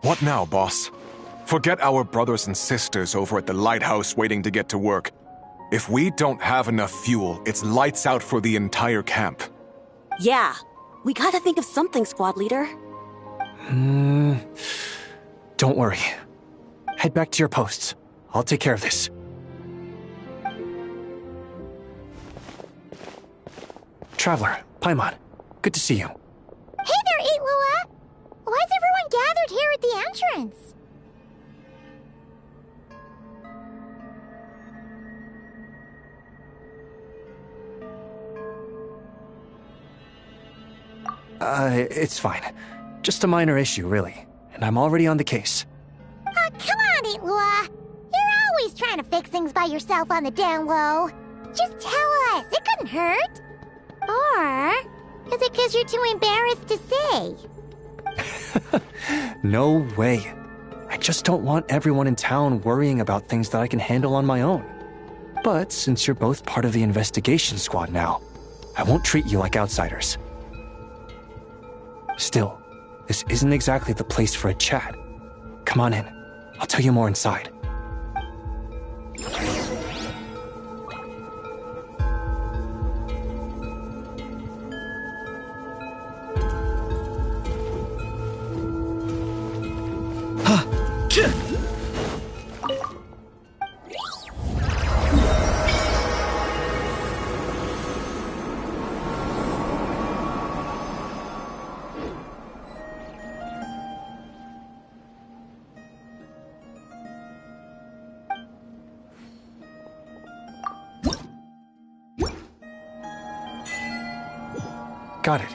What now, boss? Forget our brothers and sisters over at the lighthouse waiting to get to work. If we don't have enough fuel, it's lights out for the entire camp. Yeah, we gotta think of something, squad leader. Don't worry. Head back to your posts. I'll take care of this. Traveler, Paimon, good to see you. Hey there, Eitlua! Why's everyone gathered here at the entrance? It's fine. Just a minor issue, really. And I'm already on the case. Come on, Eitlua! You're always trying to fix things by yourself on the down low. Just tell us, it couldn't hurt. Or is it because you're too embarrassed to say? No way. I just don't want everyone in town worrying about things that I can handle on my own. But since you're both part of the investigation squad now, I won't treat you like outsiders. Still, this isn't exactly the place for a chat. Come on in. I'll tell you more inside. Got it.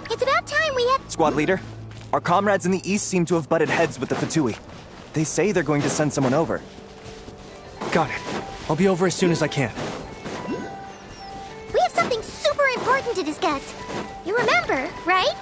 It's about time we have... Squad leader, our comrades in the east seem to have butted heads with the Fatui. They say they're going to send someone over. Got it. I'll be over as soon as I can. We have something super important to discuss. You remember, right?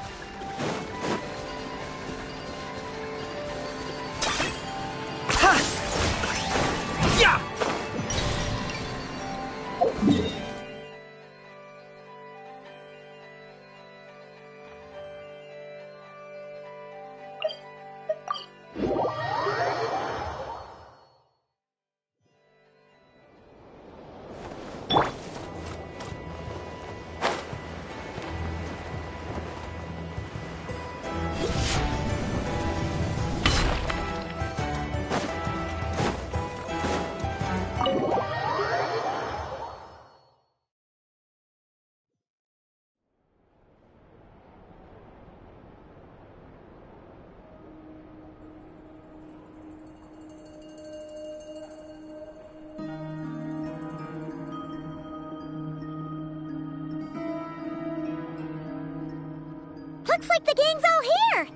Looks like the gang's all here!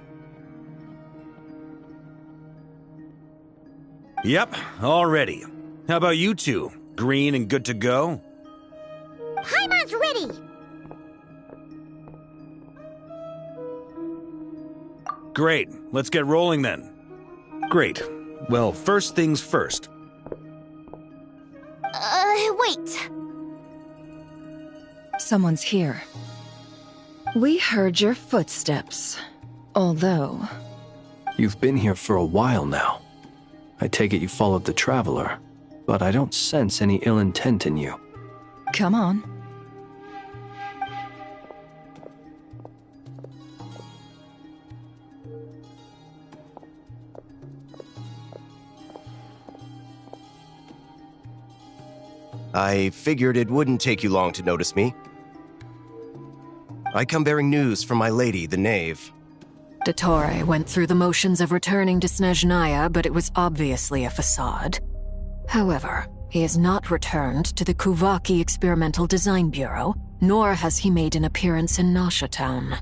Yep, all ready. How about you two? Green and good to go? Paimon's ready! Great, let's get rolling then. Great. Well, first things first. Wait. Someone's here. We heard your footsteps. Although... You've been here for a while now. I take it you followed the Traveler, but I don't sense any ill intent in you. Come on. I figured it wouldn't take you long to notice me. I come bearing news from my lady, the Knave. Dottore went through the motions of returning to Snezhnaya, but it was obviously a facade. However, he has not returned to the Kuvaki Experimental Design Bureau, nor has he made an appearance in Nasha Town.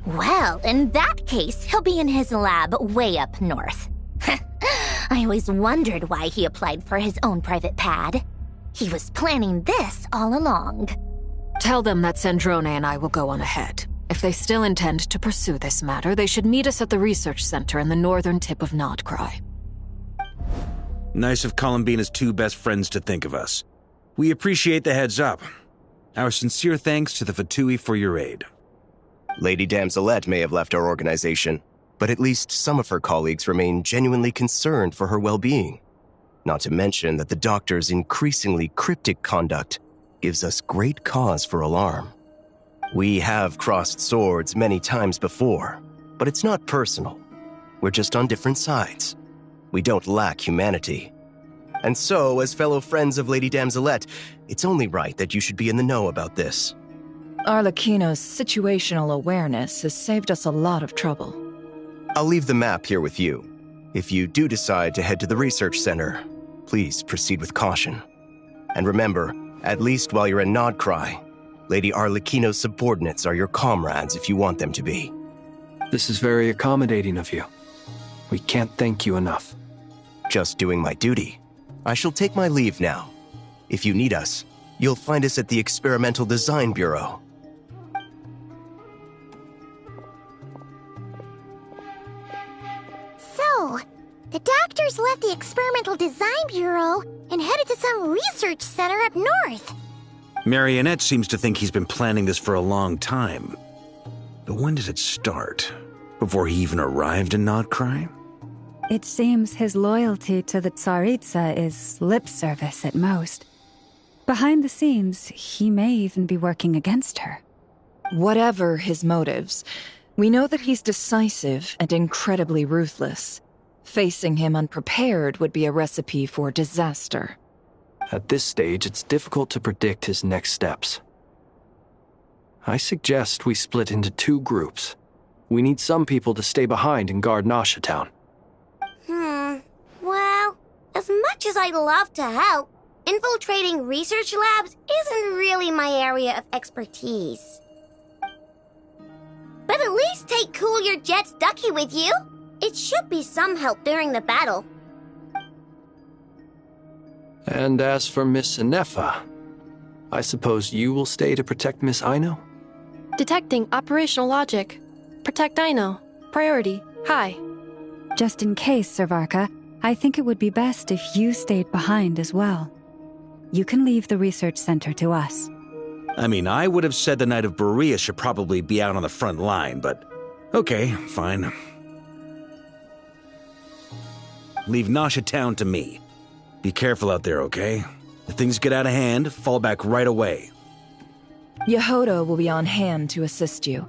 Well, in that case, he'll be in his lab way up north. I always wondered why he applied for his own private pad. He was planning this all along. Tell them that Sandrone and I will go on ahead. If they still intend to pursue this matter, they should meet us at the research center in the northern tip of Nodcry. Nice of Columbina's two best friends to think of us. We appreciate the heads up. Our sincere thanks to the Fatui for your aid. Lady Damselette may have left our organization, but at least some of her colleagues remain genuinely concerned for her well-being. Not to mention that the doctor's increasingly cryptic conduct gives us great cause for alarm. We have crossed swords many times before, but it's not personal. We're just on different sides. We don't lack humanity. And so, as fellow friends of Lady Damselette, it's only right that you should be in the know about this. Arlecchino's situational awareness has saved us a lot of trouble. I'll leave the map here with you. If you do decide to head to the research center, please proceed with caution. And remember, at least while you're in Nodcry, Lady Arlecchino's subordinates are your comrades if you want them to be. This is very accommodating of you. We can't thank you enough. Just doing my duty. I shall take my leave now. If you need us, you'll find us at the Experimental Design Bureau. So, the doctors left the Experimental Design Bureau and headed to some research center up north. Marionette seems to think he's been planning this for a long time. But when did it start? Before he even arrived in Nodcry? It seems his loyalty to the Tsaritsa is lip service at most. Behind the scenes, he may even be working against her. Whatever his motives, we know that he's decisive and incredibly ruthless. Facing him unprepared would be a recipe for disaster. At this stage, it's difficult to predict his next steps. I suggest we split into two groups. We need some people to stay behind and guard Nasha Town. Well, as much as I'd love to help, infiltrating research labs isn't really my area of expertise. But at least take Cool Your Jet's Ducky with you. It should be some help during the battle. And as for Miss Inefa, I suppose you will stay to protect Miss Aino? Detecting operational logic. Protect Aino. Priority. High. Just in case, Servarka, I think it would be best if you stayed behind as well. You can leave the research center to us. I mean, I would have said the Knight of Berea should probably be out on the front line, but okay, fine. Leave Nasha Town to me. Be careful out there, okay? If things get out of hand, fall back right away. Yehodo will be on hand to assist you.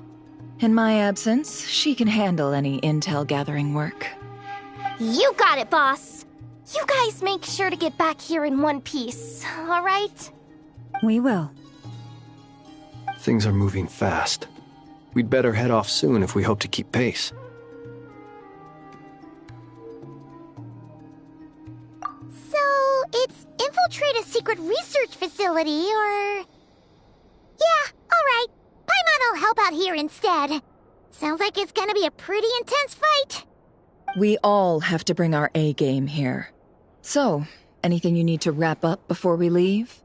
In my absence, she can handle any intel gathering work. You got it, boss. You guys make sure to get back here in one piece, all right? We will. Things are moving fast. We'd better head off soon if we hope to keep pace. So, it's infiltrate a secret research facility, or... Yeah, alright. Paimon will help out here instead. Sounds like it's gonna be a pretty intense fight. We all have to bring our A-game here. So, anything you need to wrap up before we leave?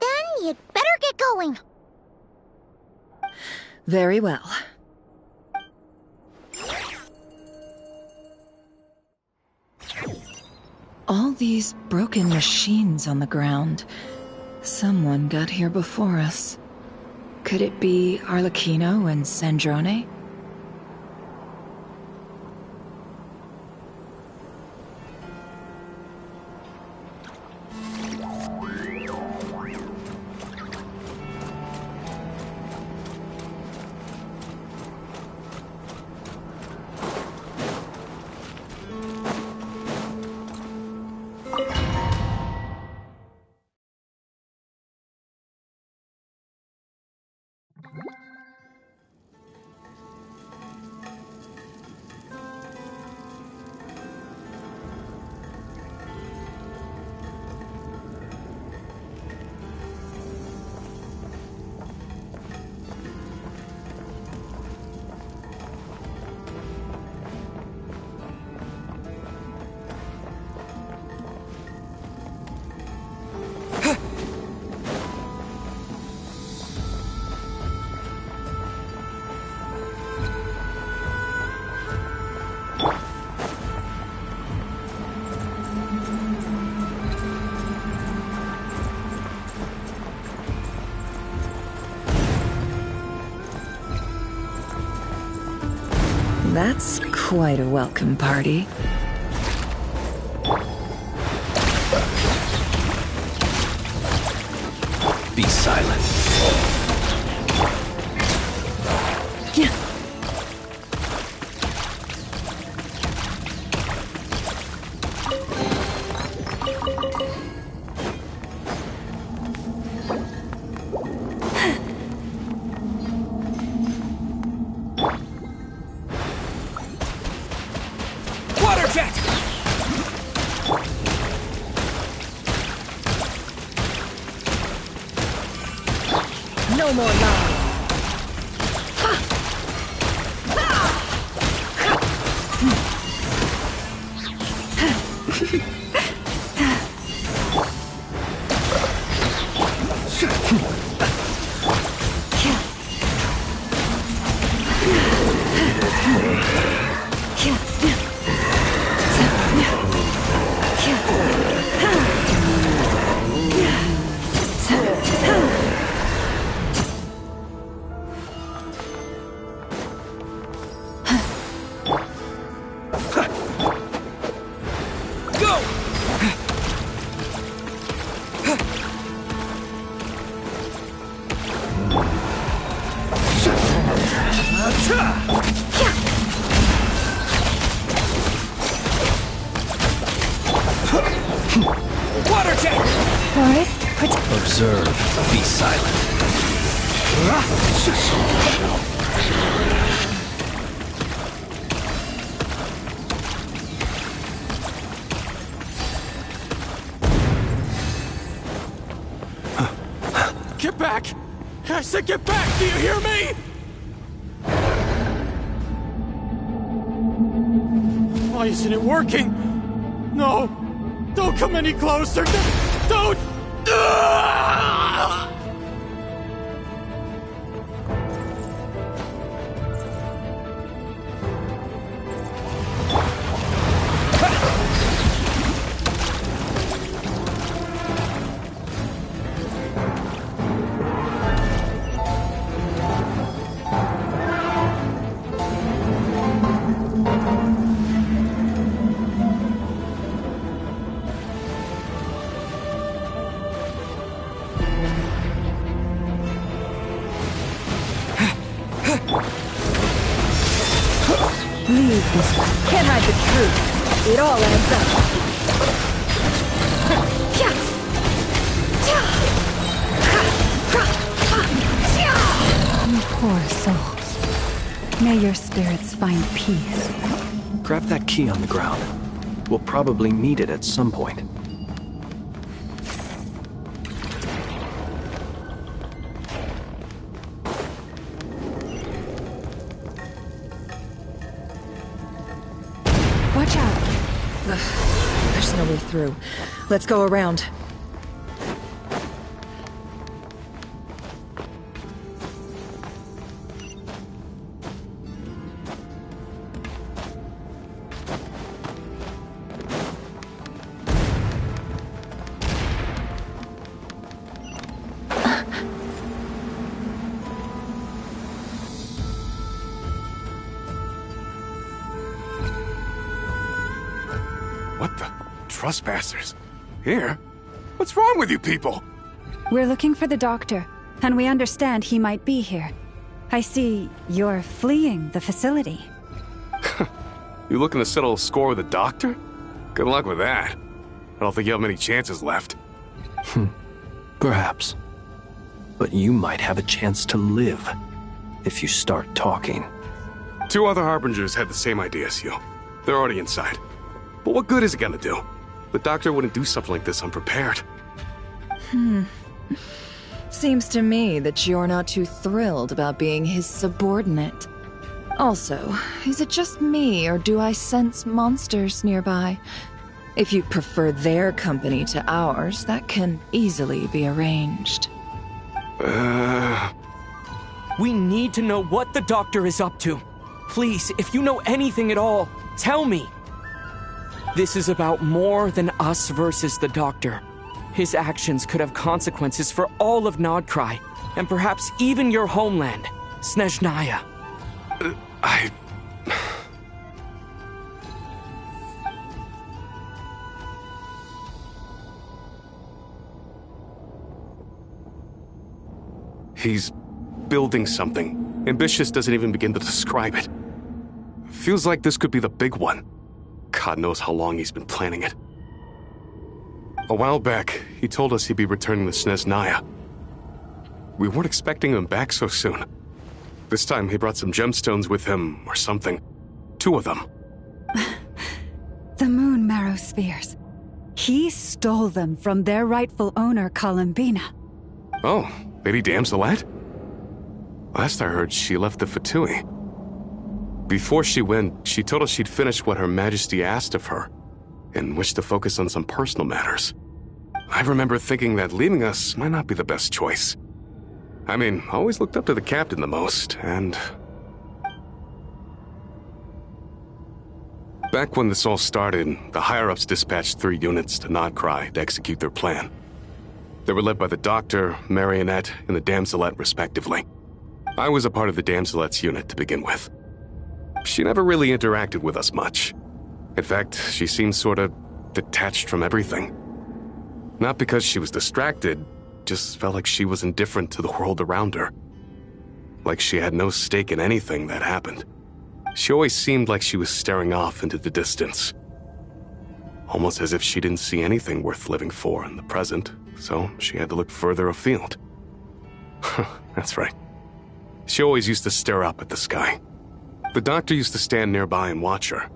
Then you'd better get going. Very well. All these broken machines on the ground. Someone got here before us. Could it be Arlecchino and Sandrone? That's quite a welcome party. Be silent. Water jet! No more lies. Water jet! Forest, protect. Observe. Be silent. Get back! I said get back! Do you hear me? Why isn't it working? No! Don't come any closer! Don't! Leave this one. Can't hide the truth. It all adds up. You poor souls. May your spirits find peace. Grab that key on the ground. We'll probably need it at some point. Watch out. There's no way through. Let's go around. What the? Trespassers? Here? What's wrong with you people? We're looking for the doctor, and we understand he might be here. I see you're fleeing the facility. You looking to settle a score with the doctor? Good luck with that. I don't think you have many chances left. Perhaps. But you might have a chance to live if you start talking. 2 other Harbingers had the same idea as you. They're already inside. But what good is it gonna do? The doctor wouldn't do something like this unprepared. Seems to me that you're not too thrilled about being his subordinate. Also, is it just me, or do I sense monsters nearby? If you prefer their company to ours, that can easily be arranged. We need to know what the doctor is up to. Please, if you know anything at all, tell me. This is about more than us versus the doctor. His actions could have consequences for all of Nodcry, and perhaps even your homeland, Snezhnaya. He's building something. Ambitious doesn't even begin to describe it. Feels like this could be the big one. God knows how long he's been planning it. A while back, he told us he'd be returning to Snezhnaya. We weren't expecting him back so soon. This time he brought some gemstones with him, or something. 2 of them. The moon marrow spheres. He stole them from their rightful owner, Columbina. Oh, Lady Damselat? Last I heard, she left the Fatui. Before she went, she told us she'd finished what Her Majesty asked of her, and wished to focus on some personal matters. I remember thinking that leaving us might not be the best choice. I mean, I always looked up to the captain the most, and... Back when this all started, the higher-ups dispatched 3 units to Nodcry to execute their plan. They were led by the Doctor, Marionette, and the Damselet, respectively. I was a part of the Damselet's unit to begin with. She never really interacted with us much. In fact, she seemed sort of detached from everything. Not because she was distracted, just felt like she was indifferent to the world around her. Like she had no stake in anything that happened. She always seemed like she was staring off into the distance. Almost as if she didn't see anything worth living for in the present, so she had to look further afield. That's right. She always used to stare up at the sky. The Doctor used to stand nearby and watch her.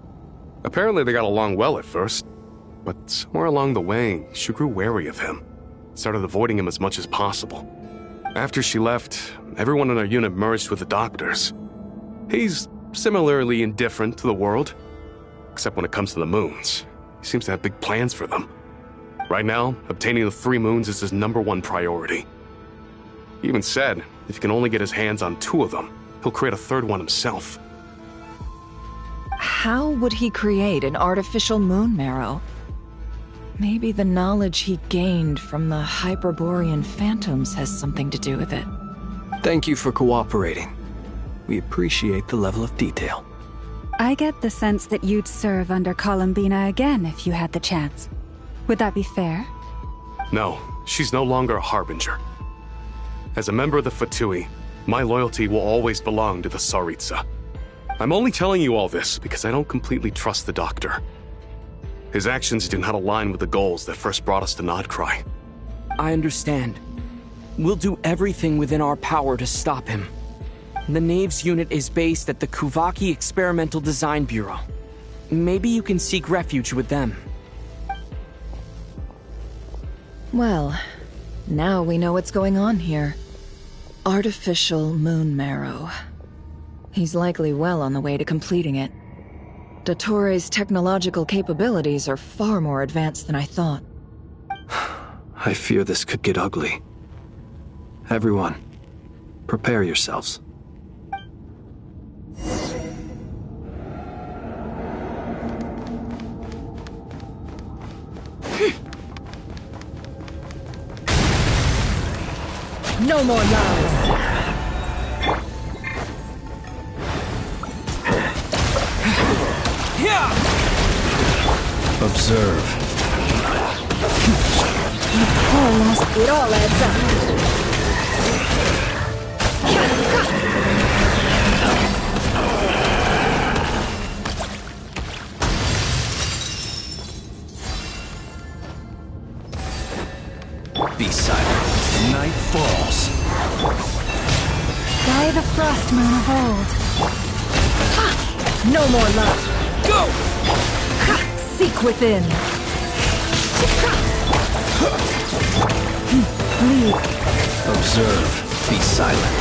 Apparently they got along well at first, but somewhere along the way, she grew wary of him, started avoiding him as much as possible. After she left, everyone in our unit merged with the Doctor's. He's similarly indifferent to the world, except when it comes to the moons. He seems to have big plans for them. Right now, obtaining the 3 moons is his #1 priority. He even said if he can only get his hands on 2 of them, he'll create a 3rd one himself. How would he create an artificial moon marrow? Maybe the knowledge he gained from the Hyperborean phantoms has something to do with it. Thank you for cooperating. We appreciate the level of detail. I get the sense that you'd serve under Columbina again if you had the chance. Would that be fair? No, she's no longer a Harbinger. As a member of the Fatui, my loyalty will always belong to the Tsaritsa. I'm only telling you all this because I don't completely trust the Doctor. His actions do not align with the goals that first brought us to Nodcry. I understand. We'll do everything within our power to stop him. The Knaves unit is based at the Kuvaki Experimental Design Bureau. Maybe you can seek refuge with them. Well, now we know what's going on here. Artificial moon marrow. He's likely well on the way to completing it. Dottore technological capabilities are far more advanced than I thought. I fear this could get ugly. Everyone, prepare yourselves. No more lies! Observe. It all adds up. Be silent. Night falls. By the frost moon of old. No more lies. Go! Seek within. Lead. Observe. Be silent.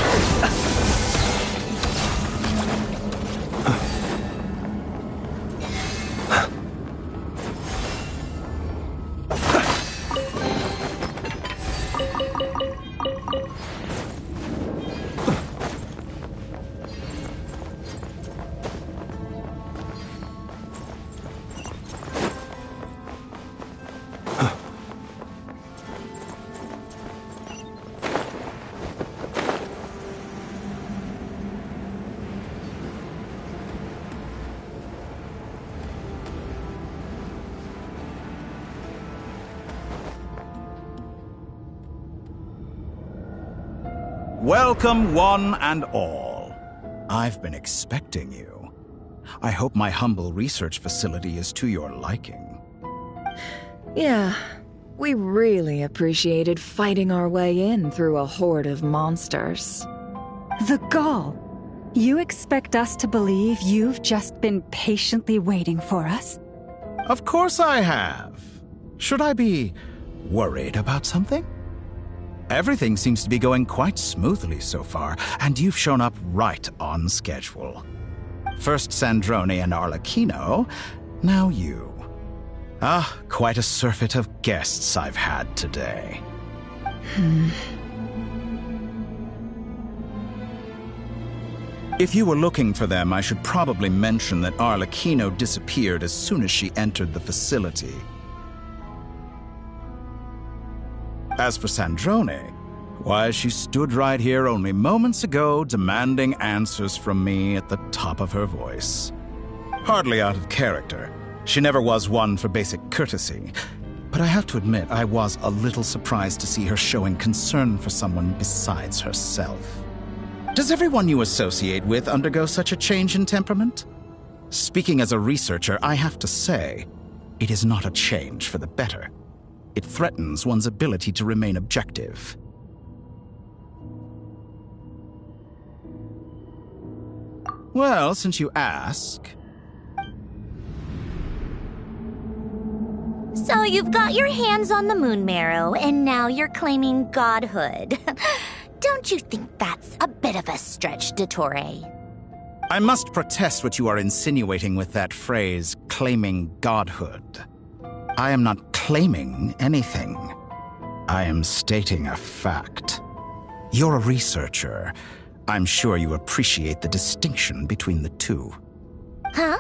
Welcome, one and all. I've been expecting you. I hope my humble research facility is to your liking. Yeah, we really appreciated fighting our way in through a horde of monsters. The gall! You expect us to believe you've just been patiently waiting for us? Of course I have. Should I be worried about something? Everything seems to be going quite smoothly so far, and you've shown up right on schedule. First Sandrone and Arlecchino, now you. Quite a surfeit of guests I've had today. If you were looking for them, I should probably mention that Arlecchino disappeared as soon as she entered the facility. As for Sandrone, why, she stood right here only moments ago demanding answers from me at the top of her voice. Hardly out of character. She never was one for basic courtesy. But I have to admit, I was a little surprised to see her showing concern for someone besides herself. Does everyone you associate with undergo such a change in temperament? Speaking as a researcher, I have to say, it is not a change for the better. It threatens one's ability to remain objective. Well, since you ask... So you've got your hands on the moon marrow, and now you're claiming godhood. Don't you think that's a bit of a stretch, Dottore? I must protest what you are insinuating with that phrase, claiming godhood. I am not claiming anything. I am stating a fact. You're a researcher. I'm sure you appreciate the distinction between the two. Huh?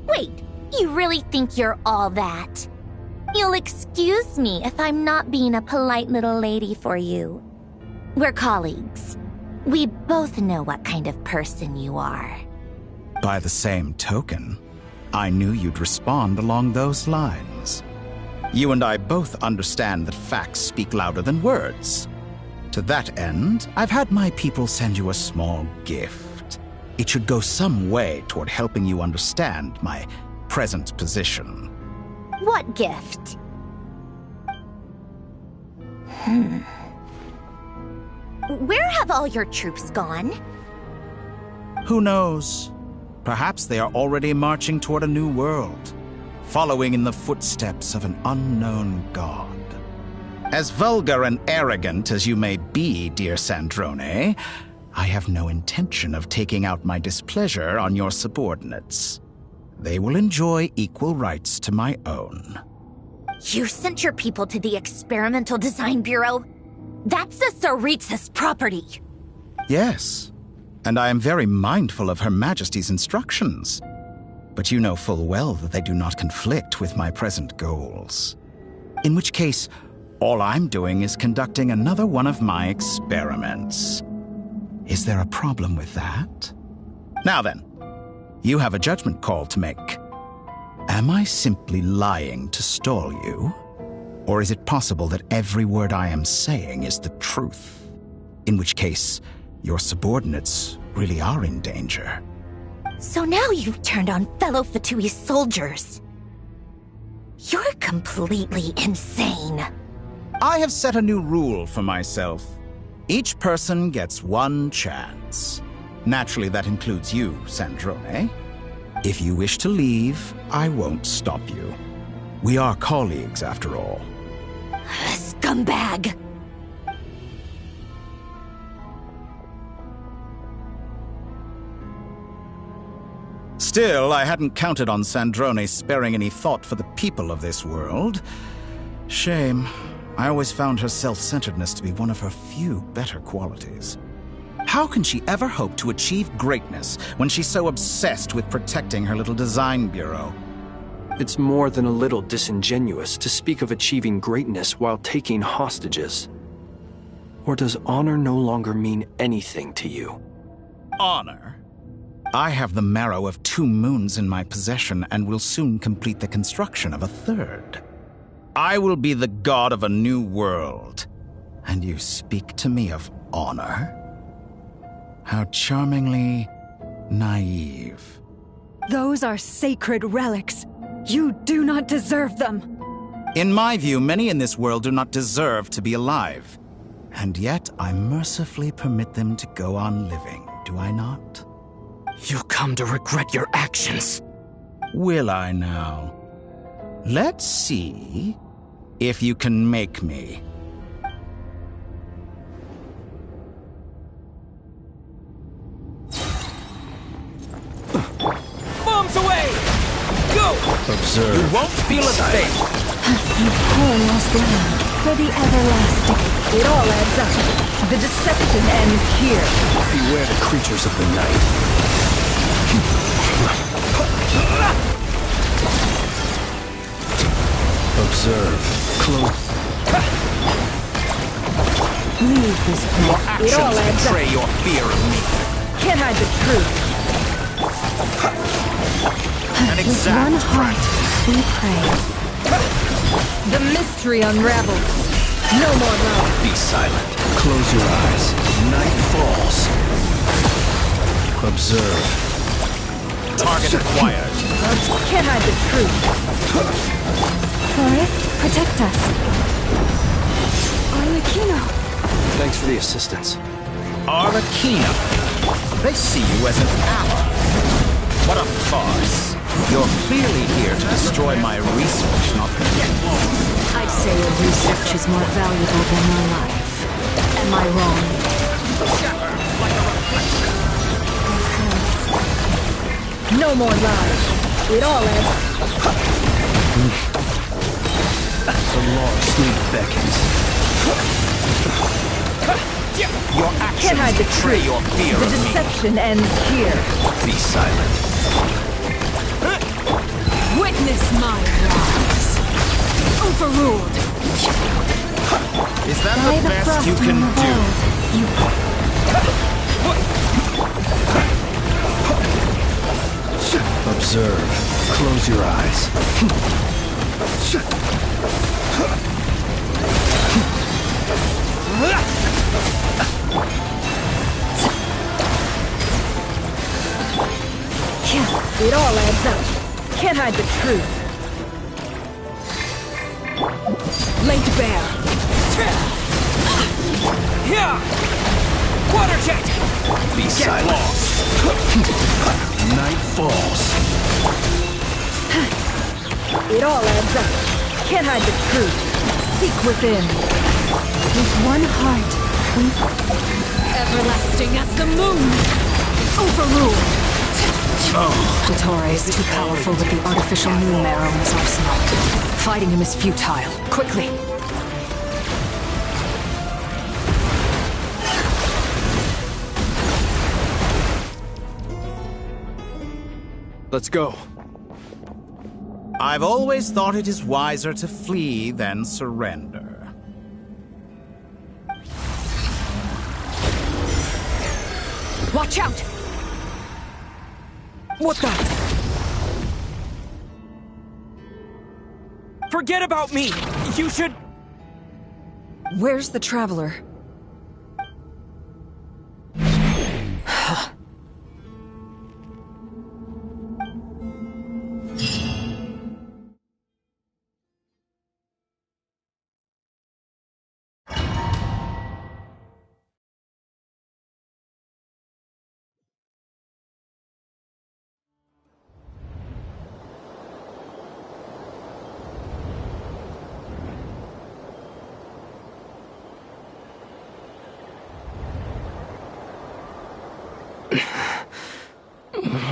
Wait, you really think you're all that? You'll excuse me if I'm not being a polite little lady for you. We're colleagues. We both know what kind of person you are. By the same token, I knew you'd respond along those lines. You and I both understand that facts speak louder than words. To that end, I've had my people send you a small gift. It should go some way toward helping you understand my present position. What gift? Where have all your troops gone? Who knows? Perhaps they are already marching toward a new world, following in the footsteps of an unknown god. As vulgar and arrogant as you may be, dear Sandrone, I have no intention of taking out my displeasure on your subordinates. They will enjoy equal rights to my own. You sent your people to the Experimental Design Bureau? That's the Tsaritsa's property. Yes, and I am very mindful of Her Majesty's instructions. But you know full well that they do not conflict with my present goals. In which case, all I'm doing is conducting another one of my experiments. Is there a problem with that? Now then, you have a judgment call to make. Am I simply lying to stall you? Or is it possible that every word I am saying is the truth? In which case, your subordinates really are in danger. So now you've turned on fellow Fatui soldiers. You're completely insane. I have set a new rule for myself. Each person gets one chance. Naturally, that includes you, Sandrone. If you wish to leave, I won't stop you. We are colleagues, after all. Scumbag! Still, I hadn't counted on Sandrone sparing any thought for the people of this world. Shame. I always found her self-centeredness to be one of her few better qualities. How can she ever hope to achieve greatness when she's so obsessed with protecting her little design bureau? It's more than a little disingenuous to speak of achieving greatness while taking hostages. Or does honor no longer mean anything to you? Honor? I have the marrow of 2 moons in my possession and will soon complete the construction of a 3rd. I will be the god of a new world. And you speak to me of honor? How charmingly naive. Those are sacred relics. You do not deserve them. In my view, many in this world do not deserve to be alive. And yet, I mercifully permit them to go on living, do I not? You'll come to regret your actions. Will I now? Let's see if you can make me. Bombs away! Go! Observe. You won't feel a thing. You poor lost ground for the everlasting. It all adds up. The deception ends here. Beware the creatures of the night. Observe. Close. Leave this place. It all adds betray up. your fear of me. Can't hide the truth. An With exact one heart, we pray. The mystery unravels. No more love. Be silent. Close your eyes. Night falls. Observe. Target acquired. Can't hide the truth. Forest, protect us. Arlecchino. Thanks for the assistance. Arlecchino. They see you as an ally. What a farce. You're clearly here to destroy my research, not protect. I'd say your research is more valuable than your life. Am I wrong? No more lies. It all ends. The long sleep beckons. Your actions Can't hide the betray truth. your fear The of me. deception ends here. Be silent. Witness my rise. Overruled. Is that By the the best frost you can moon of do? old, you Observe. Close your eyes. Yeah, it all adds up. Can't hide the truth. Laid bare. Here! Water jet! Be silent. Night falls. It all adds up. Can't hide the truth. Seek within. With one heart, we... Everlasting as the moon. Overruled. Dottore is too powerful with the artificial moon marrow in his arsenal. Fighting him is futile. Quickly. Let's go. I've always thought it is wiser to flee than surrender. Watch out! What the? Forget about me! You should... Where's the Traveler?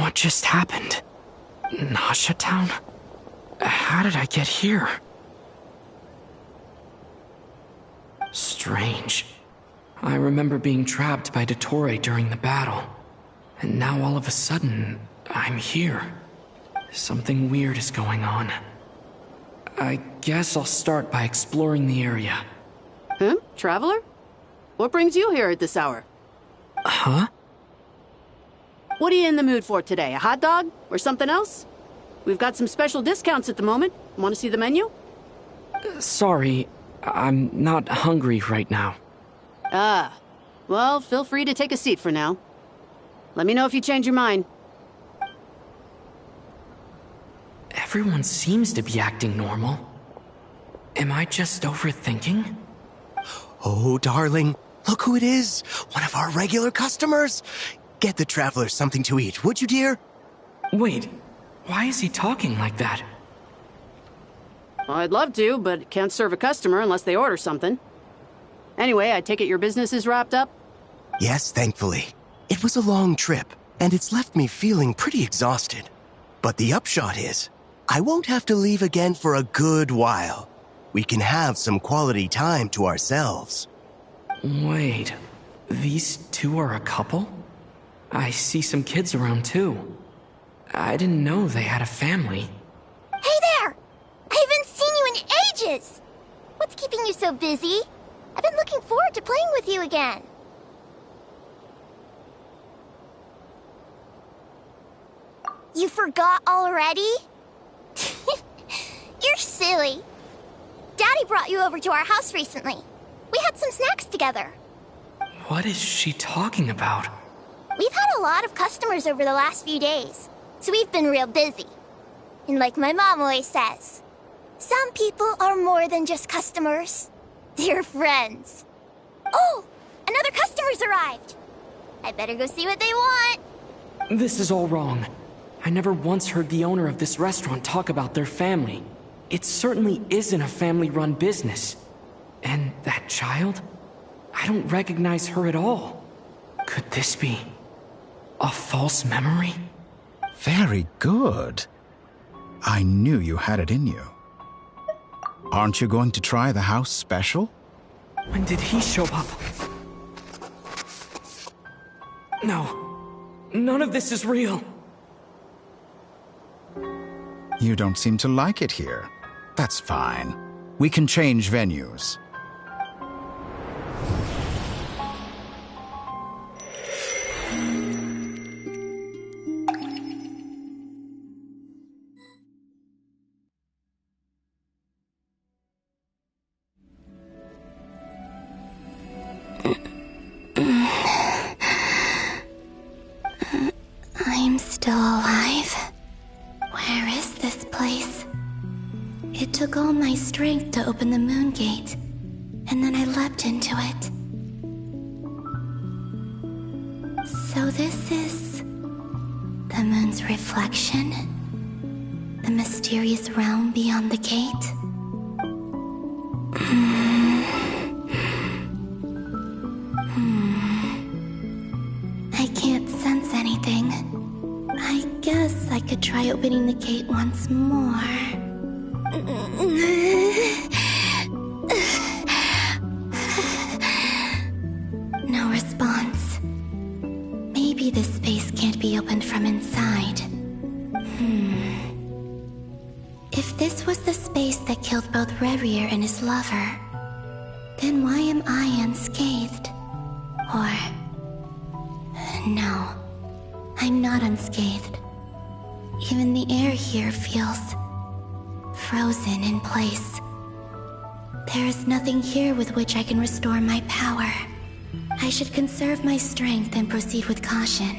What just happened? Nasha Town? How did I get here? Strange. I remember being trapped by Dottore during the battle. And now all of a sudden, I'm here. Something weird is going on. I guess I'll start by exploring the area. Traveler? What brings you here at this hour? Huh? What are you in the mood for today? A hot dog? Or something else? We've got some special discounts at the moment. Want to see the menu? Sorry, I'm not hungry right now. Ah. Well, feel free to take a seat for now. Let me know if you change your mind. Everyone seems to be acting normal. Am I just overthinking? Oh, darling, look who it is. One of our regular customers. Get the traveler something to eat, would you, dear? Wait, why is he talking like that? Well, I'd love to, but can't serve a customer unless they order something. Anyway, I take it your business is wrapped up? Yes, thankfully. It was a long trip, and it's left me feeling pretty exhausted. But the upshot is, I won't have to leave again for a good while. We can have some quality time to ourselves. Wait, these two are a couple? I see some kids around too. I didn't know they had a family. Hey there! I haven't seen you in ages! What's keeping you so busy? I've been looking forward to playing with you again. You forgot already? You're silly. Daddy brought you over to our house recently. We had some snacks together. What is she talking about? We've had a lot of customers over the last few days, so we've been real busy. And like my mom always says, some people are more than just customers. They're friends. Oh, another customer's arrived. I better go see what they want. This is all wrong. I never once heard the owner of this restaurant talk about their family. It certainly isn't a family-run business. And that child? I don't recognize her at all. Could this be a false memory? Very good. I knew you had it in you. Aren't you going to try the house special? When did he show up? No. None of this is real. You don't seem to like it here. That's fine. We can change venues. I'm still alive. Where is this place? It took all my strength to open the moon gate, and then I leapt into it. So this is the moon's reflection? The mysterious realm beyond the gate? I can't sense anything. I guess I could try opening the gate once more. No response. Maybe this space can't be opened from inside. If this was the space that killed both Rerir and his lover, then why am I unscathed? Or... no, I'm not unscathed. Even the air here feels frozen in place. There is nothing here with which I can restore my power. I should conserve my strength and proceed with caution.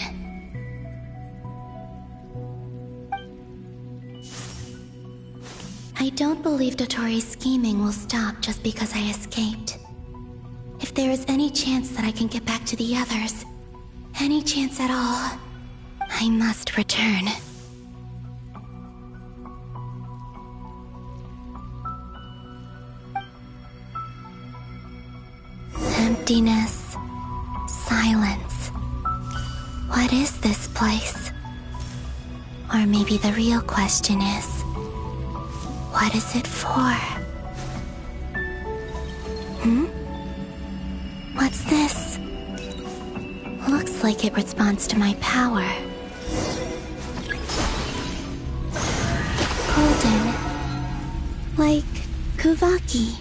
I don't believe Dotori's scheming will stop just because I escaped. If there is any chance that I can get back to the others, any chance at all, I must return. Emptiness, silence. What is this place? Or maybe the real question is, what is it for? What's this? Looks like it responds to my power. Golden. Like Kuvaki.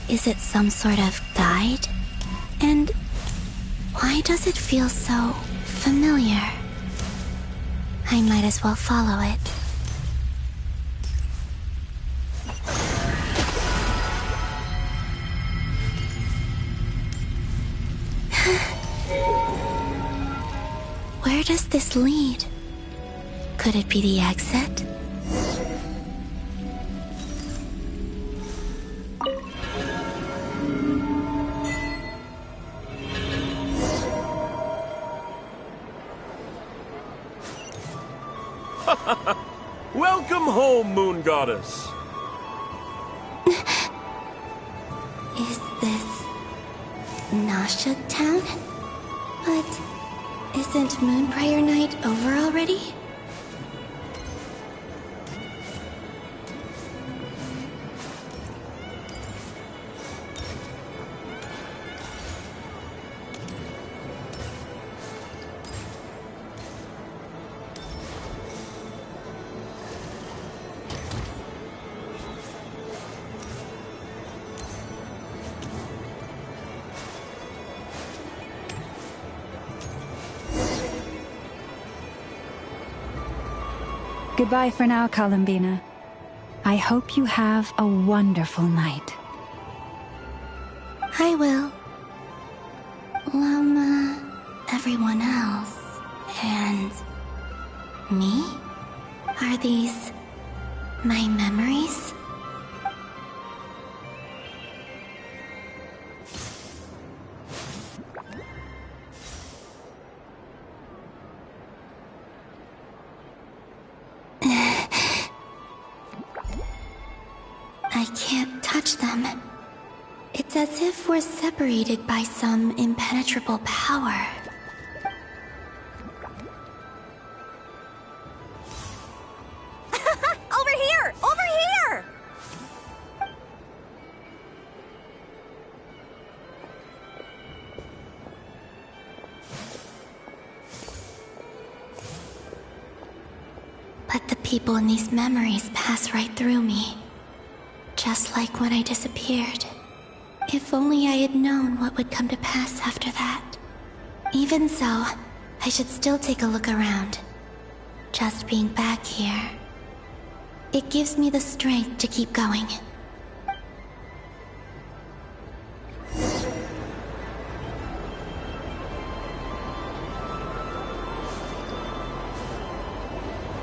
Is it some sort of guide? And why does it feel so familiar? I might as well follow it. Where does this lead? Could it be the exit? Welcome home, Moon Goddess. Is this Nasha Town? But isn't Moon Prayer Night over already? Goodbye for now, Columbina. I hope you have a wonderful night. I will. Everyone else, and me? Are these my memories? I can't touch them. It's as if we're separated by some impenetrable power. Over here! Over here! But the people in these memories pass right through me. Just like when I disappeared. If only I had known what would come to pass after that. Even so, I should still take a look around. Just being back here. It gives me the strength to keep going.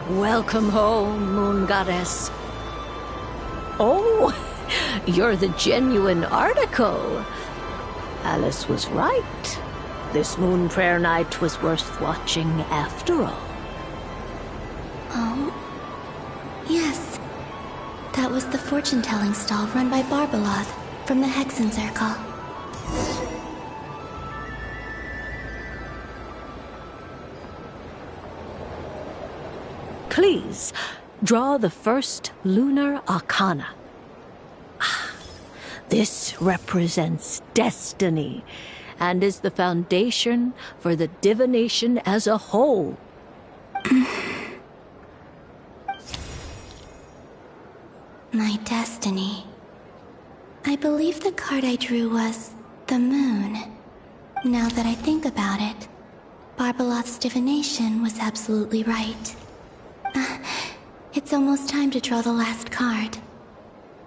Welcome home, Moon Goddess. Oh, you're the genuine article. Alice was right. This Moon Prayer Night was worth watching after all. Oh, yes. That was the fortune-telling stall run by Barbeloth from the Hexen Circle. Please, draw the first lunar arcana. This represents destiny and is the foundation for the divination as a whole. My destiny. I believe the card I drew was the moon. Now that I think about it, Barbeloth's divination was absolutely right. It's almost time to draw the last card.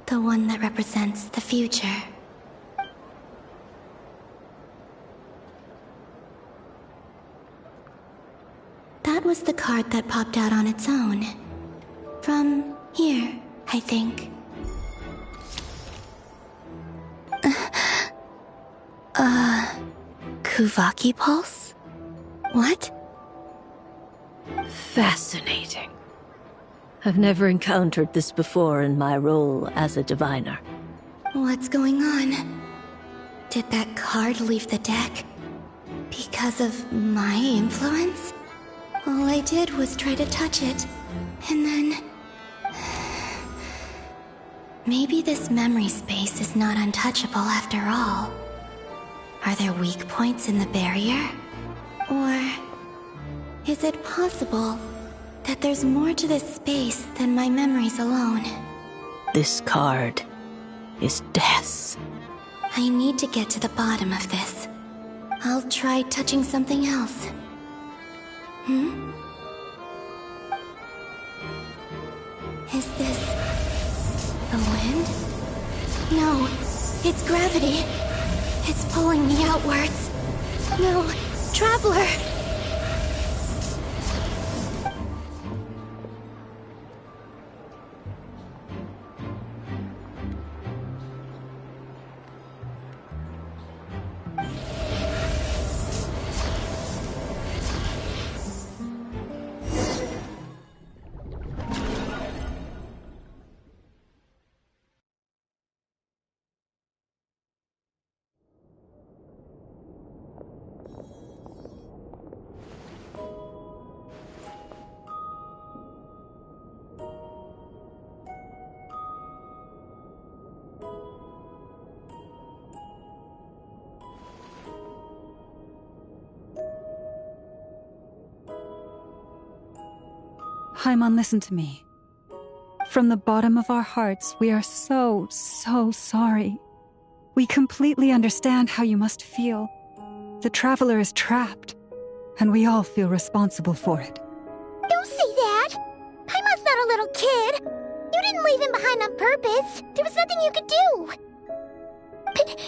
The one that represents the future. That was the card that popped out on its own. From here, I think. Kuvaki Pulse? What? Fascinating. I've never encountered this before in my role as a diviner. What's going on? Did that card leave the deck? Because of my influence? All I did was try to touch it, and then... Maybe this memory space is not untouchable after all. Are there weak points in the barrier? Or... is it possible that there's more to this space than my memories alone? This card is death. I need to get to the bottom of this. I'll try touching something else. Is this... the wind? No, it's gravity. It's pulling me outwards. No, Traveler! Paimon, listen to me. From the bottom of our hearts, we are so sorry. We completely understand how you must feel. The Traveler is trapped, and we all feel responsible for it. Don't say that! Paimon's not a little kid! You didn't leave him behind on purpose! There was nothing you could do! But...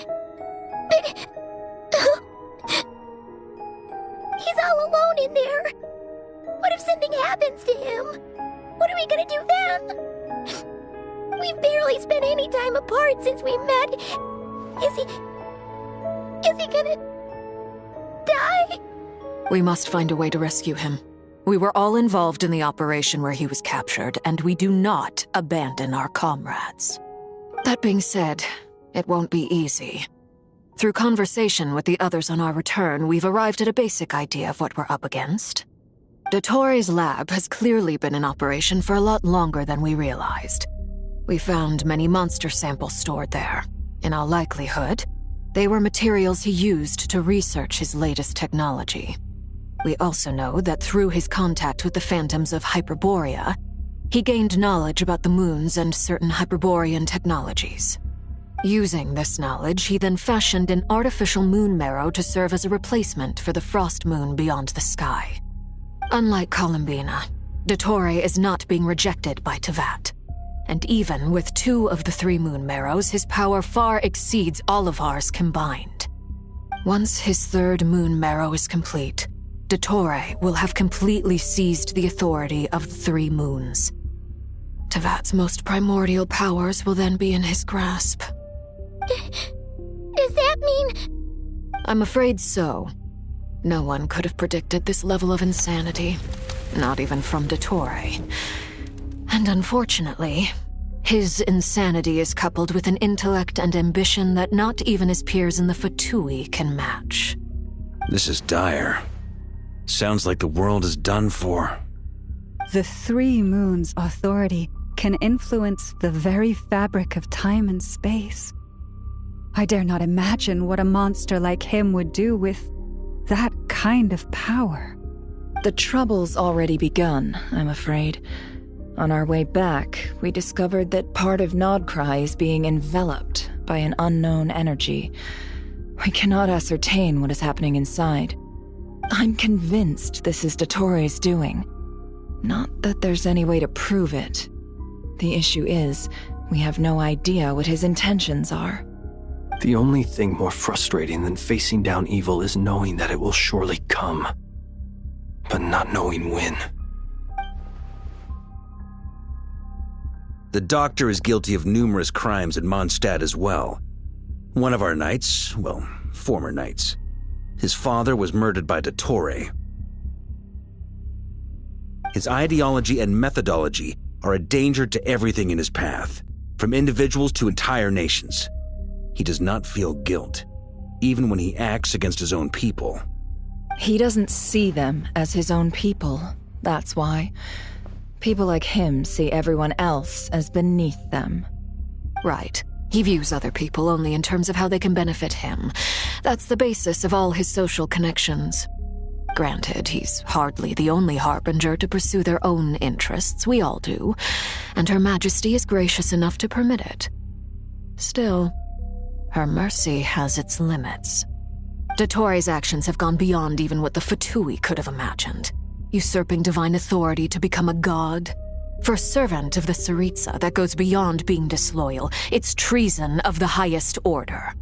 He's all alone in there! What if something happens to him? What are we gonna do then? We've barely spent any time apart since we met. Is he gonna... die? We must find a way to rescue him. We were all involved in the operation where he was captured, and we do not abandon our comrades. That being said, it won't be easy. Through conversation with the others on our return, we've arrived at a basic idea of what we're up against. Dottore's lab has clearly been in operation for a lot longer than we realized. We found many monster samples stored there. In all likelihood, they were materials he used to research his latest technology. We also know that through his contact with the phantoms of Hyperborea, he gained knowledge about the moons and certain Hyperborean technologies. Using this knowledge, he then fashioned an artificial moon marrow to serve as a replacement for the frost moon beyond the sky. Unlike Columbina, Dottore is not being rejected by Teyvat. And even with 2 of the 3 moon marrows, his power far exceeds all of ours combined. Once his 3rd moon marrow is complete, Dottore will have completely seized the authority of the 3 moons. Teyvat's most primordial powers will then be in his grasp. Does that mean... I'm afraid so. No one could have predicted this level of insanity. Not even from Dottore. And unfortunately, his insanity is coupled with an intellect and ambition that not even his peers in the Fatui can match. This is dire. Sounds like the world is done for. The 3 moons' authority can influence the very fabric of time and space. I dare not imagine what a monster like him would do with that kind of power. The trouble's already begun, I'm afraid. On our way back, we discovered that part of Nodcry is being enveloped by an unknown energy. We cannot ascertain what is happening inside. I'm convinced this is Dottore's doing. Not that there's any way to prove it. The issue is, we have no idea what his intentions are. The only thing more frustrating than facing down evil is knowing that it will surely come, but not knowing when. The Doctor is guilty of numerous crimes at Mondstadt as well. One of our knights, well, former knights, his father was murdered by Dottore. His ideology and methodology are a danger to everything in his path, from individuals to entire nations. He does not feel guilt, even when he acts against his own people. He doesn't see them as his own people, that's why. People like him see everyone else as beneath them. Right. He views other people only in terms of how they can benefit him. That's the basis of all his social connections. Granted, he's hardly the only Harbinger to pursue their own interests. We all do. And Her Majesty is gracious enough to permit it. Still, her mercy has its limits. Dottore's actions have gone beyond even what the Fatui could have imagined. Usurping divine authority to become a god. For a servant of the Tsaritsa, that goes beyond being disloyal. It's treason of the highest order.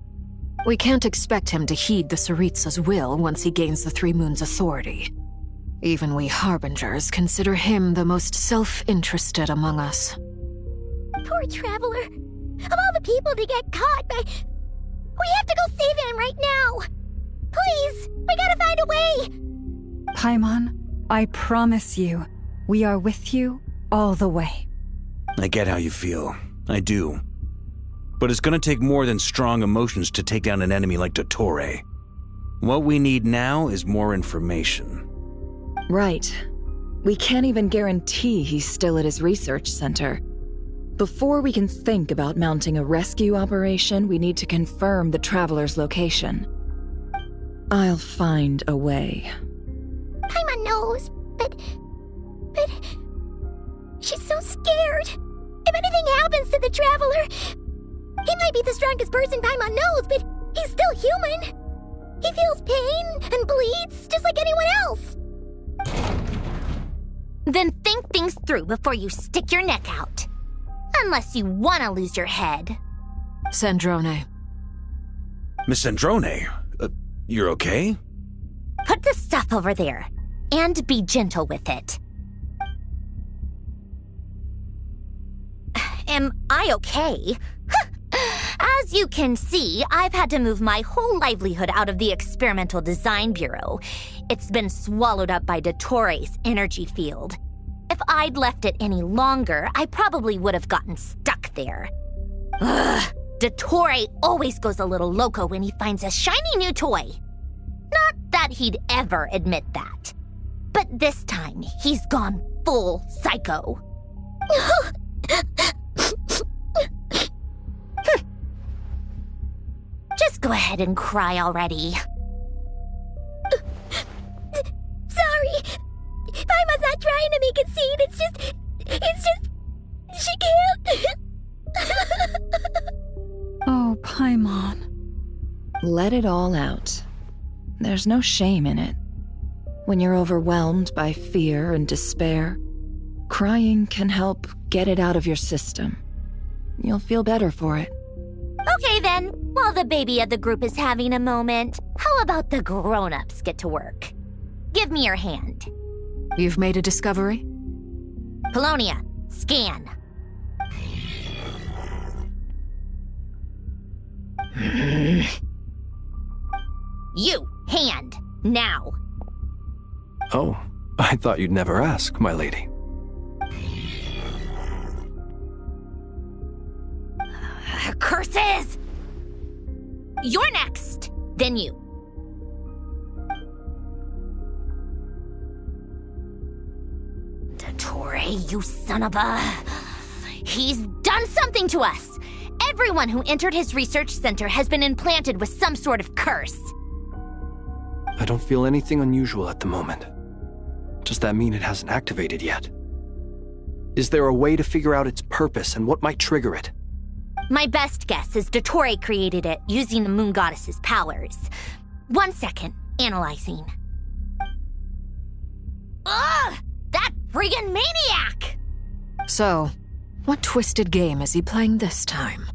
We can't expect him to heed the Tsaritsa's will once he gains the 3 moons' authority. Even we Harbingers consider him the most self-interested among us. Poor Traveler. Of all the people to get caught by... We have to go save him right now! Please! We gotta find a way! Paimon, I promise you, we are with you all the way. I get how you feel. I do. But it's gonna take more than strong emotions to take down an enemy like Dottore. What we need now is more information. Right. We can't even guarantee he's still at his research center. Before we can think about mounting a rescue operation, we need to confirm the Traveler's location. I'll find a way. Paimon knows, but the Traveler. He might be the strongest person Paimon knows, but he's still human. He feels pain and bleeds just like anyone else. Then think things through before you stick your neck out. Unless you want to lose your head. Sandrone. Miss Sandrone, you're okay? Put the stuff over there, and be gentle with it. Am I okay? As you can see, I've had to move my whole livelihood out of the Experimental Design Bureau. It's been swallowed up by Dottoro's energy field. If I'd left it any longer, I probably would have gotten stuck there. Ugh, Dottore always goes a little loco when he finds a shiny new toy. Not that he'd ever admit that. But this time, he's gone full psycho. Just go ahead and cry already. Sorry. Paimon's not trying to make it scene. It's just... She can't. Oh, Paimon. Let it all out. There's no shame in it. When you're overwhelmed by fear and despair, crying can help get it out of your system. You'll feel better for it. Okay then, while the baby of the group is having a moment, how about the grown-ups get to work? Give me your hand. You've made a discovery? Paulownia, scan. You, hand, now. Oh, I thought you'd never ask, my lady. Curses! You're next, then you. Dottore, you son of a... He's done something to us! Everyone who entered his research center has been implanted with some sort of curse. I don't feel anything unusual at the moment. Does that mean it hasn't activated yet? Is there a way to figure out its purpose and what might trigger it? My best guess is Dottore created it using the Moon Goddess's powers. 1 second, analyzing. Ugh! That friggin' maniac! So, what twisted game is he playing this time?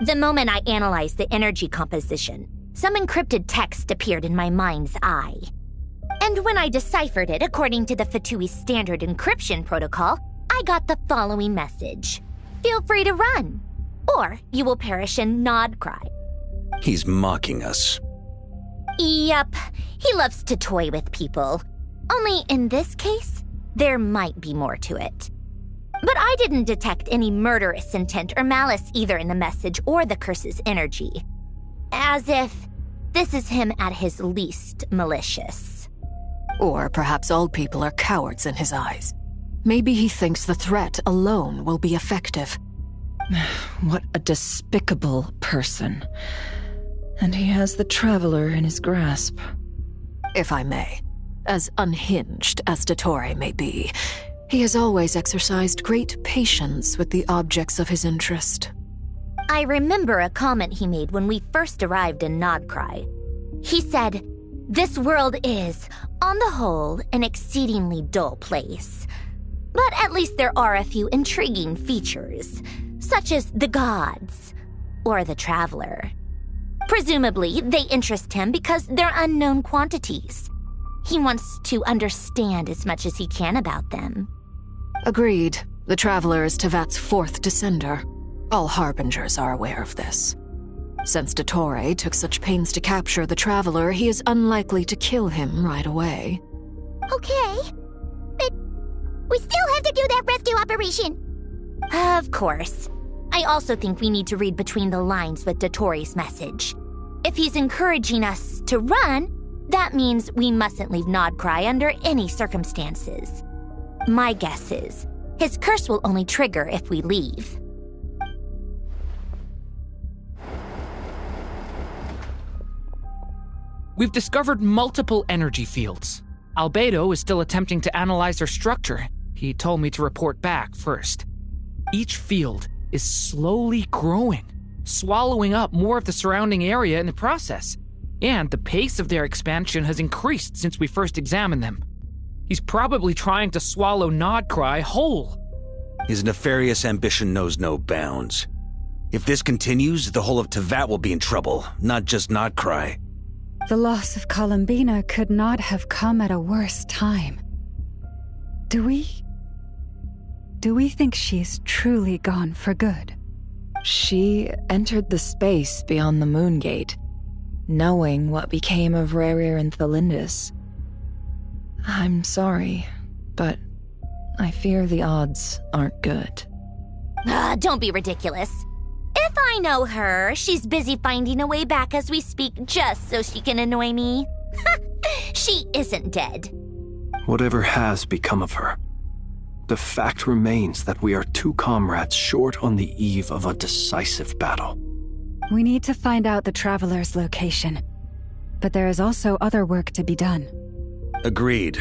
The moment I analyzed the energy composition, some encrypted text appeared in my mind's eye. And when I deciphered it according to the Fatui standard encryption protocol, I got the following message. Feel free to run, or you will perish in Nod Cry. He's mocking us. Yep, he loves to toy with people. Only in this case, there might be more to it. But I didn't detect any murderous intent or malice either in the message or the curse's energy. As if this is him at his least malicious. Or perhaps all people are cowards in his eyes. Maybe he thinks the threat alone will be effective. What a despicable person. And he has the Traveler in his grasp. If I may, as unhinged as Dottore may be, he has always exercised great patience with the objects of his interest. I remember a comment he made when we first arrived in Nod Cry. He said, "This world is, on the whole, an exceedingly dull place. But at least there are a few intriguing features, such as the gods, or the Traveler. Presumably, they interest him because they're unknown quantities. He wants to understand as much as he can about them." Agreed. The Traveler is Tevat's fourth descender. All Harbingers are aware of this. Since Dottore took such pains to capture the Traveler, he is unlikely to kill him right away. Okay, but we still have to do that rescue operation. Of course. I also think we need to read between the lines with Dottore's message. If he's encouraging us to run, that means we mustn't leave Nod Cry under any circumstances. My guess is, his curse will only trigger if we leave. We've discovered multiple energy fields. Albedo is still attempting to analyze their structure. He told me to report back first. Each field is slowly growing, swallowing up more of the surrounding area in the process. And the pace of their expansion has increased since we first examined them. He's probably trying to swallow Nodcry whole. His nefarious ambition knows no bounds. If this continues, the whole of Teyvat will be in trouble, not just Nodcry. The loss of Columbina could not have come at a worse time. Do we think she's truly gone for good? She entered the space beyond the Moongate, knowing what became of Rerir and Thelindis. I'm sorry, but I fear the odds aren't good. Don't be ridiculous. If I know her, she's busy finding a way back as we speak just so she can annoy me. She isn't dead. Whatever has become of her, the fact remains that we are two comrades short on the eve of a decisive battle. We need to find out the Traveler's location, but there is also other work to be done. Agreed.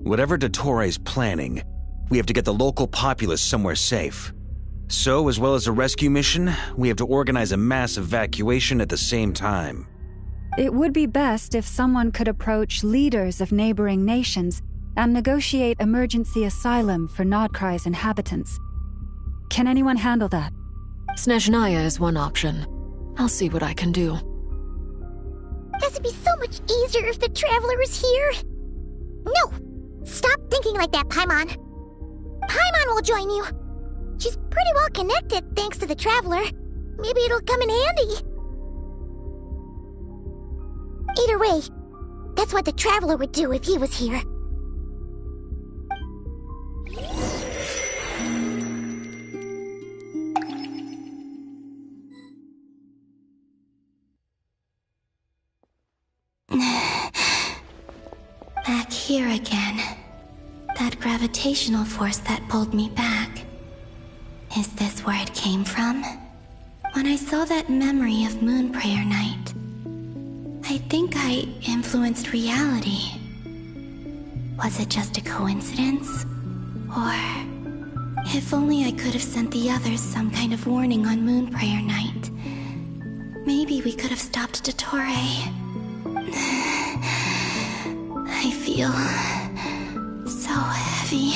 Whatever Dottore is planning, we have to get the local populace somewhere safe. So, as well as a rescue mission, we have to organize a mass evacuation at the same time. It would be best if someone could approach leaders of neighboring nations and negotiate emergency asylum for Nodcry's inhabitants. Can anyone handle that? Snezhnaya is one option. I'll see what I can do. Guess it'd be so much easier if the Traveler was here. No! Stop thinking like that, Paimon. Paimon will join you. She's pretty well connected thanks to the Traveler. Maybe it'll come in handy. Either way, that's what the Traveler would do if he was here. Back here again. That gravitational force that pulled me back. Is this where it came from? When I saw that memory of Moonprayer Night, I think I influenced reality. Was it just a coincidence? Or if only I could have sent the others some kind of warning on Moonprayer Night. Maybe we could have stopped Dottore. I feel so heavy.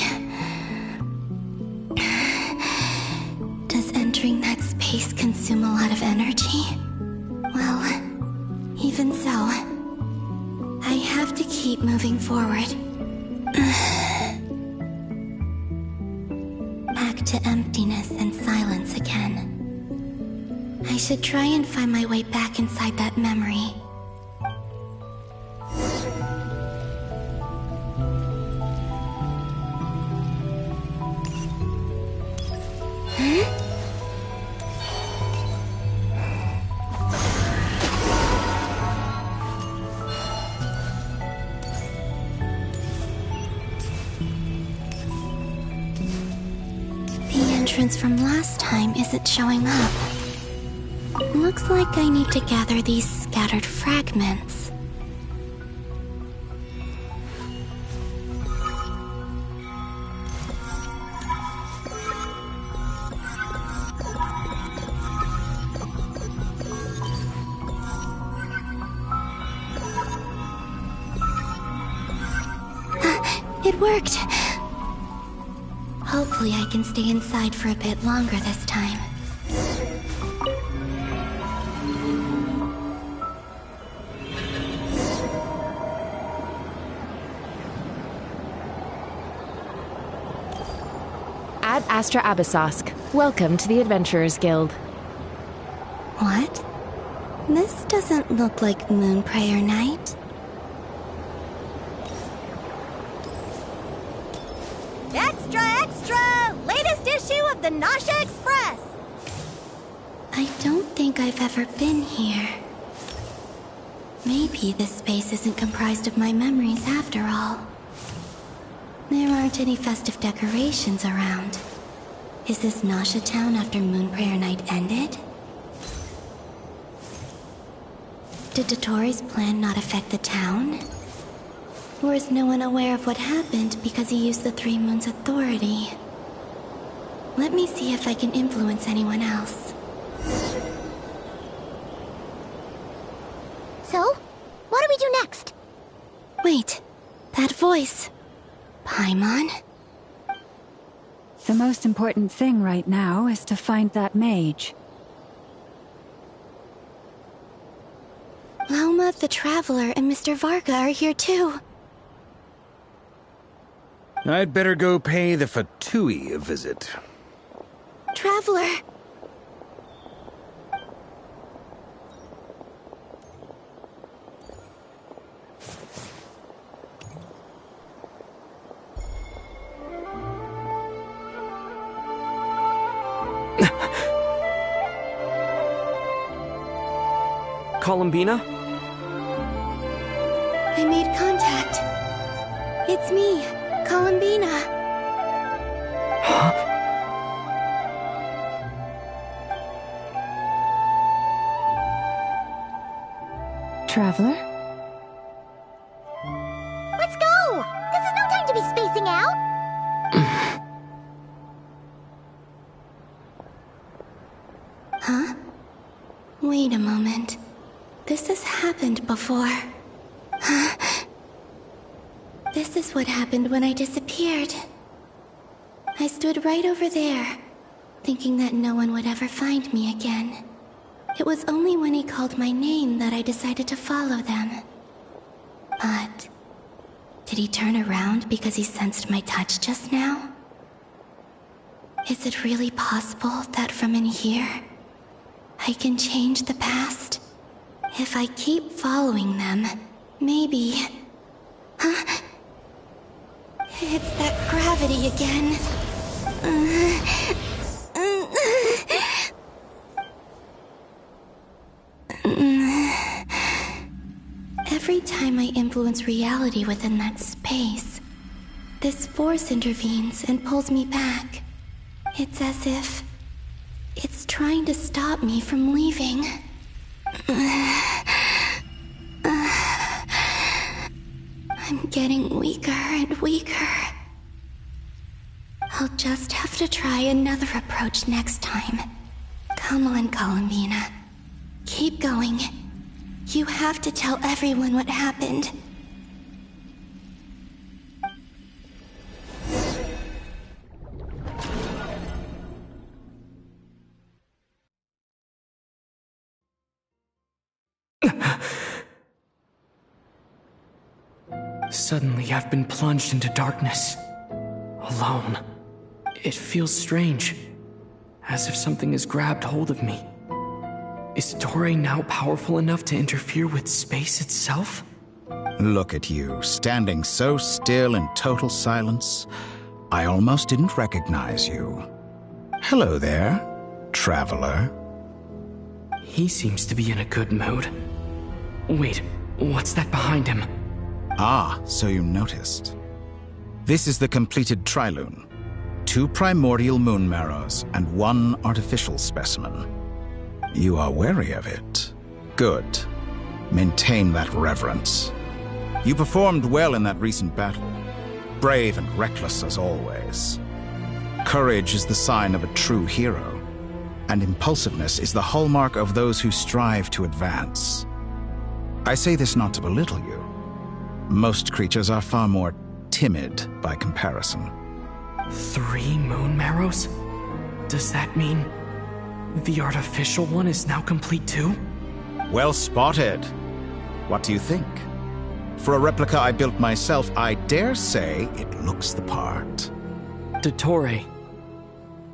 Does entering that space consume a lot of energy? Well, even so, I have to keep moving forward. Back to emptiness and silence again. I should try and find my way back inside that memory. From last time isn't showing up. Looks like I need to gather these scattered fragments. It worked! Hopefully I can stay inside for a bit longer this time. Ad Astra Abyssosque. Welcome to the Adventurers Guild. What? This doesn't look like Moonprayer Night. Extra, extra! Latest issue of the Nasha Express! I don't think I've ever been here. Maybe this space isn't comprised of my memories after all. There aren't any festive decorations around. Is this Nasha Town after Moonprayer Night ended? Did Dottore's plan not affect the town? Or is no one aware of what happened because he used the Three Moons' authority? Let me see if I can influence anyone else. So, what do we do next? Wait, that voice. Paimon? The most important thing right now is to find that mage. Lauma the Traveler and Mr. Varga are here too. I'd better go pay the Fatui a visit. Traveler! Columbina? I made contact. It's me, Columbina. Huh? Traveler? Let's go! This is no time to be spacing out! Huh? Wait a moment. This has happened before. Huh? This is what happened when I disappeared. I stood right over there, thinking that no one would ever find me again. It was only when he called my name that I decided to follow them. But did he turn around because he sensed my touch just now? Is it really possible that from in here, I can change the past? If I keep following them, maybe... Huh? It's that gravity again. Every time I influence reality within that space, this force intervenes and pulls me back. It's as if it's trying to stop me from leaving. I'm getting weaker and weaker. I'll just have to try another approach next time. Come on, Columbina. Keep going. You have to tell everyone what happened. Suddenly, I've been plunged into darkness. Alone. It feels strange. As if something has grabbed hold of me. Is Toray now powerful enough to interfere with space itself? Look at you, standing so still in total silence. I almost didn't recognize you. Hello there, traveler. He seems to be in a good mood. Wait, what's that behind him? Ah, so you noticed. This is the completed Trilune. 2 primordial moon marrows and 1 artificial specimen. You are wary of it. Good. Maintain that reverence. You performed well in that recent battle. Brave and reckless as always. Courage is the sign of a true hero, and impulsiveness is the hallmark of those who strive to advance. I say this not to belittle you. Most creatures are far more timid by comparison. 3 moon marrows? Does that mean the artificial one is now complete too? Well spotted. What do you think? For a replica I built myself, I dare say it looks the part. Dottore,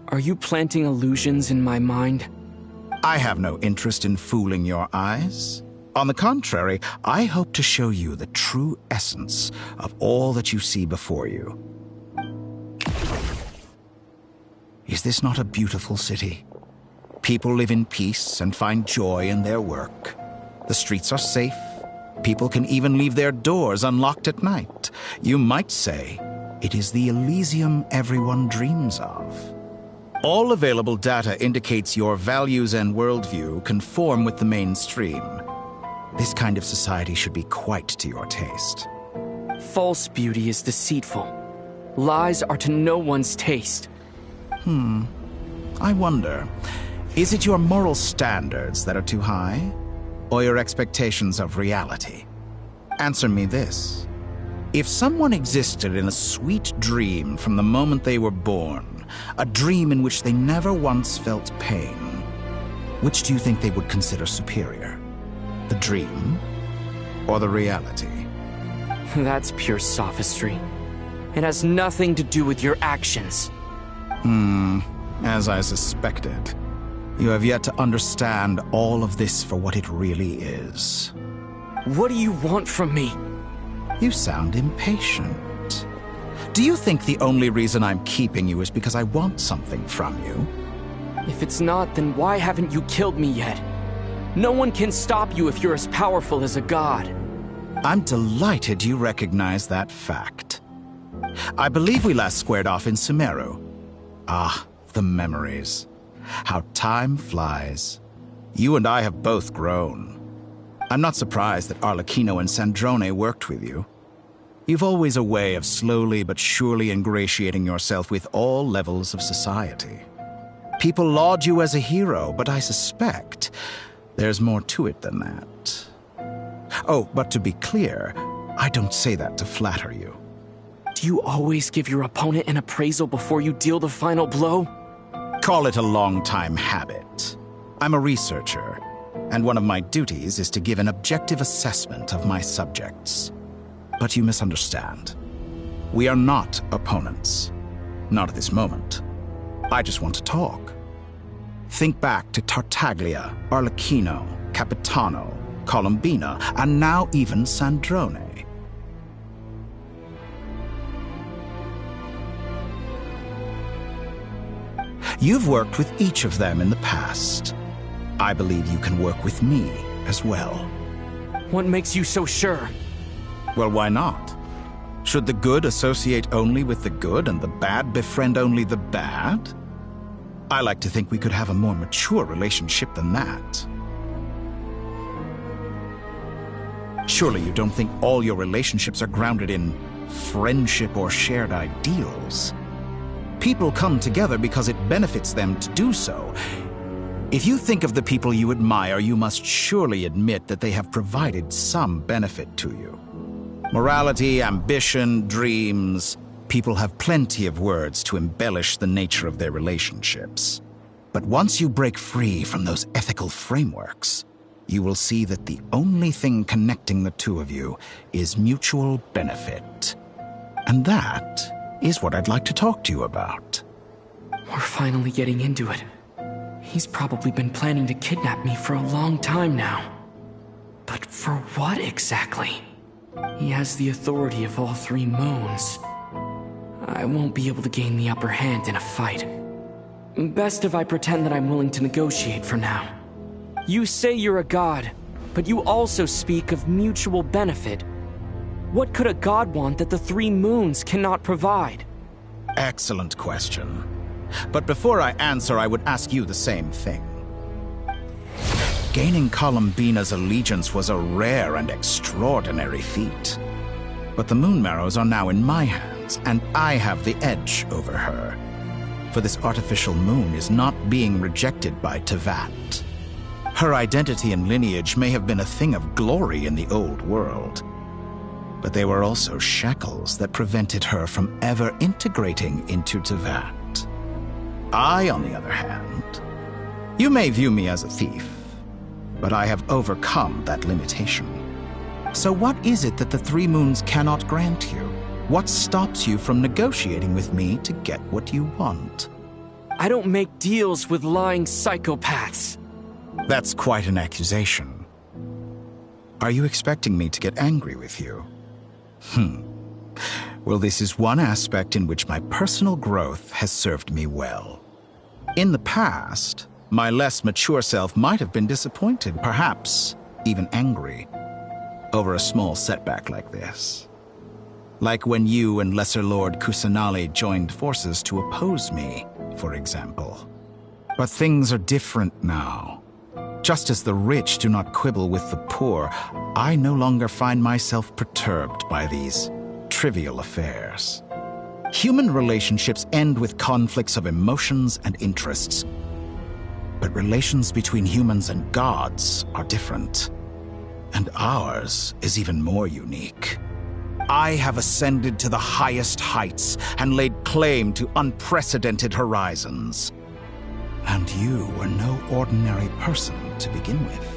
are you planting illusions in my mind? I have no interest in fooling your eyes. On the contrary, I hope to show you the true essence of all that you see before you. Is this not a beautiful city? People live in peace and find joy in their work. The streets are safe. People can even leave their doors unlocked at night. You might say it is the Elysium everyone dreams of. All available data indicates your values and worldview conform with the mainstream. This kind of society should be quite to your taste. False beauty is deceitful. Lies are to no one's taste. I wonder, is it your moral standards that are too high, or your expectations of reality? Answer me this. If someone existed in a sweet dream from the moment they were born, a dream in which they never once felt pain, which do you think they would consider superior? The dream or the reality? That's pure sophistry. It has nothing to do with your actions. As I suspected. You have yet to understand all of this for what it really is. What do you want from me? You sound impatient. Do you think the only reason I'm keeping you is because I want something from you? If it's not, then why haven't you killed me yet? No one can stop you if you're as powerful as a god. I'm delighted you recognize that fact. I believe we last squared off in Sumeru. Ah, the memories. How time flies. You and I have both grown. I'm not surprised that Arlecchino and Sandrone worked with you. You've always a way of slowly but surely ingratiating yourself with all levels of society. People laud you as a hero, but I suspect there's more to it than that. Oh, but to be clear, I don't say that to flatter you. Do you always give your opponent an appraisal before you deal the final blow? Call it a long-time habit. I'm a researcher, and one of my duties is to give an objective assessment of my subjects. But you misunderstand. We are not opponents. Not at this moment. I just want to talk. Think back to Tartaglia, Arlecchino, Capitano, Colombina, and now even Sandrone. You've worked with each of them in the past. I believe you can work with me as well. What makes you so sure? Well, why not? Should the good associate only with the good and the bad befriend only the bad? I like to think we could have a more mature relationship than that. Surely you don't think all your relationships are grounded in friendship or shared ideals? People come together because it benefits them to do so. If you think of the people you admire, you must surely admit that they have provided some benefit to you. Morality, ambition, dreams. People have plenty of words to embellish the nature of their relationships. But once you break free from those ethical frameworks, you will see that the only thing connecting the two of you is mutual benefit. And that is what I'd like to talk to you about. We're finally getting into it. He's probably been planning to kidnap me for a long time now. But for what exactly? He has the authority of all three moons. I won't be able to gain the upper hand in a fight. Best if I pretend that I'm willing to negotiate for now. You say you're a god, but you also speak of mutual benefit. What could a god want that the three moons cannot provide? Excellent question. But before I answer, I would ask you the same thing. Gaining Colombina's allegiance was a rare and extraordinary feat. But the Moon Marrows are now in my hands, and I have the edge over her. For this artificial moon is not being rejected by Teyvat. Her identity and lineage may have been a thing of glory in the old world, but they were also shackles that prevented her from ever integrating into Teyvat. I, on the other hand, you may view me as a thief, but I have overcome that limitation. So what is it that the Three Moons cannot grant you? What stops you from negotiating with me to get what you want? I don't make deals with lying psychopaths. That's quite an accusation. Are you expecting me to get angry with you? Well, this is one aspect in which my personal growth has served me well. In the past, my less mature self might have been disappointed, perhaps even angry, over a small setback like this. Like when you and Lesser Lord Kusanali joined forces to oppose me, for example. But things are different now. Just as the rich do not quibble with the poor, I no longer find myself perturbed by these trivial affairs. Human relationships end with conflicts of emotions and interests. But relations between humans and gods are different. And ours is even more unique. I have ascended to the highest heights and laid claim to unprecedented horizons. And you were no ordinary person to begin with.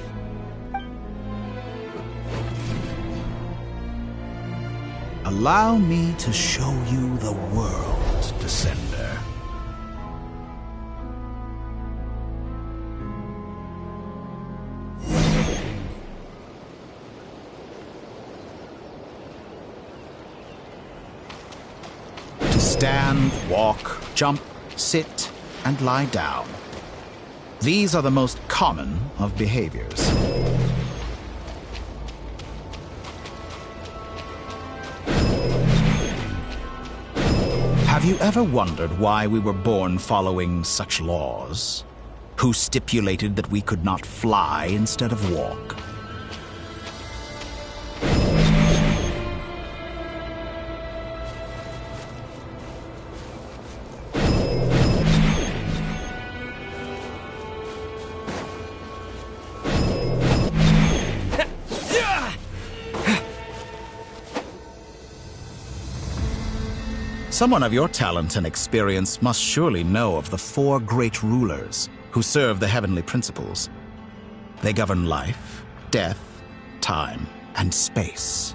Allow me to show you the world, Descender. To stand, walk, jump, sit, and lie down. These are the most common of behaviors. Have you ever wondered why we were born following such laws? Who stipulated that we could not fly instead of walk? Someone of your talent and experience must surely know of the 4 great rulers who serve the heavenly principles. They govern life, death, time, and space.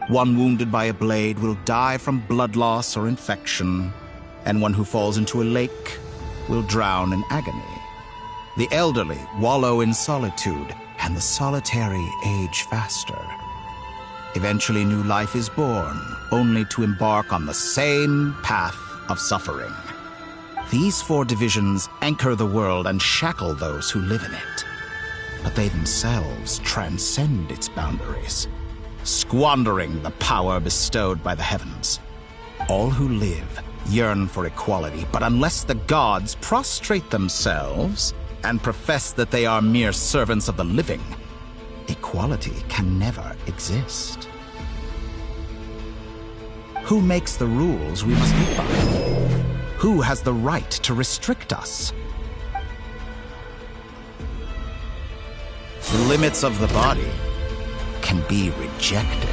One wounded by a blade will die from blood loss or infection, and one who falls into a lake will drown in agony. The elderly wallow in solitude, and the solitary age faster. Eventually, new life is born, only to embark on the same path of suffering. These 4 divisions anchor the world and shackle those who live in it. But they themselves transcend its boundaries, squandering the power bestowed by the heavens. All who live yearn for equality, but unless the gods prostrate themselves and profess that they are mere servants of the living, equality can never exist. Who makes the rules we must live by? Who has the right to restrict us? The limits of the body can be rejected.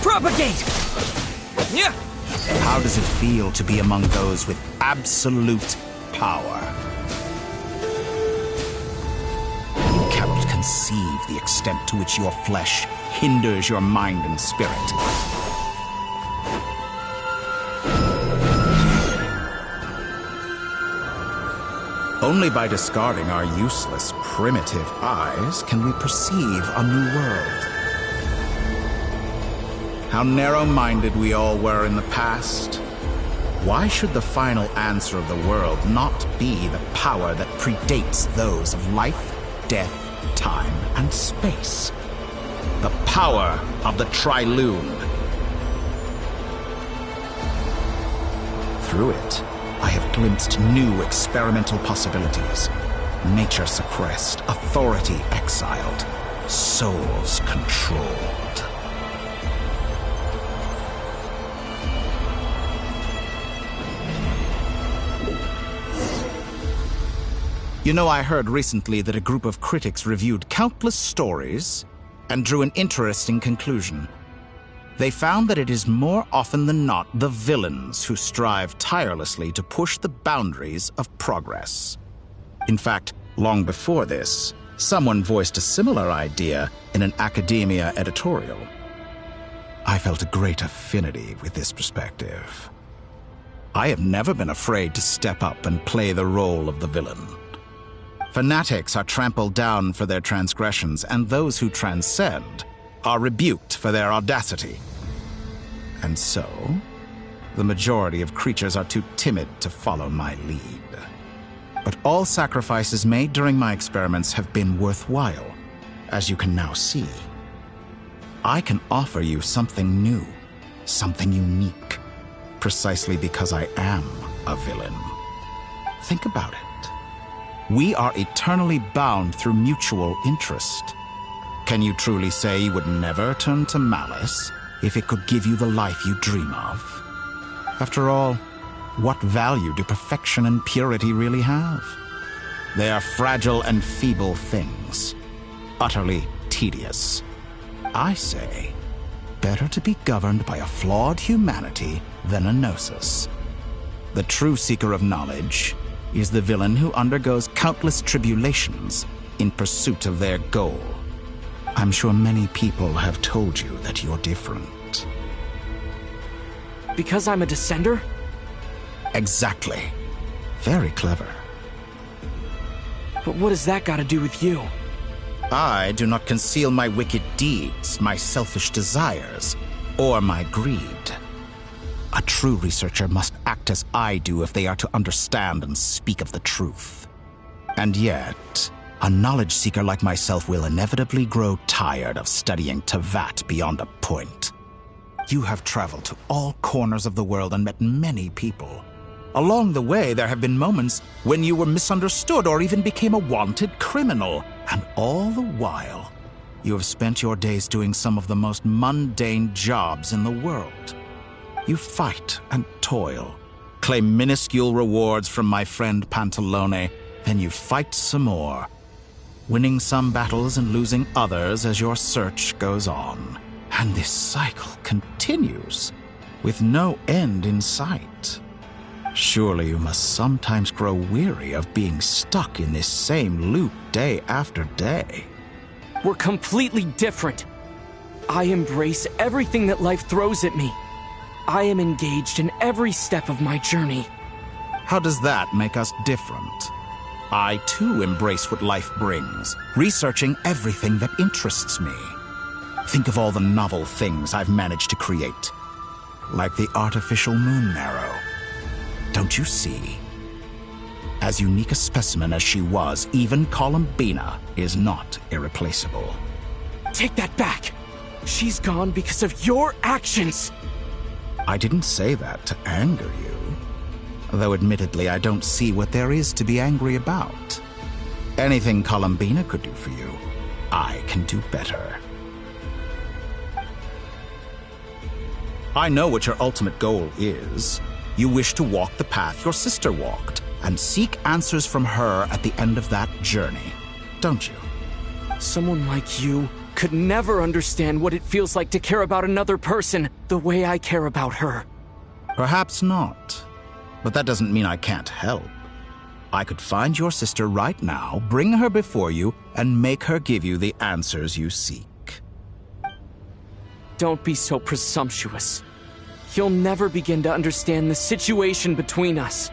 Propagate! Yeah. How does it feel to be among those with absolute power? You cannot conceive the extent to which your flesh hinders your mind and spirit. Only by discarding our useless, primitive eyes can we perceive a new world. How narrow-minded we all were in the past. Why should the final answer of the world not be the power that predates those of life, death, time, and space? The power of the Trilune. Through it, I have glimpsed new experimental possibilities. Nature suppressed, authority exiled, souls controlled. You know, I heard recently that a group of critics reviewed countless stories and drew an interesting conclusion. They found that it is more often than not the villains who strive tirelessly to push the boundaries of progress. In fact, long before this, Someone voiced a similar idea in an academia editorial. I felt a great affinity with this perspective. I have never been afraid to step up and play the role of the villain. Fanatics are trampled down for their transgressions, and those who transcend are rebuked for their audacity. And so, the majority of creatures are too timid to follow my lead. But all sacrifices made during my experiments have been worthwhile, as you can now see. I can offer you something new, something unique, precisely because I am a villain. Think about it. We are eternally bound through mutual interest. Can you truly say you would never turn to malice if it could give you the life you dream of? After all, what value do perfection and purity really have? They are fragile and feeble things, utterly tedious. I say, better to be governed by a flawed humanity than a gnosis. The true seeker of knowledge is the villain who undergoes countless tribulations in pursuit of their goal. I'm sure many people have told you that you're different. Because I'm a descender? Exactly. Very clever. But what does that got to do with you? I do not conceal my wicked deeds, my selfish desires, or my greed. A true researcher must act as I do if they are to understand and speak of the truth. And yet, a knowledge seeker like myself will inevitably grow tired of studying Teyvat beyond a point. You have traveled to all corners of the world and met many people. Along the way, there have been moments when you were misunderstood or even became a wanted criminal. And all the while, you have spent your days doing some of the most mundane jobs in the world. You fight and toil, claim minuscule rewards from my friend Pantalone, then you fight some more, winning some battles and losing others as your search goes on. And this cycle continues, with no end in sight. Surely you must sometimes grow weary of being stuck in this same loop day after day. We're completely different. I embrace everything that life throws at me. I am engaged in every step of my journey. How does that make us different? I too embrace what life brings, researching everything that interests me. Think of all the novel things I've managed to create, like the artificial moon marrow. Don't you see? As unique a specimen as she was, even Columbina is not irreplaceable. Take that back! She's gone because of your actions! I didn't say that to anger you. Though admittedly, I don't see what there is to be angry about. Anything Columbina could do for you, I can do better. I know what your ultimate goal is. You wish to walk the path your sister walked, and seek answers from her at the end of that journey, don't you? Someone like you could never understand what it feels like to care about another person the way I care about her. Perhaps not, but that doesn't mean I can't help. I could find your sister right now, bring her before you, and make her give you the answers you seek. Don't be so presumptuous. You'll never begin to understand the situation between us.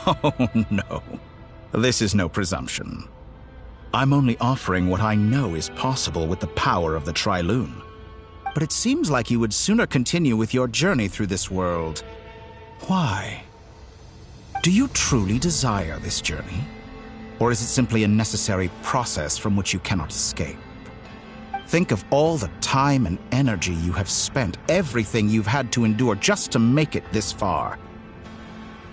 Oh, no. This is no presumption. I'm only offering what I know is possible with the power of the Trilune. But it seems like you would sooner continue with your journey through this world. Why? Do you truly desire this journey? Or is it simply a necessary process from which you cannot escape? Think of all the time and energy you have spent, everything you've had to endure just to make it this far.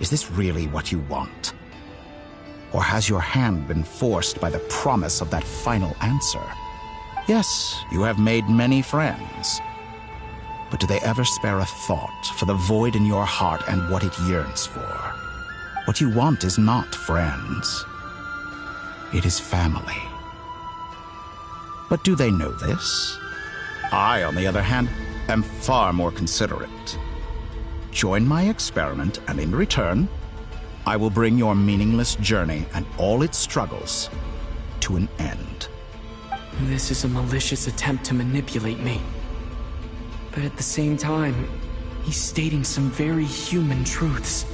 Is this really what you want? Or has your hand been forced by the promise of that final answer? Yes, you have made many friends. But do they ever spare a thought for the void in your heart and what it yearns for? What you want is not friends. It is family. But do they know this? I, on the other hand, am far more considerate. Join my experiment, and in return, I will bring your meaningless journey and all its struggles to an end. This is a malicious attempt to manipulate me. But at the same time, he's stating some very human truths.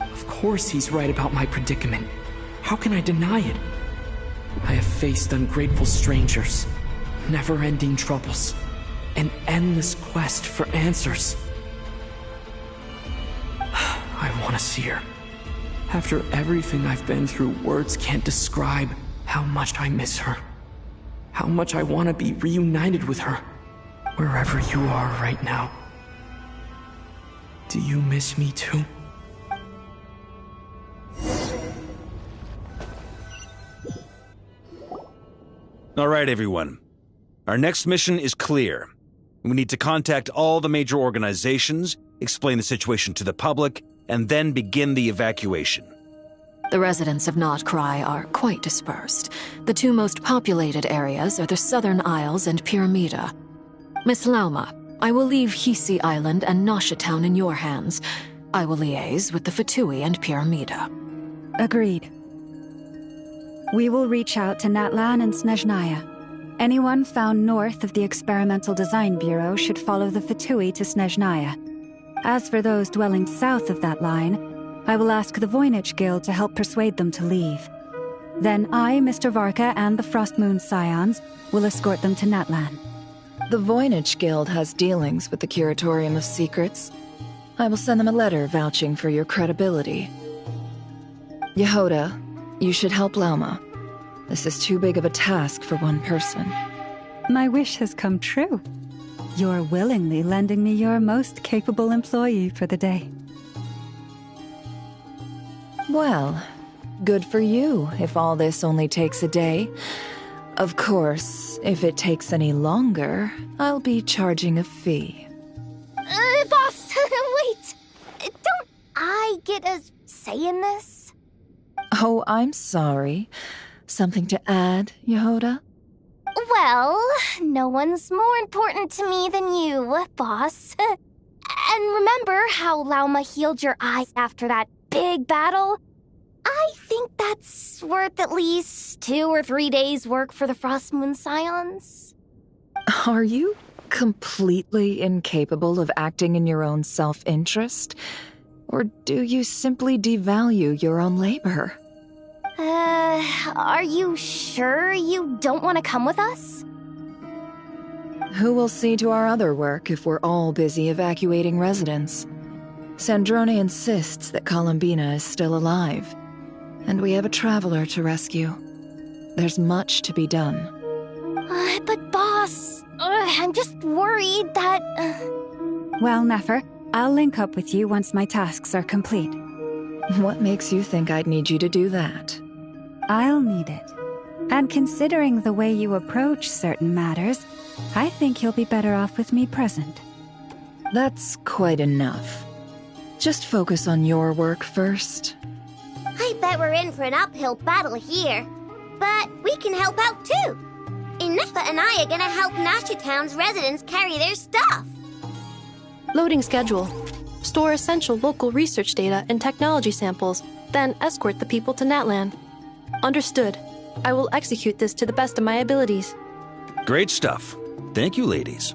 Of course he's right about my predicament. How can I deny it? I have faced ungrateful strangers, never-ending troubles, an endless quest for answers. I want to see her. After everything I've been through, words can't describe how much I miss her. How much I want to be reunited with her, wherever you are right now. Do you miss me too? All right, everyone. Our next mission is clear. We need to contact all the major organizations, explain the situation to the public, and then begin the evacuation. The residents of Notcry are quite dispersed. The two most populated areas are the Southern Isles and Pyramida. Miss Lauma, I will leave Hisi Island and Nasha Town in your hands. I will liaise with the Fatui and Pyramida. Agreed. We will reach out to Natlan and Snezhnaya. Anyone found north of the Experimental Design Bureau should follow the Fatui to Snezhnaya. As for those dwelling south of that line, I will ask the Voynich Guild to help persuade them to leave. Then I, Mr. Varka, and the Frostmoon Scions will escort them to Natlan. The Voynich Guild has dealings with the Curatorium of Secrets. I will send them a letter vouching for your credibility. Yehoda, you should help Lauma. This is too big of a task for one person. My wish has come true. You're willingly lending me your most capable employee for the day. Well, good for you if all this only takes a day. Of course, if it takes any longer, I'll be charging a fee. Boss, wait! Don't I get a say in this? Oh, I'm sorry. Something to add, Yehoda? Well, no one's more important to me than you, boss. And remember how Lauma healed your eyes after that big battle? I think that's worth at least 2 or 3 days' work for the Frostmoon Scions. Are you completely incapable of acting in your own self-interest? Or do you simply devalue your own labor? Are you sure you don't want to come with us? Who will see to our other work if we're all busy evacuating residents? Sandrone insists that Columbina is still alive, and we have a traveler to rescue. There's much to be done. But boss, I'm just worried that... Well, Nefer, I'll link up with you once my tasks are complete. What makes you think I'd need you to do that? I'll need it. And considering the way you approach certain matters, I think you'll be better off with me present. That's quite enough. Just focus on your work first. I bet we're in for an uphill battle here. But we can help out too. Inefa and I are gonna help Nasha Town's residents carry their stuff. Loading schedule. Store essential local research data and technology samples, then escort the people to Natlan. Understood. I will execute this to the best of my abilities. Great stuff. Thank you, ladies.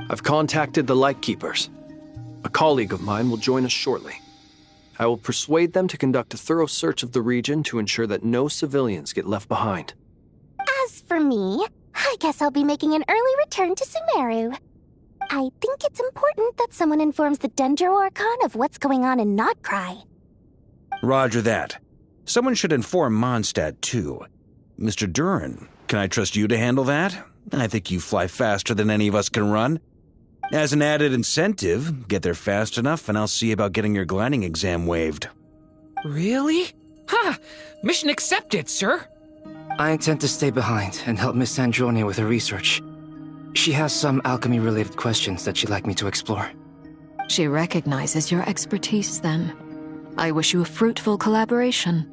I've contacted the Lightkeepers. A colleague of mine will join us shortly. I will persuade them to conduct a thorough search of the region to ensure that no civilians get left behind. As for me, I guess I'll be making an early return to Sumeru. I think it's important that someone informs the Dendro Archon of what's going on in Notcry. Roger that. Someone should inform Mondstadt, too. Mr. Duran, can I trust you to handle that? I think you fly faster than any of us can run. As an added incentive, get there fast enough and I'll see about getting your gliding exam waived. Really? Ha! Mission accepted, sir. I intend to stay behind and help Miss Sandrone with her research. She has some alchemy-related questions that she'd like me to explore. She recognizes your expertise, then. I wish you a fruitful collaboration.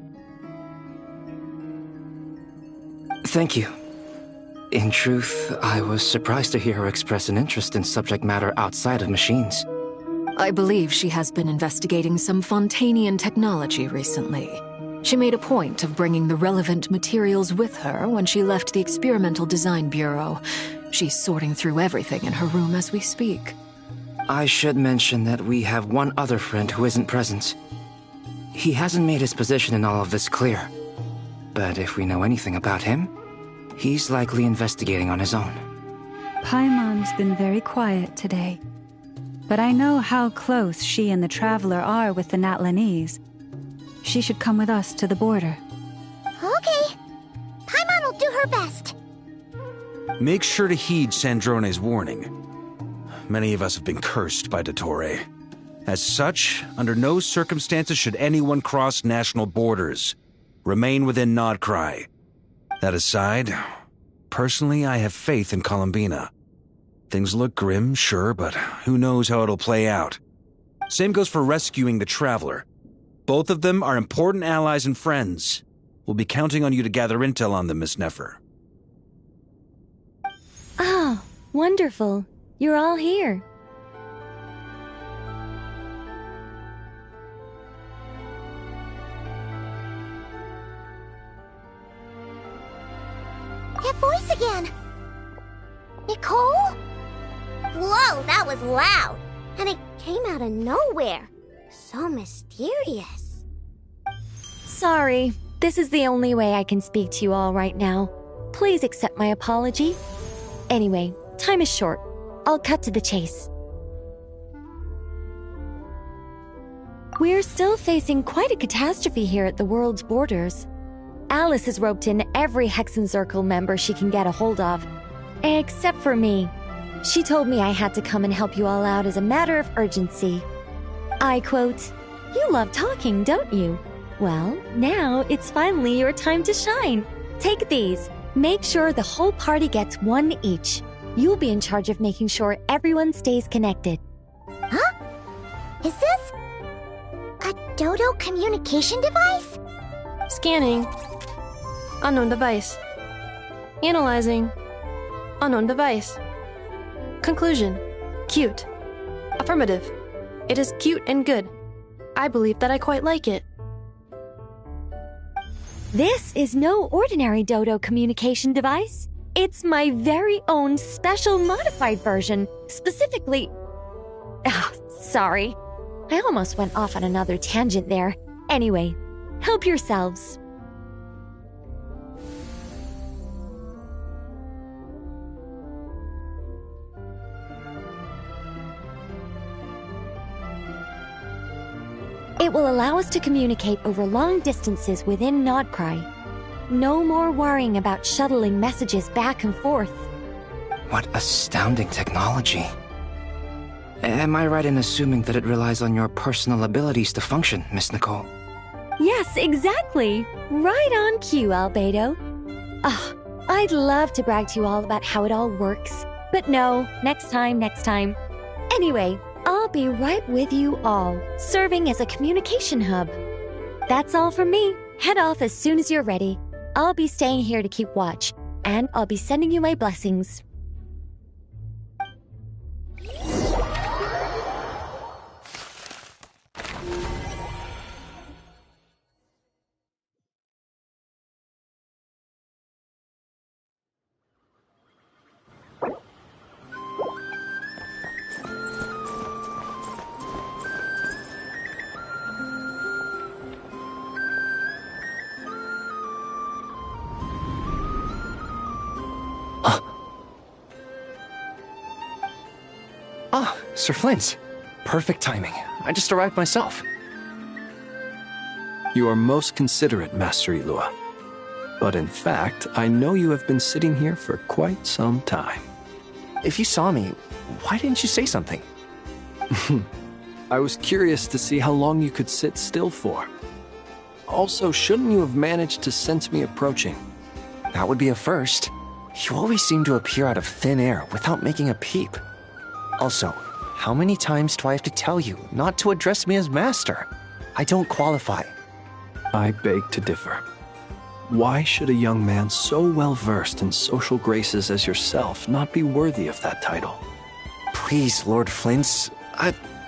Thank you. In truth, I was surprised to hear her express an interest in subject matter outside of machines. I believe she has been investigating some Fontanian technology recently. She made a point of bringing the relevant materials with her when she left the Experimental Design Bureau. She's sorting through everything in her room as we speak. I should mention that we have one other friend who isn't present. He hasn't made his position in all of this clear. But if we know anything about him, he's likely investigating on his own. Paimon's been very quiet today. But I know how close she and the Traveler are with the Natlanese. She should come with us to the border. Okay. Paimon will do her best. Make sure to heed Sandrone's warning. Many of us have been cursed by Dottore. As such, under no circumstances should anyone cross national borders. Remain within Nodcry. That aside, personally I have faith in Columbina. Things look grim, sure, but who knows how it'll play out. Same goes for rescuing the Traveler. Both of them are important allies and friends. We'll be counting on you to gather intel on them, Miss Nefer. Ah, wonderful. You're all here. That voice again! Nicole? Whoa, that was loud! And it came out of nowhere. So mysterious. Sorry, this is the only way I can speak to you all right now. Please accept my apology. Anyway, time is short. I'll cut to the chase. We're still facing quite a catastrophe here at the world's borders. Alice has roped in every Hexenzirkel member she can get a hold of. Except for me. She told me I had to come and help you all out as a matter of urgency. I quote, "You love talking, don't you? Well, now it's finally your time to shine. Take these. Make sure the whole party gets one each. You'll be in charge of making sure everyone stays connected." Huh? Is this a Dodo communication device? Scanning. Unknown device. Analyzing. Unknown device. Conclusion. Cute. Affirmative. It is cute and good. I believe that I quite like it. This is no ordinary Dodo communication device. It's my very own special modified version, specifically... sorry. I almost went off on another tangent there. Anyway, help yourselves. It will allow us to communicate over long distances within Nodcry. No more worrying about shuttling messages back and forth. What astounding technology. Am I right in assuming that it relies on your personal abilities to function, Miss Nicole? Yes, exactly. Right on cue, Albedo. I'd love to brag to you all about how it all works. But no, next time. Anyway, I'll be right with you all, serving as a communication hub. That's all from me. Head off as soon as you're ready. I'll be staying here to keep watch, and I'll be sending you my blessings. Sir Flint. Perfect timing. I just arrived myself. You are most considerate, Master Eilua. But in fact, I know you have been sitting here for quite some time. If you saw me, why didn't you say something? I was curious to see how long you could sit still for. Also, shouldn't you have managed to sense me approaching? That would be a first. You always seem to appear out of thin air without making a peep. Also, how many times do I have to tell you not to address me as master? I don't qualify. I beg to differ. Why should a young man so well versed in social graces as yourself not be worthy of that title? Please, Lord Flint's...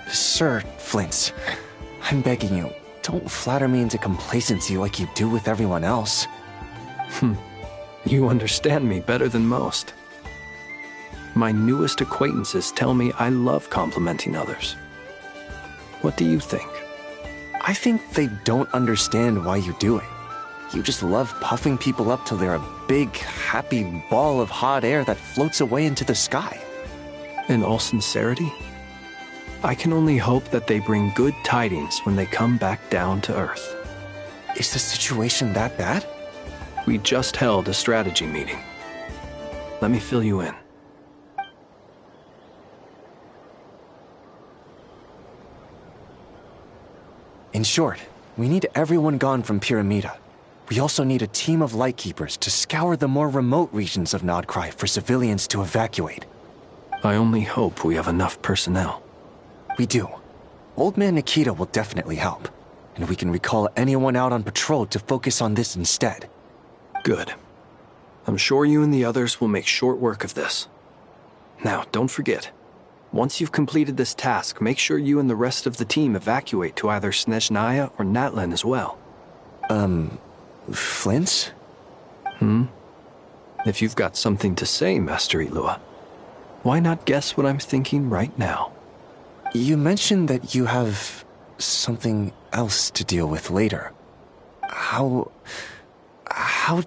Sir Flint's. I'm begging you. Don't flatter me into complacency like you do with everyone else. You understand me better than most. My newest acquaintances tell me I love complimenting others. What do you think? I think they don't understand why you do it. You just love puffing people up till they're a big, happy ball of hot air that floats away into the sky. In all sincerity, I can only hope that they bring good tidings when they come back down to Earth. Is the situation that bad? We just held a strategy meeting. Let me fill you in. In short, we need everyone gone from Pyramida. We also need a team of Lightkeepers to scour the more remote regions of Nodcry for civilians to evacuate. I only hope we have enough personnel. We do. Old Man Nikita will definitely help, and we can recall anyone out on patrol to focus on this instead. Good. I'm sure you and the others will make short work of this. Now, don't forget, once you've completed this task, make sure you and the rest of the team evacuate to either Snezhnaya or Natlan as well. Flint? If you've got something to say, Master Ilua, why not guess what I'm thinking right now? You mentioned that you have something else to deal with later. How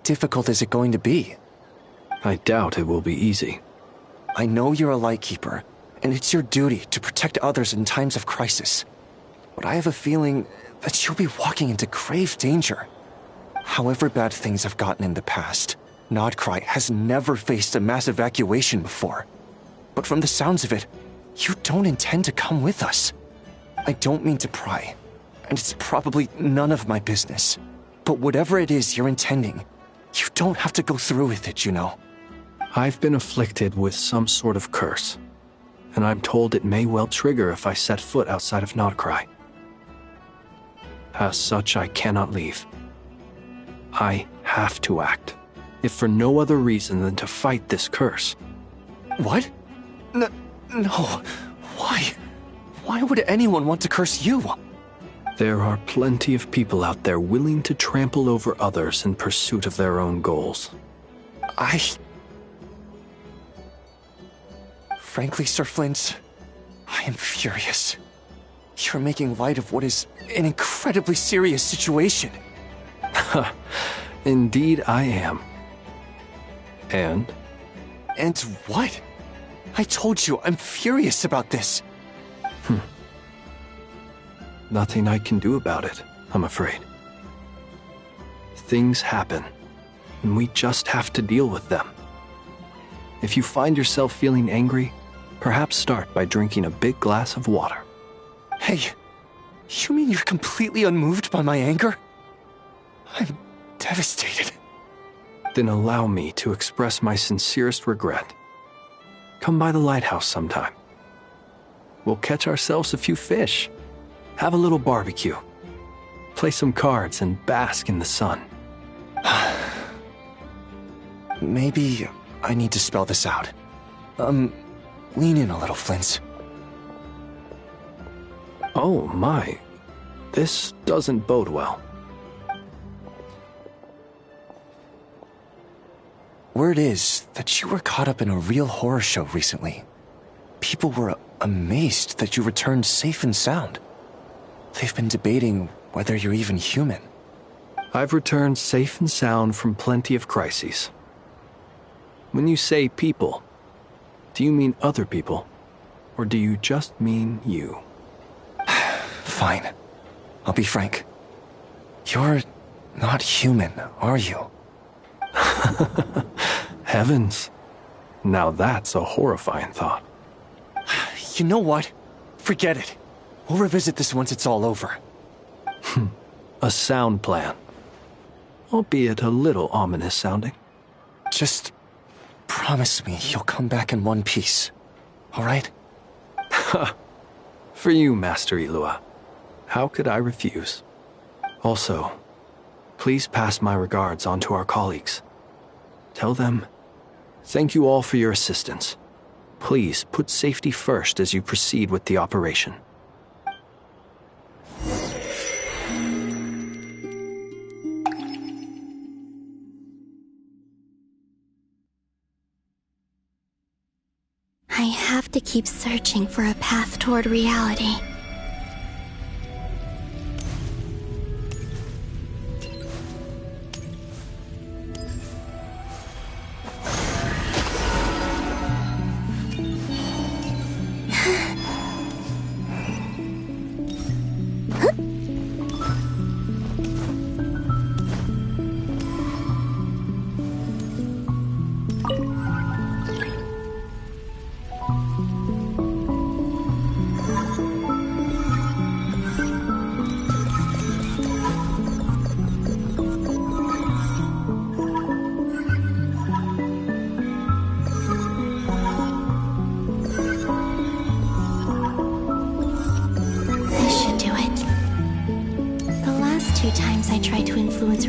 difficult is it going to be? I doubt it will be easy. I know you're a Lightkeeper, and it's your duty to protect others in times of crisis. But I have a feeling that you'll be walking into grave danger. However bad things have gotten in the past, Nodcry has never faced a mass evacuation before. But from the sounds of it, you don't intend to come with us. I don't mean to pry, and it's probably none of my business. But whatever it is you're intending, you don't have to go through with it, you know. I've been afflicted with some sort of curse, and I'm told it may well trigger if I set foot outside of Nodcry. As such, I cannot leave. I have to act, if for no other reason than to fight this curse. What? No. Why? Why would anyone want to curse you? There are plenty of people out there willing to trample over others in pursuit of their own goals. Frankly, Sir Flint, I am furious. You're making light of what is an incredibly serious situation. Indeed I am. And? And what? I told you, I'm furious about this. Nothing I can do about it, I'm afraid. Things happen, and we just have to deal with them. If you find yourself feeling angry, perhaps start by drinking a big glass of water. Hey, you mean you're completely unmoved by my anger? I'm devastated. Then allow me to express my sincerest regret. Come by the lighthouse sometime. We'll catch ourselves a few fish, have a little barbecue, play some cards, and bask in the sun. Maybe I need to spell this out. Lean in a little, Flint. Oh my, this doesn't bode well. Word is that you were caught up in a real horror show recently. People were amazed that you returned safe and sound. They've been debating whether you're even human. I've returned safe and sound from plenty of crises. When you say people, do you mean other people, or do you just mean you? Fine. I'll be frank. You're not human, are you? Heavens. Now that's a horrifying thought. You know what? Forget it. We'll revisit this once it's all over. A sound plan. Albeit a little ominous sounding. Just promise me you'll come back in one piece. All right? For you, Master Ilua. How could I refuse? Also, please pass my regards on to our colleagues. Tell them, thank you all for your assistance. Please put safety first as you proceed with the operation. have to keep searching for a path toward reality.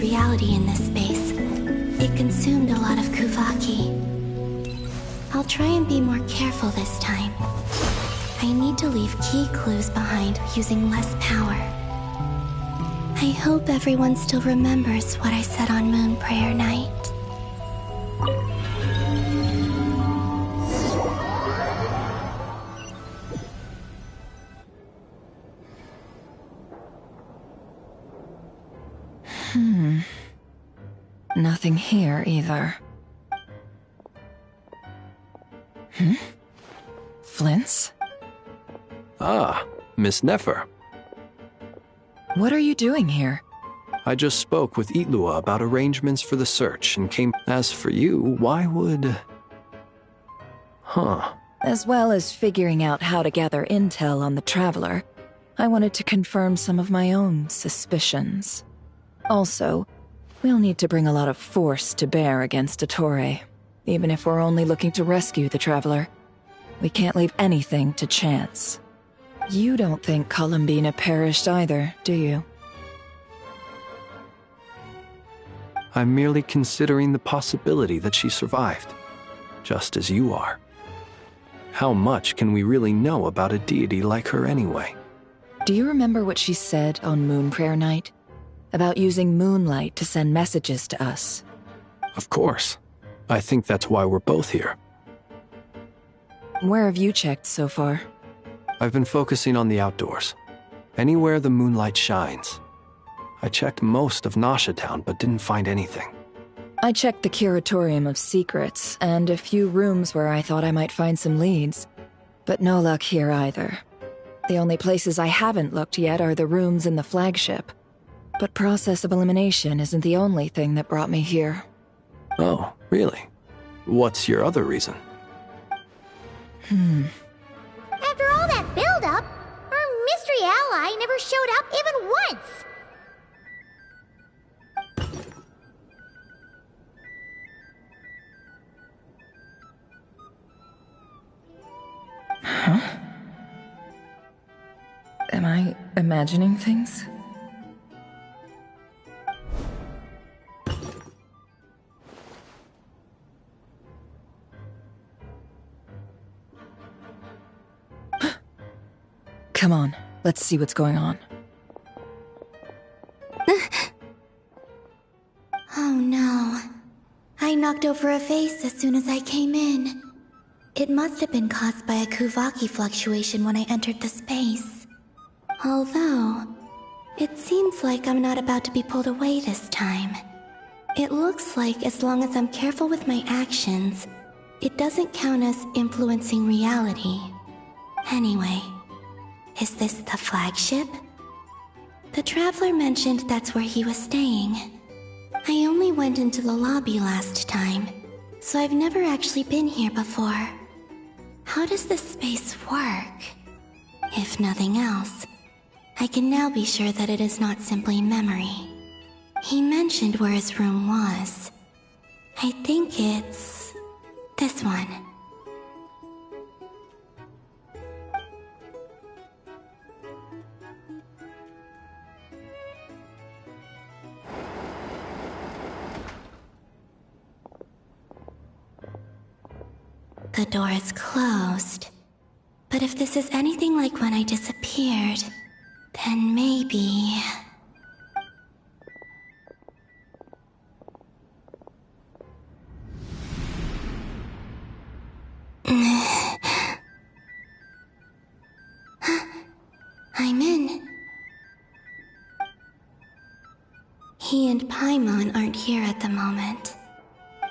Reality in this space. It consumed a lot of Kuvaki. I'll try and be more careful this time. I need to leave key clues behind using less power. I hope everyone still remembers what I said on Moon Prayer Night. Nothing here either. Flint's? Ah, Miss Nefer. What are you doing here? I just spoke with Itlua about arrangements for the search and came. As for you, why would. As well as figuring out how to gather intel on the Traveler, I wanted to confirm some of my own suspicions. Also, we'll need to bring a lot of force to bear against Ettore, even if we're only looking to rescue the Traveler. We can't leave anything to chance. You don't think Columbina perished either, do you? I'm merely considering the possibility that she survived, just as you are. How much can we really know about a deity like her anyway? Do you remember what she said on Moon Prayer Night? About using moonlight to send messages to us? Of course. I think that's why we're both here. Where have you checked so far? I've been focusing on the outdoors. Anywhere the moonlight shines. I checked most of Nasha Town, but didn't find anything. I checked the Curatorium of Secrets, and a few rooms where I thought I might find some leads. But no luck here either. The only places I haven't looked yet are the rooms in the flagship. But process of elimination isn't the only thing that brought me here. Oh, really? What's your other reason? After all that build-up, our mystery ally never showed up even once! Huh? Am I imagining things? Come on, let's see what's going on. Oh no. I knocked over a vase as soon as I came in. It must have been caused by a Kuvaki fluctuation when I entered the space. Although, it seems like I'm not about to be pulled away this time. It looks like as long as I'm careful with my actions, it doesn't count as influencing reality. Anyway, is this the flagship? The Traveler mentioned that's where he was staying. I only went into the lobby last time, so I've never actually been here before. How does this space work? If nothing else, I can now be sure that it is not simply memory. He mentioned where his room was. I think it's this one. The door is closed. But if this is anything like when I disappeared, then maybe... He and Paimon aren't here at the moment.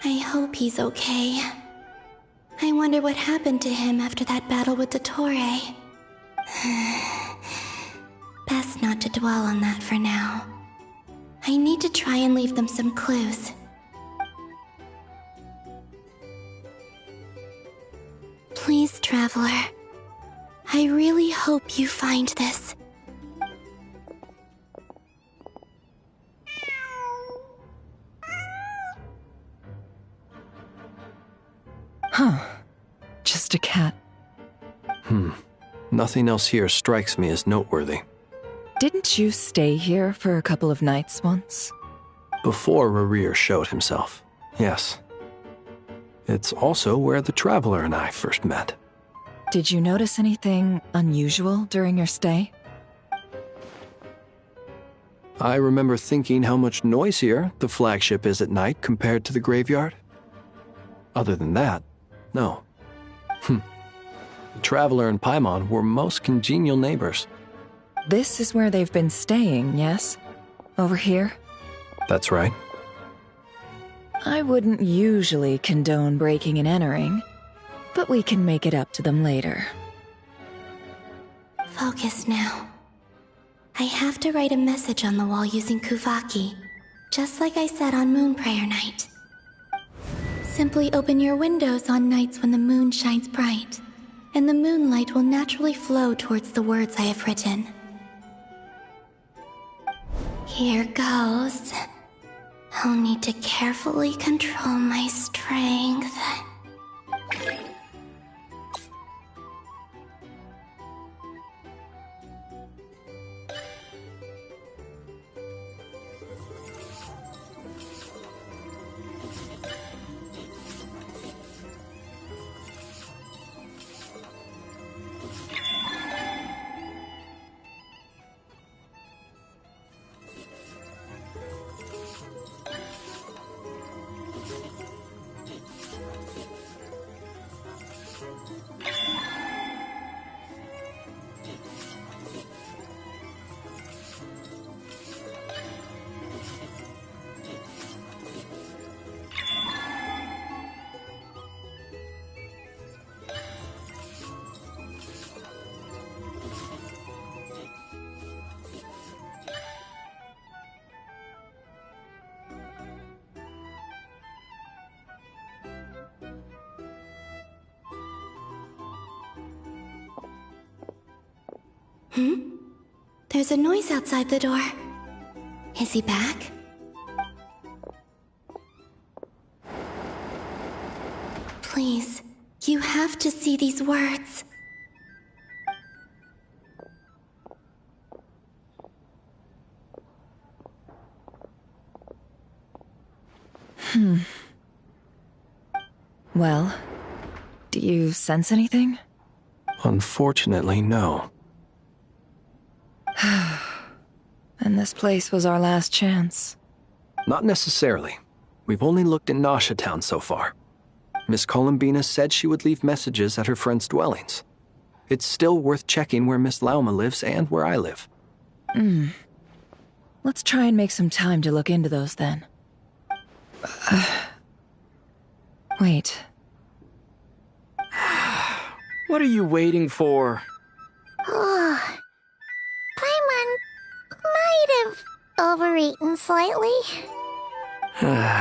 I hope he's okay. I wonder what happened to him after that battle with Dottore. Best not to dwell on that for now. I need to try and leave them some clues. Please, Traveler. I really hope you find this. Huh. Just a cat. Nothing else here strikes me as noteworthy. Didn't you stay here for a couple of nights once? Before Rerir showed himself, yes. It's also where the Traveler and I first met. Did you notice anything unusual during your stay? I remember thinking how much noisier the flagship is at night compared to the graveyard. Other than that, no. The Traveler and Paimon were most congenial neighbors. This is where they've been staying, yes? Over here? That's right. I wouldn't usually condone breaking and entering, but we can make it up to them later. Focus now. I have to write a message on the wall using Kuvaki, just like I said on Moon Prayer Night. Simply open your windows on nights when the moon shines bright, and the moonlight will naturally flow towards the words I have written. Here goes. I'll need to carefully control my strength. There's a noise outside the door. Is he back? Please, you have to see these words. Well, do you sense anything? Unfortunately, no. And this place was our last chance. Not necessarily. We've only looked in Nasha Town so far. Miss Columbina said she would leave messages at her friends' dwellings. It's still worth checking where Miss Lauma lives and where I live. Let's try and make some time to look into those then. Wait. What are you waiting for? Paimon might have overeaten slightly. What's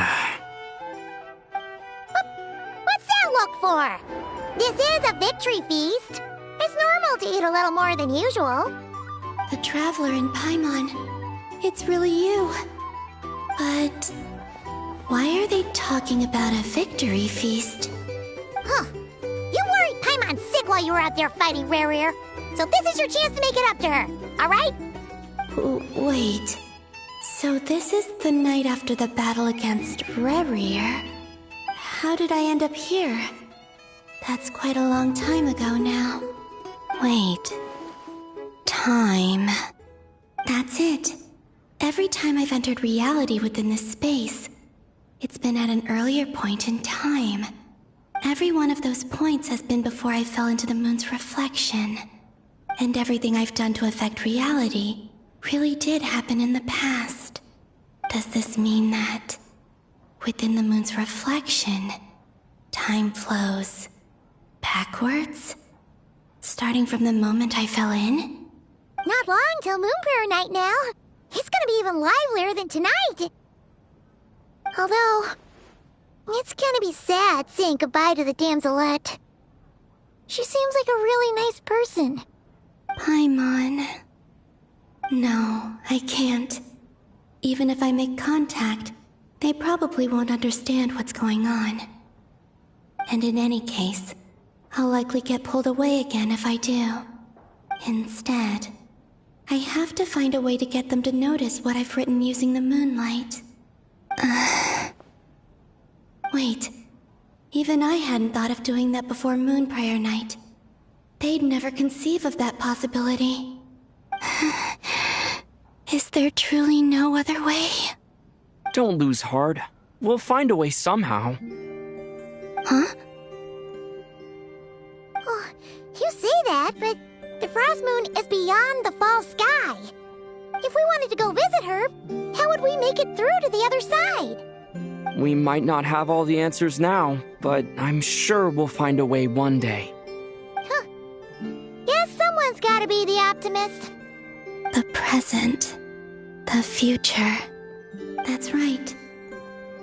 that look for? This is a victory feast. It's normal to eat a little more than usual. The Traveler and Paimon. It's really you. But why are they talking about a victory feast? Huh. You worried Paimon sick while you were out there fighting Rerir. So this is your chance to make it up to her, alright? Wait. So this is the night after the battle against Rerir. How did I end up here? That's quite a long time ago now. Wait. Time. That's it. Every time I've entered reality within this space, it's been at an earlier point in time. Every one of those points has been before I fell into the moon's reflection. And everything I've done to affect reality really did happen in the past. Does this mean that, within the moon's reflection, time flows backwards? Starting from the moment I fell in? Not long till Moon Prayer Night now. It's gonna be even livelier than tonight. Although, it's gonna be sad saying goodbye to the Damselette. She seems like a really nice person. Paimon. No, I can't. Even if I make contact, they probably won't understand what's going on. And in any case, I'll likely get pulled away again if I do. Instead, I have to find a way to get them to notice what I've written using the moonlight. Wait, even I hadn't thought of doing that before Moon Prayer Night. They'd never conceive of that possibility. Is there truly no other way? Don't lose heart. We'll find a way somehow. Huh? Oh, you say that, but the Frost Moon is beyond the fall sky. If we wanted to go visit her, how would we make it through to the other side? We might not have all the answers now, but I'm sure we'll find a way one day. Huh. Guess someone's gotta be the optimist. The present. The future. That's right.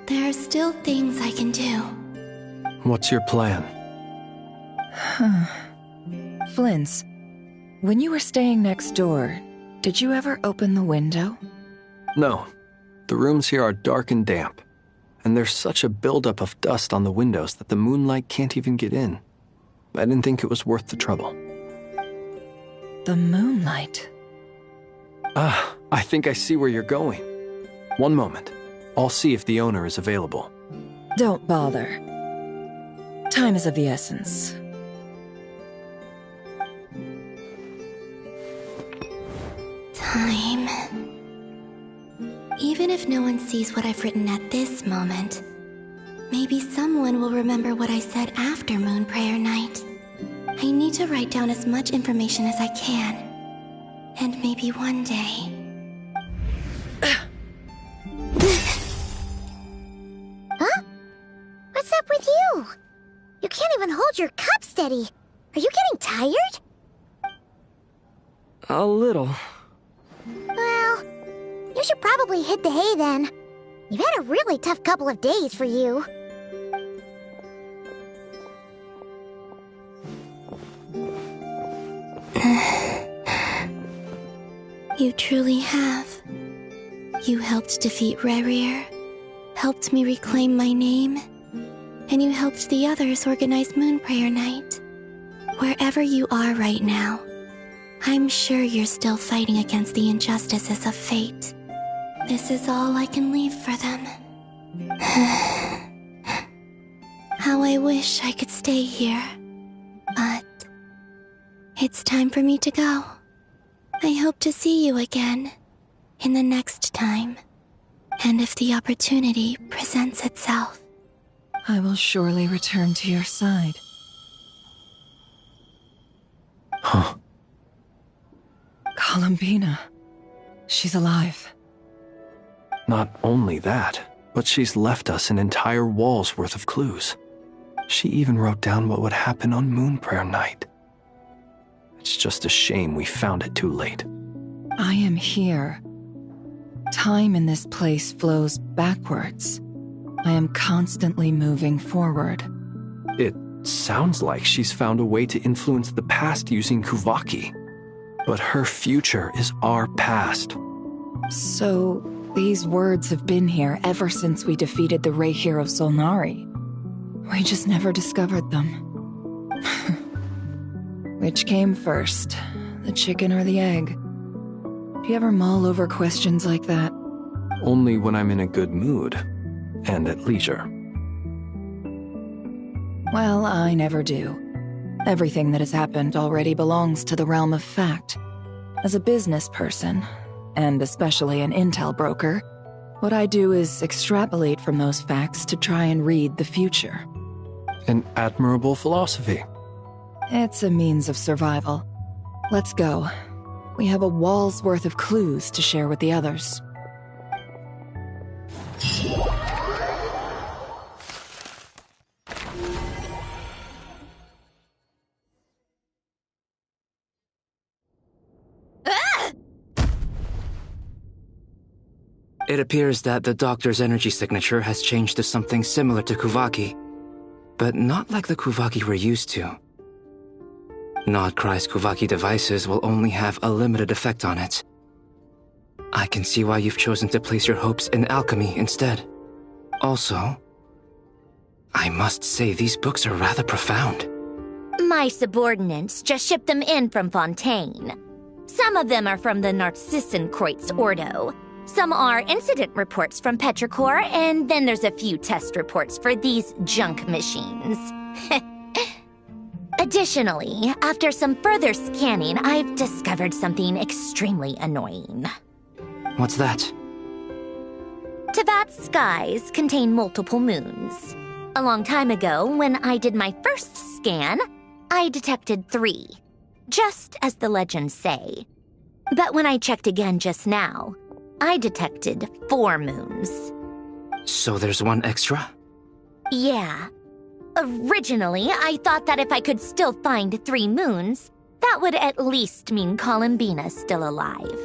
There are still things I can do. What's your plan? Flint's, when you were staying next door, did you ever open the window? No. The rooms here are dark and damp, and there's such a buildup of dust on the windows that the moonlight can't even get in. I didn't think it was worth the trouble. The moonlight? I think I see where you're going. One moment. I'll see if the owner is available. Don't bother. Time is of the essence. Time. Even if no one sees what I've written at this moment, maybe someone will remember what I said after Moon Prayer Night. I need to write down as much information as I can. And maybe one day... Huh? What's up with you? You can't even hold your cup steady. Are you getting tired? A little. Well, you should probably hit the hay then. You've had a really tough couple of days for you. You truly have. You helped defeat Rerir, helped me reclaim my name, and you helped the others organize Moon Prayer Night. Wherever you are right now, I'm sure you're still fighting against the injustices of fate. This is all I can leave for them. How I wish I could stay here. But it's time for me to go. I hope to see you again in the next time. And if the opportunity presents itself. I will surely return to your side. Huh. Columbina. She's alive. Not only that, but she's left us an entire wall's worth of clues. She even wrote down what would happen on Moon Prayer Night. It's just a shame we found it too late. I am here. Time in this place flows backwards. I am constantly moving forward. It sounds like she's found a way to influence the past using Kuvaki. But her future is our past. So, these words have been here ever since we defeated the Ray hero Solnari. We just never discovered them. Which came first, the chicken or the egg? Do you ever mull over questions like that? Only when I'm in a good mood, and at leisure. Well, I never do. Everything that has happened already belongs to the realm of fact. As a business person, and especially an intel broker, what I do is extrapolate from those facts to try and read the future. An admirable philosophy. It's a means of survival. Let's go. We have a wall's worth of clues to share with the others. It appears that the Doctor's energy signature has changed to something similar to Kuvaki, but not like the Kuvaki we're used to. Nodcry's Kuvaki devices will only have a limited effect on it. I can see why you've chosen to place your hopes in alchemy instead. Also, I must say these books are rather profound. My subordinates just shipped them in from Fontaine. Some of them are from the Narcissenkreuz Ordo. Some are incident reports from Petrichor, and then there's a few test reports for these junk machines. Additionally, after some further scanning, I've discovered something extremely annoying. What's that? Teyvat's skies contain multiple moons. A long time ago, when I did my first scan, I detected 3, just as the legends say. But when I checked again just now, I detected 4 moons. So there's one extra? Yeah. Originally, I thought that if I could still find 3 moons, that would at least mean Columbina's still alive.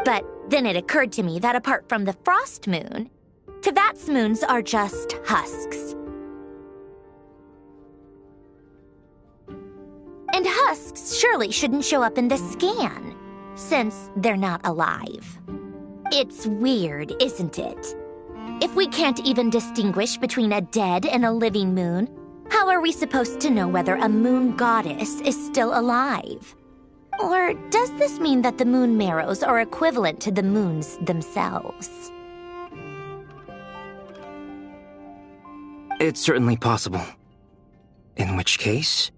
But then it occurred to me that apart from the frost moon, Teyvat's moons are just husks. And husks surely shouldn't show up in the scan, since they're not alive. It's weird, isn't it? If we can't even distinguish between a dead and a living moon, how are we supposed to know whether a moon goddess is still alive? Or does this mean that the moon marrows are equivalent to the moons themselves? It's certainly possible. In which case,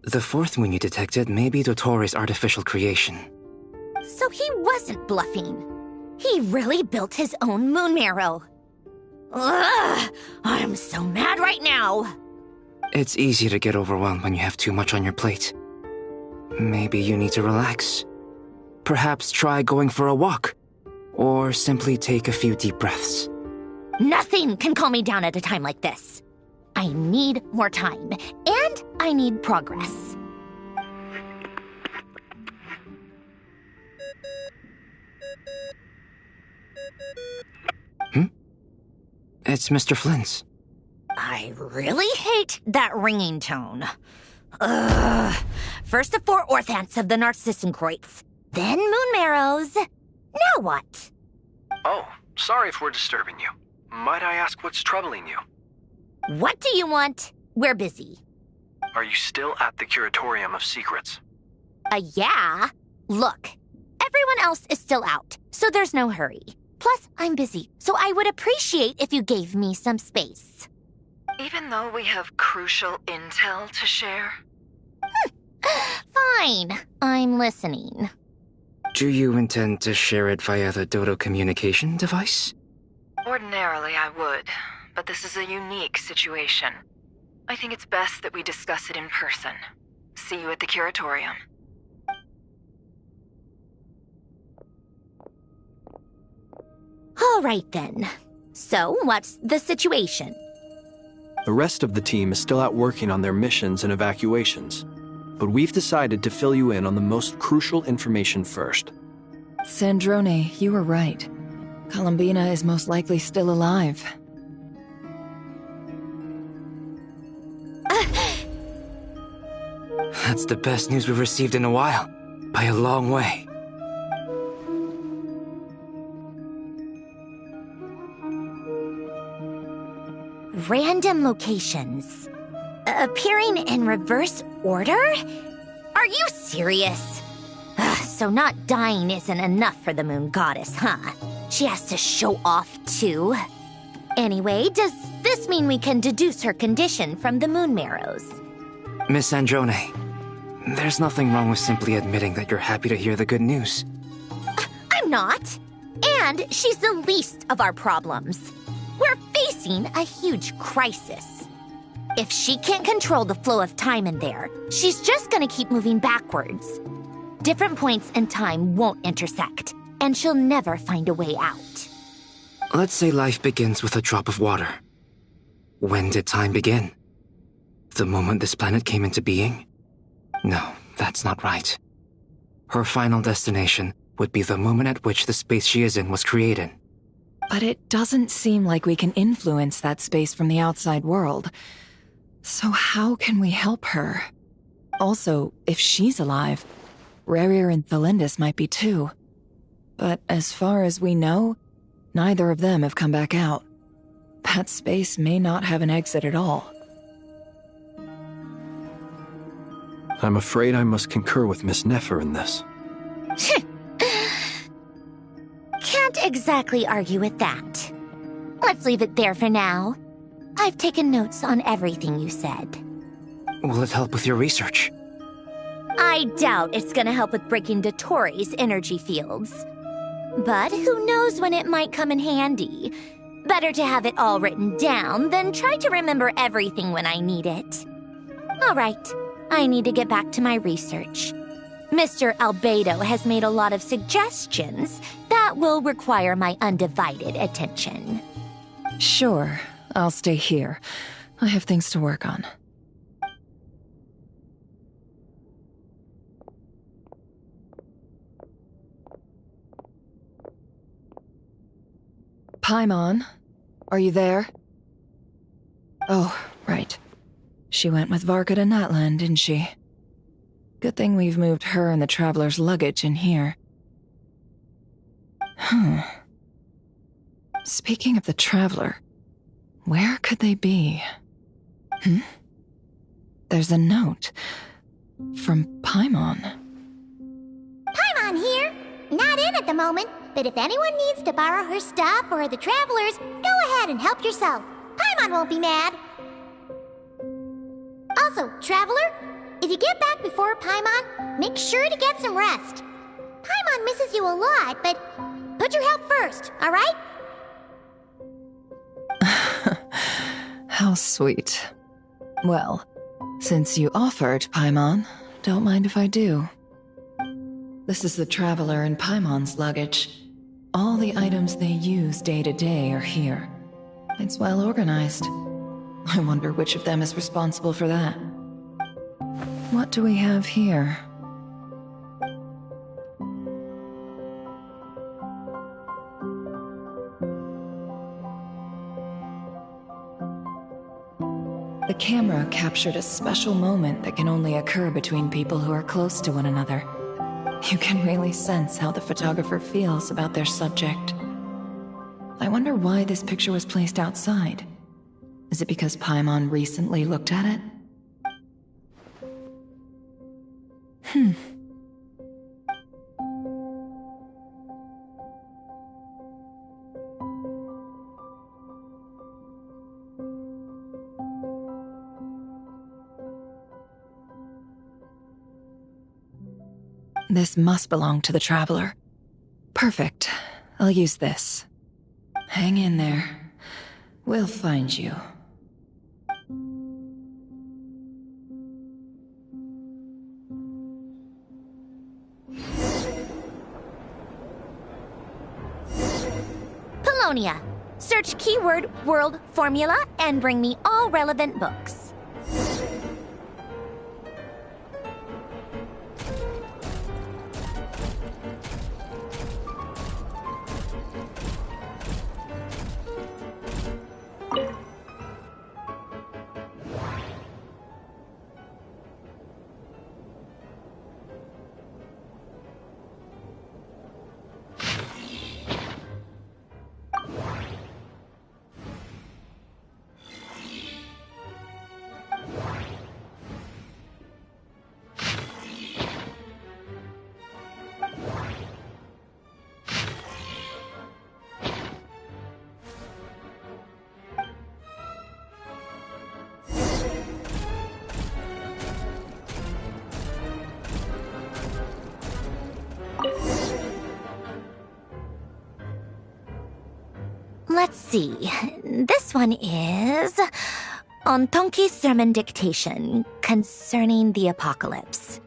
the 4th moon you detected may be Dottore artificial creation. So he wasn't bluffing. He really built his own moon marrow. Ugh! I'm so mad right now! It's easy to get overwhelmed when you have too much on your plate. Maybe you need to relax. Perhaps try going for a walk. Or simply take a few deep breaths. Nothing can calm me down at a time like this. I need more time, and I need progress. It's Mr. Flynn's. I really hate that ringing tone. Ugh. First the 4 orthants of the Narcissenkreuz, then moon marrows. Now what? Oh, sorry if we're disturbing you. Might I ask what's troubling you? What do you want? We're busy. Are you still at the Curatorium of Secrets? Yeah. Look, everyone else is still out, so there's no hurry. Plus, I'm busy, so I would appreciate if you gave me some space. Even though we have crucial intel to share? Fine. I'm listening. Do you intend to share it via the Dodo communication device? Ordinarily, I would, but this is a unique situation. I think it's best that we discuss it in person. See you at the Curatorium. All right, then. So, what's the situation? The rest of the team is still out working on their missions and evacuations, but we've decided to fill you in on the most crucial information first. Sandrone, you were right. Columbina is most likely still alive. That's the best news we've received in a while, by a long way. Random locations. Appearing in reverse order? Are you serious? So not dying isn't enough for the moon goddess, huh? She has to show off too. Anyway, does this mean we can deduce her condition from the moon marrows? Miss Sandrone, there's nothing wrong with simply admitting that you're happy to hear the good news. I'm not. And she's the least of our problems. We're facing a huge crisis. If she can't control the flow of time in there, she's just gonna keep moving backwards. Different points in time won't intersect, and she'll never find a way out. Let's say life begins with a drop of water. When did time begin? The moment this planet came into being? No, that's not right. Her final destination would be the moment at which the space she is in was created. But it doesn't seem like we can influence that space from the outside world. So how can we help her? Also, if she's alive, Rerir and Thalindis might be too. But as far as we know, neither of them have come back out. That space may not have an exit at all. I'm afraid I must concur with Miss Nefer in this. Can't exactly argue with that. Let's leave it there for now. I've taken notes on everything you said. Will it help with your research? I doubt it's gonna help with breaking Dotori's energy fields. But who knows when it might come in handy. Better to have it all written down than try to remember everything when I need it. All right, I need to get back to my research. Mr. Albedo has made a lot of suggestions that will require my undivided attention. Sure, I'll stay here. I have things to work on. Paimon, are you there? Oh, right. She went with Varka to Natlan, didn't she? Good thing we've moved her and the Traveler's luggage in here. Speaking of the Traveler, where could they be? There's a note from Paimon. Paimon here. Not in at the moment, but if anyone needs to borrow her stuff or the Travelers, go ahead and help yourself. Paimon won't be mad. Also, Traveler, if you get back before Paimon, make sure to get some rest. Paimon misses you a lot, but put your health first, all right? How sweet. Well, since you offered, Paimon, don't mind if I do. This is the Traveler and Paimon's luggage. All the items they use day to day are here. It's well organized. I wonder which of them is responsible for that. What do we have here? The camera captured a special moment that can only occur between people who are close to one another. You can really sense how the photographer feels about their subject. I wonder why this picture was placed outside. Is it because Paimon recently looked at it? This must belong to the Traveler. Perfect. I'll use this. Hang in there. We'll find you. Paulownia. Search keyword world formula and bring me all relevant books. Let's see. This one is on Tonki's sermon dictation concerning the apocalypse.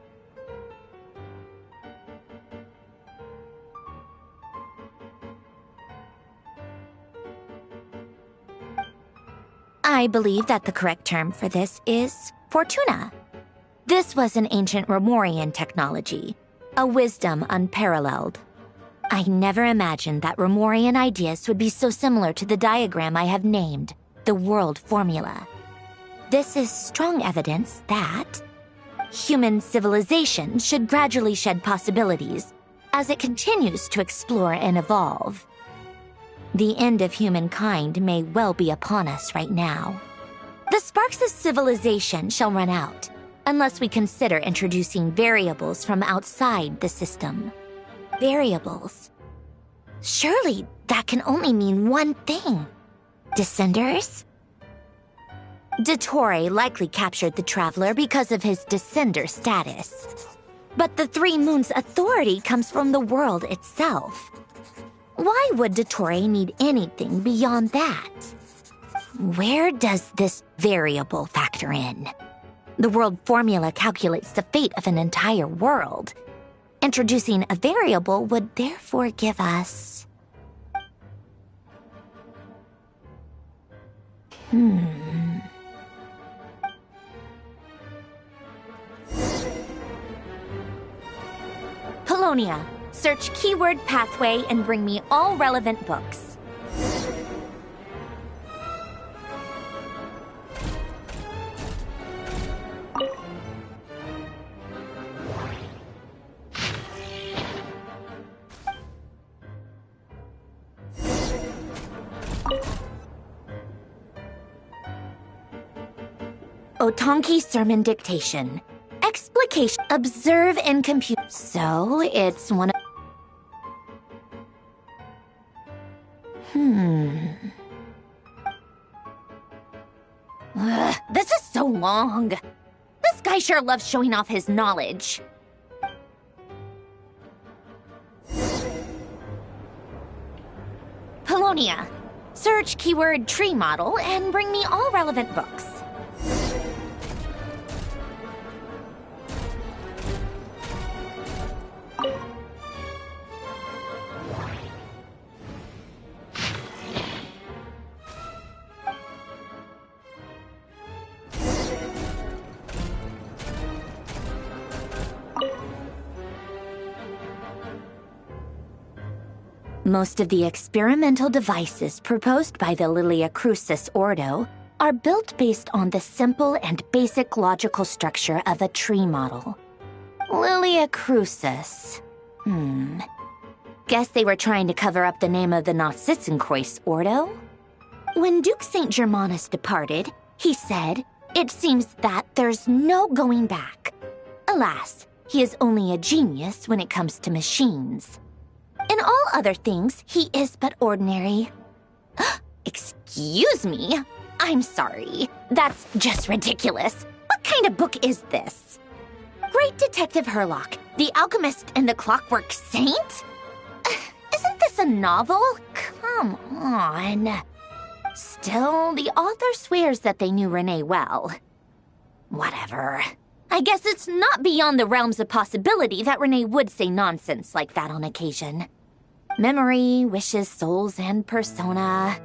I believe that the correct term for this is Fortuna. This was an ancient Romorian technology, a wisdom unparalleled. I never imagined that Remorian ideas would be so similar to the diagram I have named, the World Formula. This is strong evidence that human civilization should gradually shed possibilities as it continues to explore and evolve. The end of humankind may well be upon us right now. The sparks of civilization shall run out, unless we consider introducing variables from outside the system. Variables. Surely that can only mean one thing. Descenders? Dottore likely captured the Traveler because of his descender status. But the Three Moons' authority comes from the world itself. Why would Dottore need anything beyond that? Where does this variable factor in? The world formula calculates the fate of an entire world. Introducing a variable would therefore give us... Polonia, search keyword pathway and bring me all relevant books. Otonki sermon dictation. Explication. Observe and compute. So, it's one of... Ugh, this is so long. This guy sure loves showing off his knowledge. Polonia. Search keyword tree model and bring me all relevant books. Most of the experimental devices proposed by the Lilia Crucis Ordo are built based on the simple and basic logical structure of a tree model. Lilia Crucis. Guess they were trying to cover up the name of the Nautitzenkreuz Ordo? When Duke St. Germanus departed, he said, "It seems that there's no going back." Alas, he is only a genius when it comes to machines. In all other things, he is but ordinary. Excuse me? I'm sorry. That's just ridiculous. What kind of book is this? Great Detective Herlock, The Alchemist and the Clockwork Saint? Isn't this a novel? Come on. Still, the author swears that they knew Renee well. Whatever. I guess it's not beyond the realms of possibility that Renee would say nonsense like that on occasion. Memory, wishes, souls, and persona.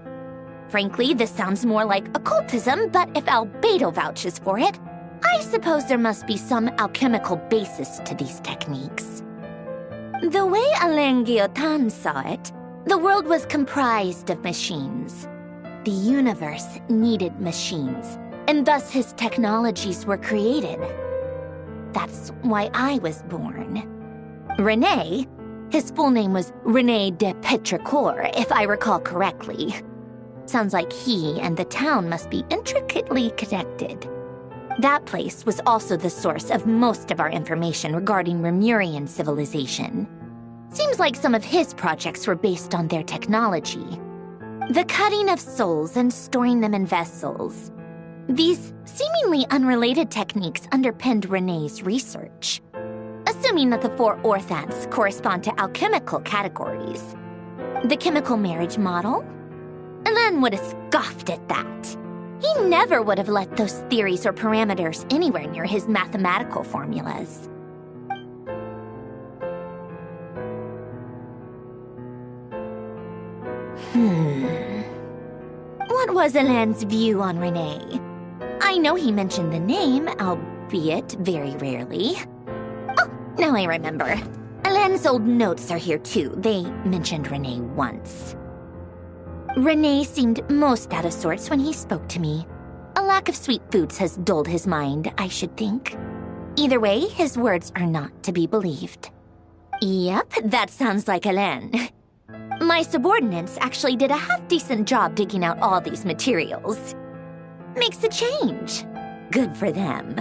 Frankly, this sounds more like occultism, but if Albedo vouches for it, I suppose there must be some alchemical basis to these techniques. The way Alain Guillotin saw it, the world was comprised of machines. The universe needed machines, and thus his technologies were created. That's why I was born. René, his full name was René de Petrichor, if I recall correctly. Sounds like he and the town must be intricately connected. That place was also the source of most of our information regarding Remurian civilization. Seems like some of his projects were based on their technology. The cutting of souls and storing them in vessels. These seemingly unrelated techniques underpinned René's research. Assuming that the 4 orthants correspond to alchemical categories. The chemical marriage model? Alain would have scoffed at that. He never would have let those theories or parameters anywhere near his mathematical formulas. What was Alain's view on René? I know he mentioned the name, albeit very rarely. Oh, now I remember. Alain's old notes are here too. They mentioned Renee once. Renee seemed most out of sorts when he spoke to me. A lack of sweet foods has dulled his mind, I should think. Either way, his words are not to be believed. Yep, that sounds like Alain. My subordinates actually did a half-decent job digging out all these materials. Makes a change. Good for them.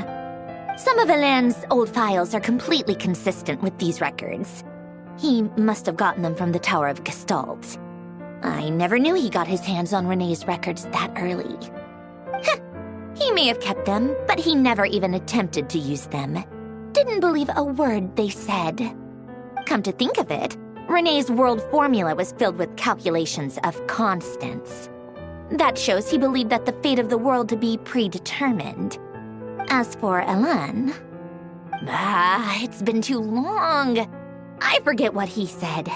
Some of Alain's old files are completely consistent with these records. He must have gotten them from the Tower of Gestalt. I never knew he got his hands on Renee's records that early. He may have kept them, but he never even attempted to use them. Didn't believe a word they said. Come to think of it, Renee's world formula was filled with calculations of constants. That shows he believed that the fate of the world to be predetermined. As for Alain... it's been too long. I forget what he said.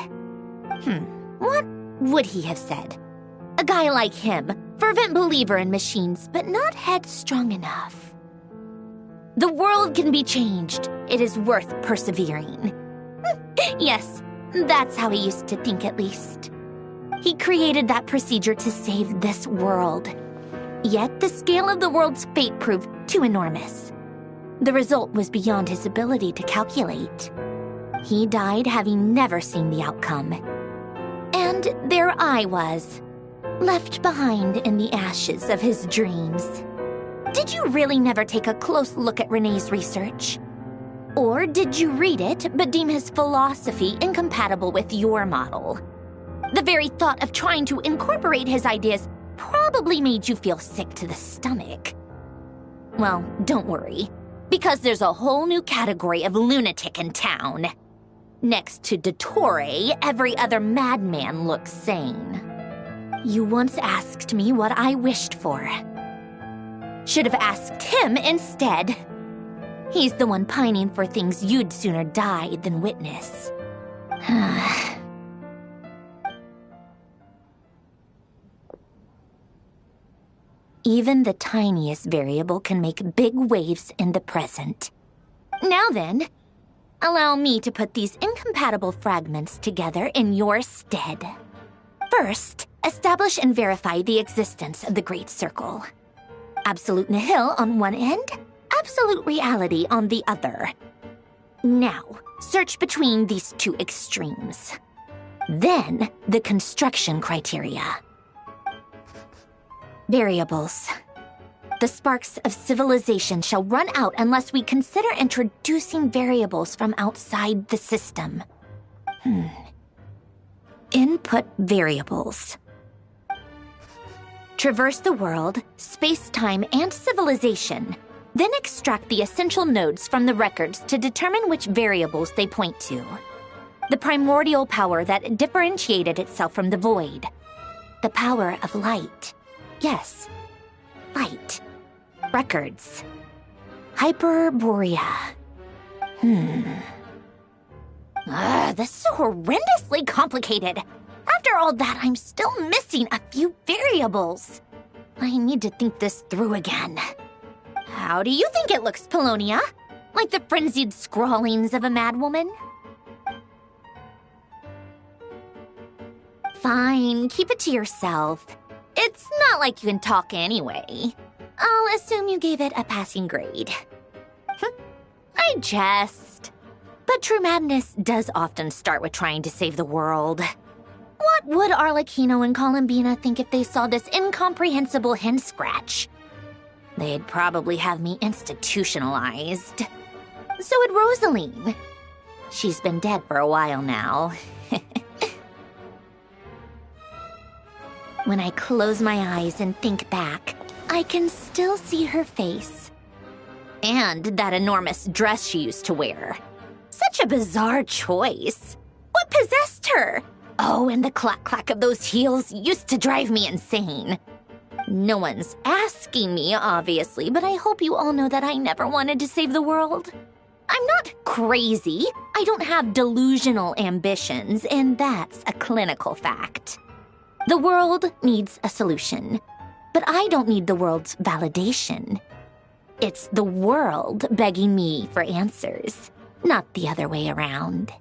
What would he have said? A guy like him, fervent believer in machines, but not headstrong enough. The world can be changed. It is worth persevering. Yes, that's how he used to think at least. He created that procedure to save this world. Yet the scale of the world's fate proved too enormous. The result was beyond his ability to calculate. He died having never seen the outcome. And there I was, left behind in the ashes of his dreams. Did you really never take a close look at Renee's research? Or did you read it but deem his philosophy incompatible with your model? The very thought of trying to incorporate his ideas probably made you feel sick to the stomach. Well, don't worry, because there's a whole new category of lunatic in town. Next to Dottore, every other madman looks sane. You once asked me what I wished for. Should have asked him instead. He's the one pining for things you'd sooner die than witness. Even the tiniest variable can make big waves in the present. Now then, allow me to put these incompatible fragments together in your stead. First, establish and verify the existence of the Great Circle. Absolute nihil on one end, absolute reality on the other. Now, search between these two extremes. Then, the construction criteria. Variables. The sparks of civilization shall run out unless we consider introducing variables from outside the system. Input variables. Traverse the world, space-time, and civilization. Then extract the essential nodes from the records to determine which variables they point to. The primordial power that differentiated itself from the void. The power of light. Yes, light. Records. Hyperborea. This is horrendously complicated. After all that, I'm still missing a few variables. I need to think this through again. How do you think it looks, Paulownia? Like the frenzied scrawlings of a madwoman? Fine, keep it to yourself. It's not like you can talk anyway. I'll assume you gave it a passing grade. I jest. But true madness does often start with trying to save the world. What would Arlecchino and Columbina think if they saw this incomprehensible hen scratch? They'd probably have me institutionalized. So would Rosaline. She's been dead for a while now. When I close my eyes and think back, I can still see her face. And that enormous dress she used to wear. Such a bizarre choice. What possessed her? Oh, and the clack-clack of those heels used to drive me insane. No one's asking me, obviously, but I hope you all know that I never wanted to save the world. I'm not crazy. I don't have delusional ambitions, and that's a clinical fact. The world needs a solution, but I don't need the world's validation. It's the world begging me for answers, not the other way around.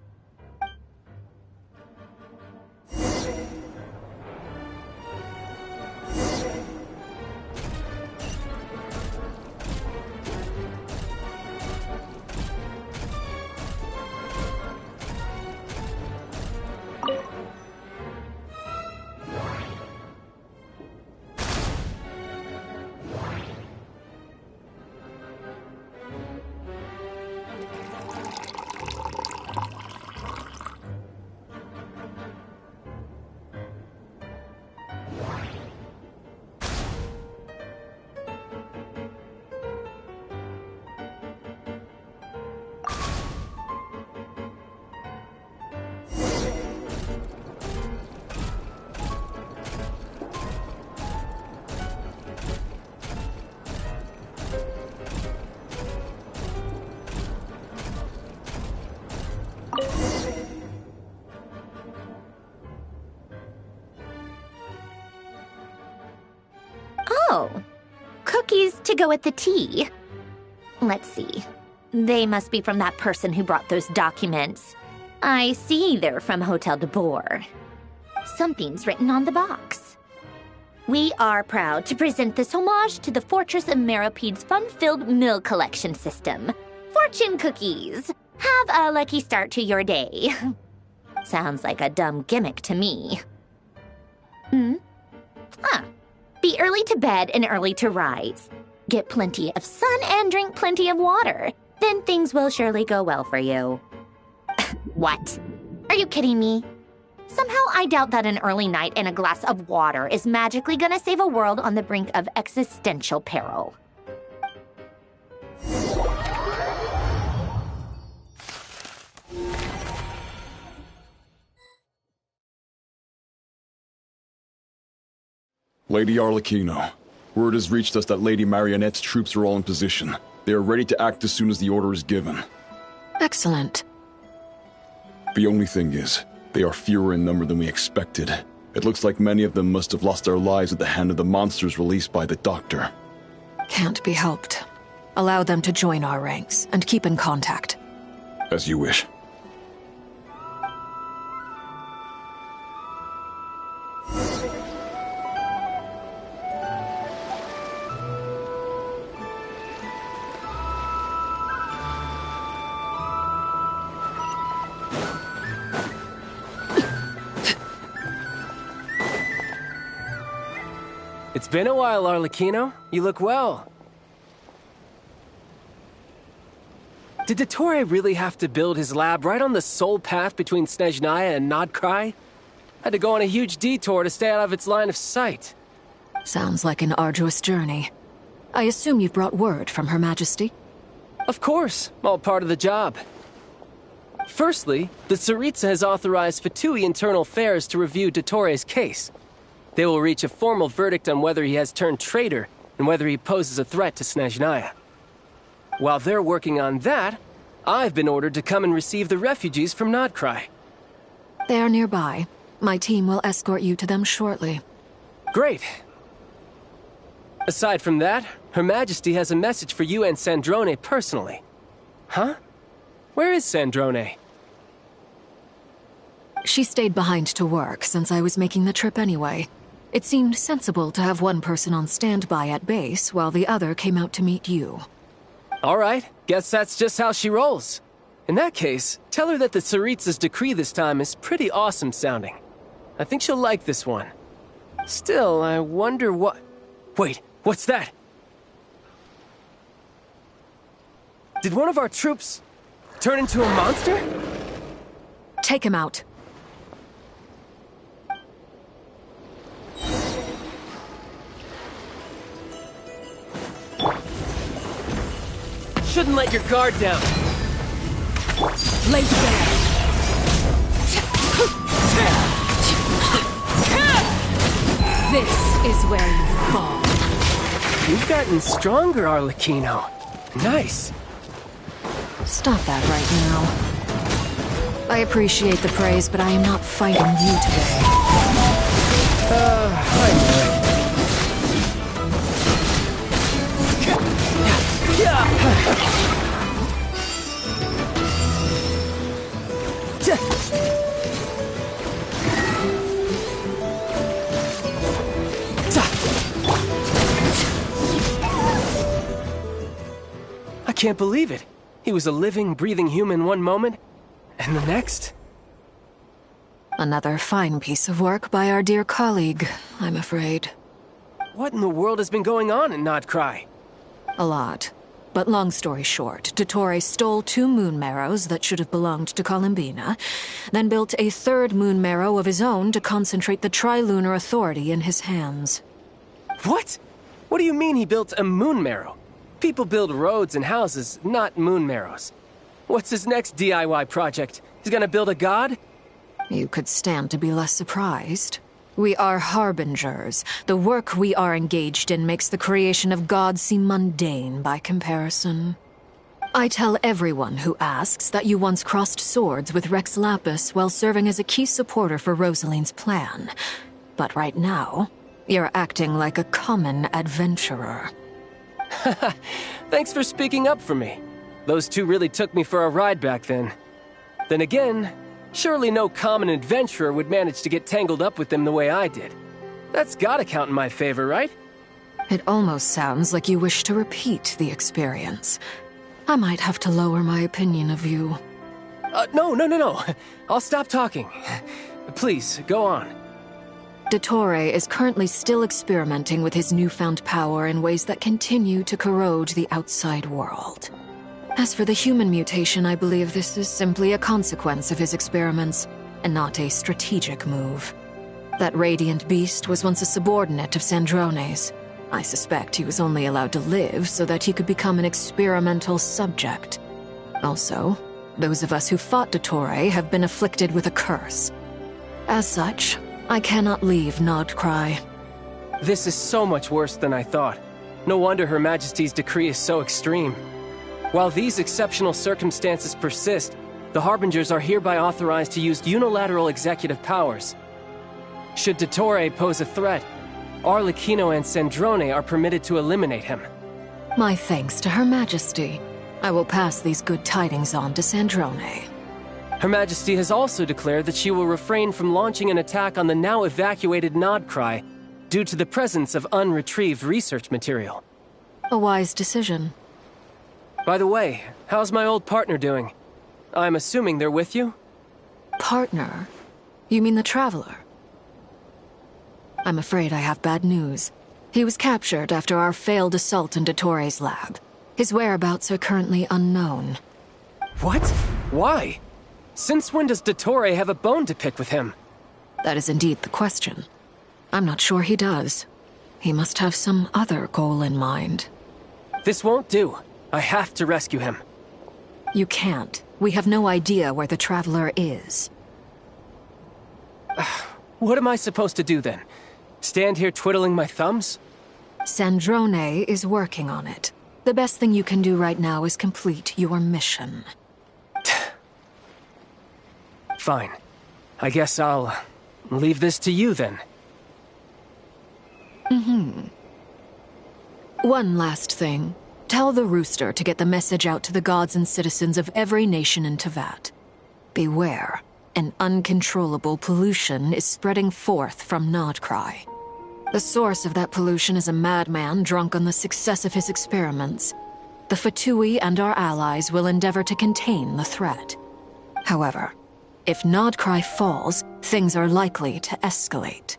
Oh, cookies to go with the tea. Let's see. They must be from that person who brought those documents. I see they're from Hotel de Boer. Something's written on the box. We are proud to present this homage to the Fortress of Meropede's fun-filled meal collection system. Fortune cookies. Have a lucky start to your day. Sounds like a dumb gimmick to me. Be early to bed and early to rise. Get plenty of sun and drink plenty of water. Then things will surely go well for you. What? Are you kidding me? Somehow I doubt that an early night and a glass of water is magically gonna save a world on the brink of existential peril. Lady Arlecchino, word has reached us that Lady Marionette's troops are all in position. They are ready to act as soon as the order is given. Excellent. The only thing is, they are fewer in number than we expected. It looks like many of them must have lost their lives at the hand of the monsters released by the Doctor. Can't be helped. Allow them to join our ranks, and keep in contact. As you wish. It's been a while, Arlecchino. You look well. Did Dottore really have to build his lab right on the sole path between Snezhnaya and Nodkrai? Had to go on a huge detour to stay out of its line of sight. Sounds like an arduous journey. I assume you've brought word from Her Majesty? Of course, all part of the job. Firstly, the Tsaritsa has authorized Fatui Internal Affairs to review Dottore's case. They will reach a formal verdict on whether he has turned traitor and whether he poses a threat to Snezhnaya. While they're working on that, I've been ordered to come and receive the refugees from Nodkrai. They are nearby. My team will escort you to them shortly. Great. Aside from that, Her Majesty has a message for you and Sandrone personally. Huh? Where is Sandrone? She stayed behind to work since I was making the trip anyway. It seemed sensible to have one person on standby at base while the other came out to meet you. All right, guess that's just how she rolls. In that case, tell her that the Tsaritsa's decree this time is pretty awesome sounding. I think she'll like this one. Still, I wonder what... Wait, what's that? Did one of our troops turn into a monster? Take him out. Shouldn't let your guard down. Lay down. This is where you fall. You've gotten stronger, Arlecchino. Nice. Stop that right now. I appreciate the praise, but I am not fighting you today. I know it. I can't believe it. He was a living, breathing human one moment, and the next... Another fine piece of work by our dear colleague, I'm afraid. What in the world has been going on in Nodkrai? A lot. But long story short, Dottore stole 2 moon marrows that should have belonged to Columbina, then built a 3rd moon marrow of his own to concentrate the Trilunar Authority in his hands. What? What do you mean he built a moon marrow? People build roads and houses, not moon marrows. What's his next DIY project? He's gonna build a god? You could stand to be less surprised. We are harbingers. The work we are engaged in makes the creation of gods seem mundane by comparison. I tell everyone who asks that you once crossed swords with Rex Lapis while serving as a key supporter for Rosaline's plan. But right now, You're acting like a common adventurer. Thanks for speaking up for me. Those two really took me for a ride back then. Then again, surely no common adventurer would manage to get tangled up with them the way I did. That's gotta count in my favor, right? It almost sounds like you wish to repeat the experience. I might have to lower my opinion of you. No. I'll stop talking. Please, go on. Dottore is currently still experimenting with his newfound power in ways that continue to corrode the outside world. As for the human mutation, I believe this is simply a consequence of his experiments, and not a strategic move. That radiant beast was once a subordinate of Sandrone's. I suspect he was only allowed to live so that he could become an experimental subject. Also, those of us who fought Dottore have been afflicted with a curse. As such, I cannot leave Nodcry. This is so much worse than I thought. No wonder Her Majesty's decree is so extreme. While these exceptional circumstances persist, the Harbingers are hereby authorized to use unilateral executive powers. Should Dottore pose a threat, Arlecchino and Sandrone are permitted to eliminate him. My thanks to Her Majesty. I will pass these good tidings on to Sandrone. Her Majesty has also declared that she will refrain from launching an attack on the now evacuated Nodcry due to the presence of unretrieved research material. A wise decision. By the way, how's my old partner doing? I'm assuming they're with you? Partner? You mean the Traveler? I'm afraid I have bad news. He was captured after our failed assault in Dottore's lab. His whereabouts are currently unknown. What? Why? Since when does Dottore have a bone to pick with him? That is indeed the question. I'm not sure he does. He must have some other goal in mind. This won't do. I have to rescue him. You can't. We have no idea where the Traveler is. What am I supposed to do then? Stand here twiddling my thumbs? Sandrone is working on it. The best thing you can do right now is complete your mission. Fine. I guess I'll leave this to you then. One last thing. Tell the Rooster to get the message out to the gods and citizens of every nation in Teyvat. Beware. An uncontrollable pollution is spreading forth from Nodcry. The source of that pollution is a madman drunk on the success of his experiments. The Fatui and our allies will endeavor to contain the threat. However, if Nodcry falls, things are likely to escalate.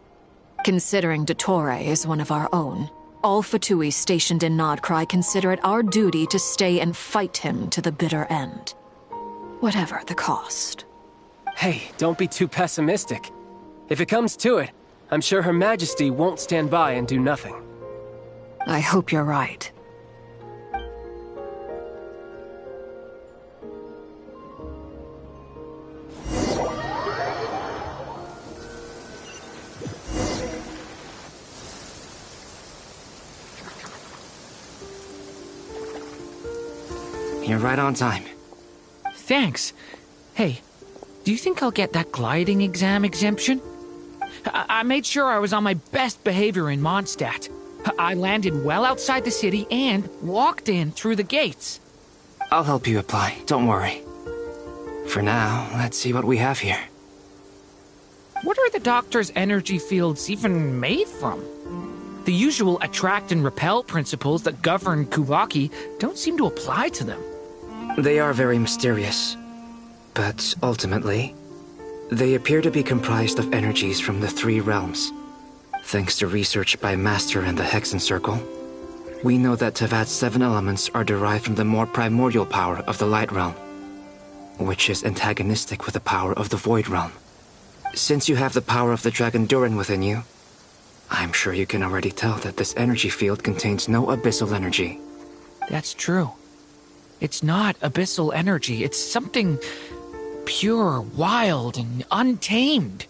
Considering Dottore is one of our own, all Fatui stationed in Nodcry consider it our duty to stay and fight him to the bitter end. Whatever the cost. Hey, don't be too pessimistic. If it comes to it, I'm sure Her Majesty won't stand by and do nothing. I hope you're right. You're right on time. Thanks. Hey, do you think I'll get that gliding exam exemption? I made sure I was on my best behavior in Mondstadt. I landed well outside the city and walked in through the gates. I'll help you apply, don't worry. For now, let's see what we have here. What are the Doctor's energy fields even made from? The usual attract and repel principles that govern Kuvaki don't seem to apply to them. They are very mysterious, but ultimately, they appear to be comprised of energies from the three realms. Thanks to research by Master and the Hexen Circle, we know that Teyvat's 7 elements are derived from the more primordial power of the Light Realm, which is antagonistic with the power of the Void Realm. Since you have the power of the Dragon Durin within you, I'm sure you can already tell that this energy field contains no abyssal energy. That's true. It's not abyssal energy, it's something pure, wild, and untamed.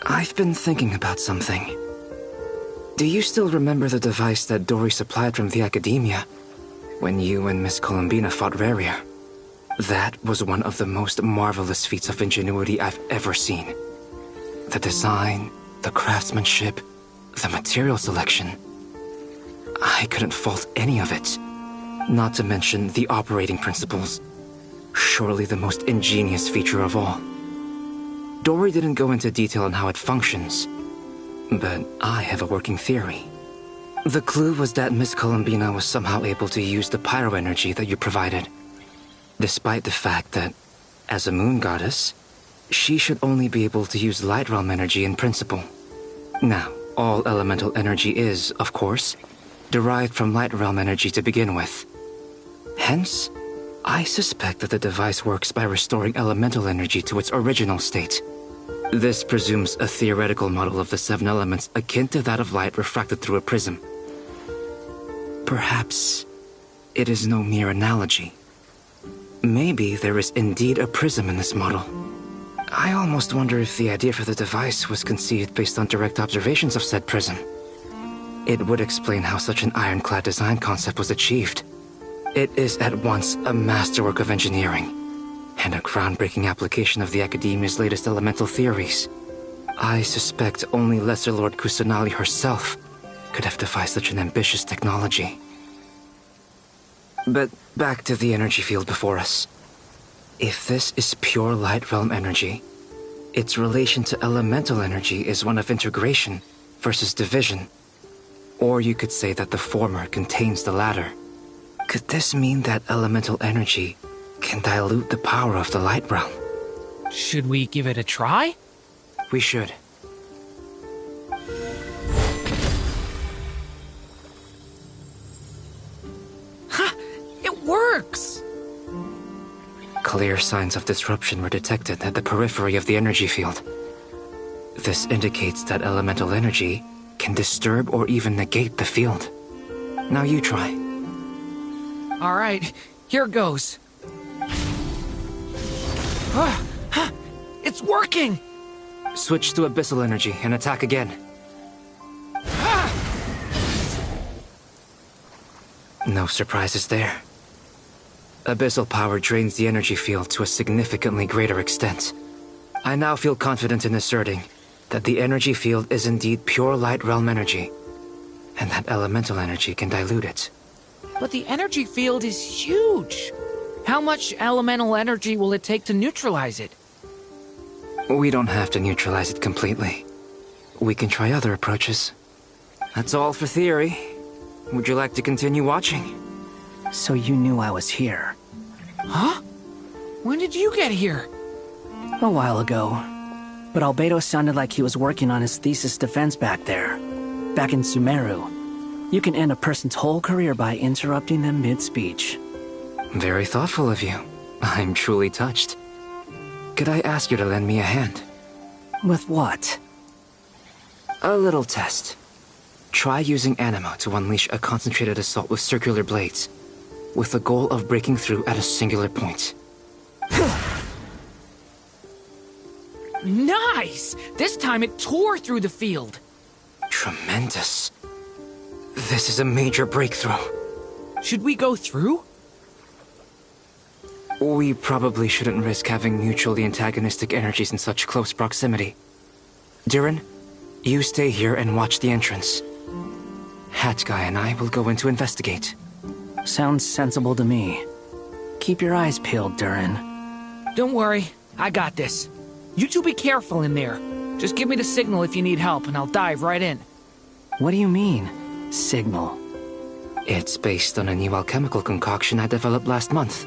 I've been thinking about something. Do you still remember the device that Dory supplied from the Academia when you and Miss Columbina fought Raria? That was one of the most marvelous feats of ingenuity I've ever seen. The design, the craftsmanship, The material selection. I couldn't fault any of it. Not to mention the operating principles. Surely the most ingenious feature of all. Dory didn't go into detail on how it functions, but I have a working theory. The clue was that Miss Columbina was somehow able to use the pyro energy that you provided, despite the fact that, as a moon goddess, she should only be able to use light realm energy in principle. Now, all elemental energy is, of course, derived from light realm energy to begin with. Hence, I suspect that the device works by restoring elemental energy to its original state. This presumes a theoretical model of the 7 elements akin to that of light refracted through a prism. Perhaps it is no mere analogy. Maybe there is indeed a prism in this model. I almost wonder if the idea for the device was conceived based on direct observations of said prism. It would explain how such an ironclad design concept was achieved. It is at once a masterwork of engineering and a groundbreaking application of the Academia's latest elemental theories. I suspect only Lesser Lord Kusanali herself could have devised such an ambitious technology. But back to the energy field before us. If this is pure light realm energy, its relation to elemental energy is one of integration versus division. Or you could say that the former contains the latter. Could this mean that elemental energy can dilute the power of the light realm? Should we give it a try? We should. Ha! It works! Clear signs of disruption were detected at the periphery of the energy field. This indicates that elemental energy can disturb or even negate the field. Now you try. All right, here goes. It's working! Switch to abyssal energy and attack again. No surprises there. Abyssal power drains the energy field to a significantly greater extent. I now feel confident in asserting that the energy field is indeed pure light realm energy, and that elemental energy can dilute it. But the energy field is huge. How much elemental energy will it take to neutralize it? We don't have to neutralize it completely. We can try other approaches. That's all for theory. Would you like to continue watching? So you knew I was here? Huh? When did you get here? A while ago. But Albedo sounded like he was working on his thesis defense back there. Back in Sumeru. You can end a person's whole career by interrupting them mid-speech. Very thoughtful of you. I'm truly touched. Could I ask you to lend me a hand? With what? A little test. Try using Anemo to unleash a concentrated assault with circular blades, with the goal of breaking through at a singular point. Nice! This time it tore through the field. Tremendous. This is a major breakthrough. Should we go through? We probably shouldn't risk having mutually antagonistic energies in such close proximity. Durin, you stay here and watch the entrance. Hat Guy and I will go in to investigate. Sounds sensible to me. Keep your eyes peeled, Durin. Don't worry, I got this. You two be careful in there. Just give me the signal if you need help and I'll dive right in. What do you mean, signal? It's based on a new alchemical concoction I developed last month.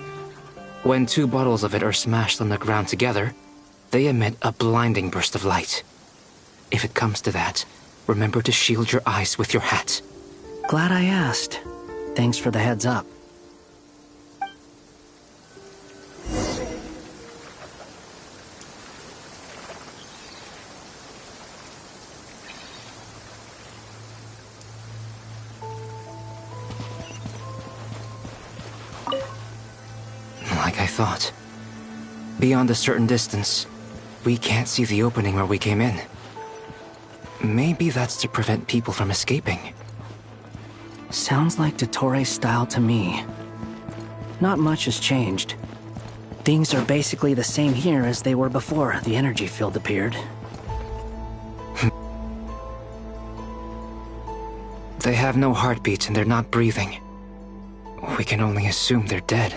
When 2 bottles of it are smashed on the ground together, they emit a blinding burst of light. If it comes to that, remember to shield your eyes with your hat. Glad I asked. Thanks for the heads up. Like I thought. Beyond a certain distance, we can't see the opening where we came in. Maybe that's to prevent people from escaping. Sounds like Dottore style to me. Not much has changed. Things are basically the same here as they were before the energy field appeared. They have no heartbeat and they're not breathing. We can only assume they're dead.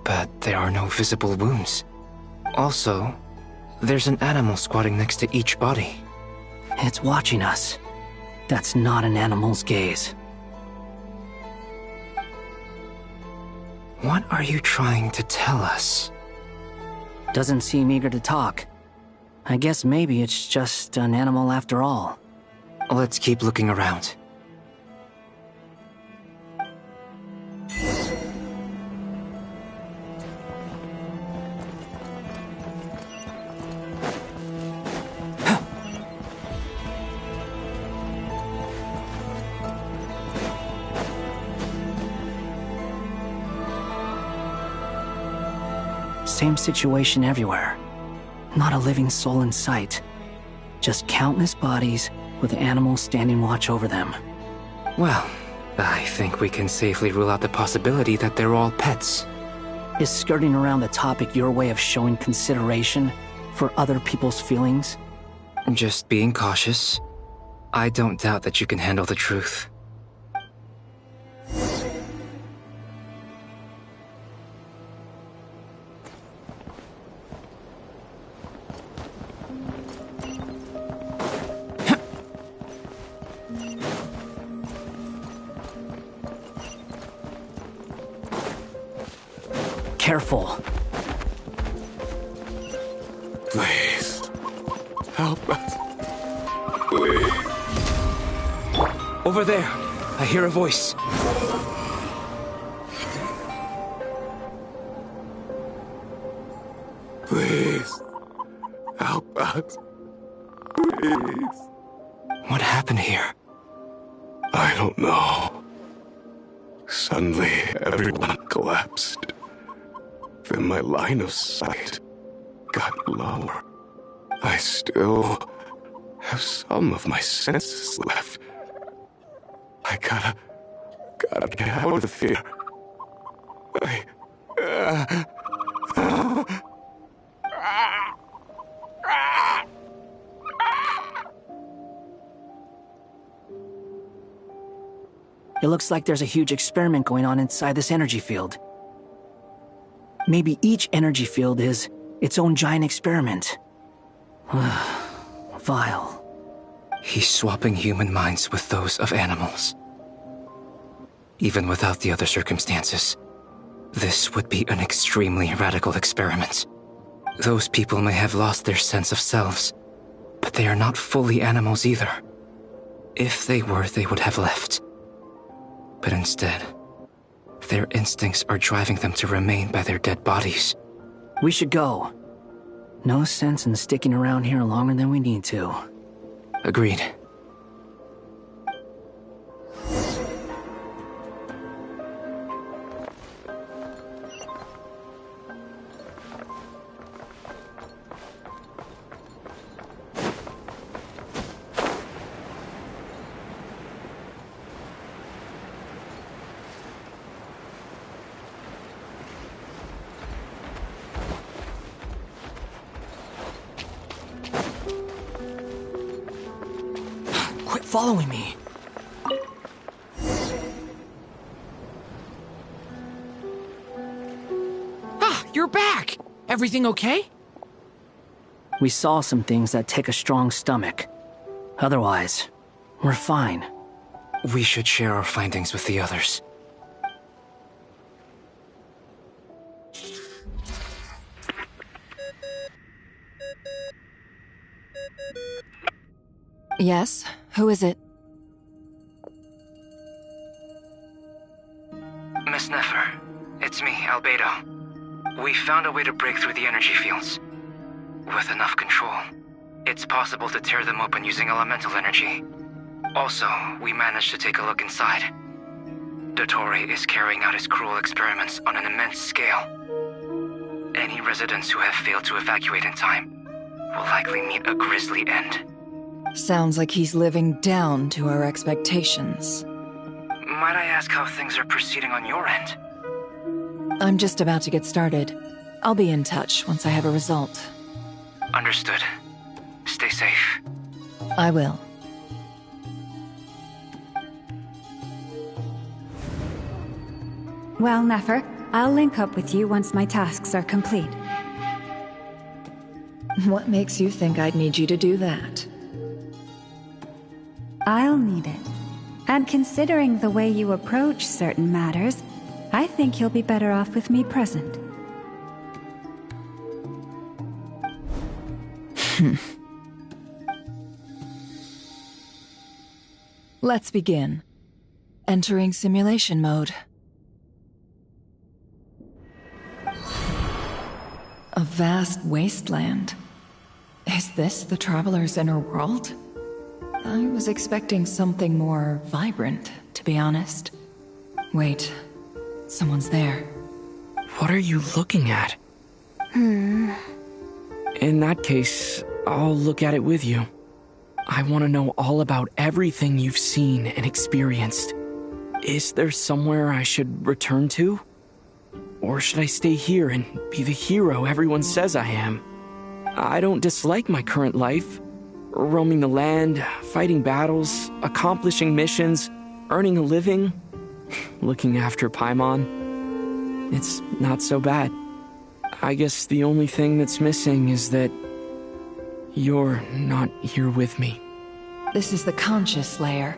But there are no visible wounds. Also, there's an animal squatting next to each body. It's watching us. That's not an animal's gaze. What are you trying to tell us? Doesn't seem eager to talk. I guess maybe it's just an animal after all. Let's keep looking around. Same situation everywhere. Not a living soul in sight. Just countless bodies with animals standing watch over them. Well, I think we can safely rule out the possibility that they're all pets. Is skirting around the topic your way of showing consideration for other people's feelings? Just being cautious. I don't doubt that you can handle the truth. Careful. Please. Help us. Please. Over there. I hear a voice. Please. Help us. Please. What happened here? I don't know. Suddenly, everyone collapsed. Then my line of sight got lower. I still have some of my senses left. I gotta get out of here. It looks like there's a huge experiment going on inside this energy field. Maybe each energy field is its own giant experiment. Vile. He's swapping human minds with those of animals. Even without the other circumstances, this would be an extremely radical experiment. Those people may have lost their sense of selves, but they are not fully animals either. If they were, they would have left. But instead, their instincts are driving them to remain by their dead bodies. We should go. No sense in sticking around here longer than we need to. Agreed. Following me. Ah, you're back! Everything okay? We saw some things that take a strong stomach. Otherwise, we're fine. We should share our findings with the others. Yes? Who is it? Miss Nefer, it's me, Albedo. We found a way to break through the energy fields. With enough control, it's possible to tear them open using elemental energy. Also, we managed to take a look inside. Dottore is carrying out his cruel experiments on an immense scale. Any residents who have failed to evacuate in time will likely meet a grisly end. Sounds like he's living down to our expectations. Might I ask how things are proceeding on your end? I'm just about to get started. I'll be in touch once I have a result. Understood. Stay safe. I will. Well, Nefer, I'll link up with you once my tasks are complete. What makes you think I'd need you to do that? I'll need it. And considering the way you approach certain matters, I think you'll be better off with me present. Let's begin. Entering simulation mode. A vast wasteland. Is this the Traveler's inner world? I was expecting something more vibrant, to be honest. Wait, someone's there. What are you looking at? In that case, I'll look at it with you. I want to know all about everything you've seen and experienced. Is there somewhere I should return to? Or should I stay here and be the hero everyone says I am? I don't dislike my current life. Roaming the land, fighting battles, accomplishing missions, earning a living, looking after Paimon. It's not so bad. I guess the only thing that's missing is that you're not here with me. This is the conscious layer,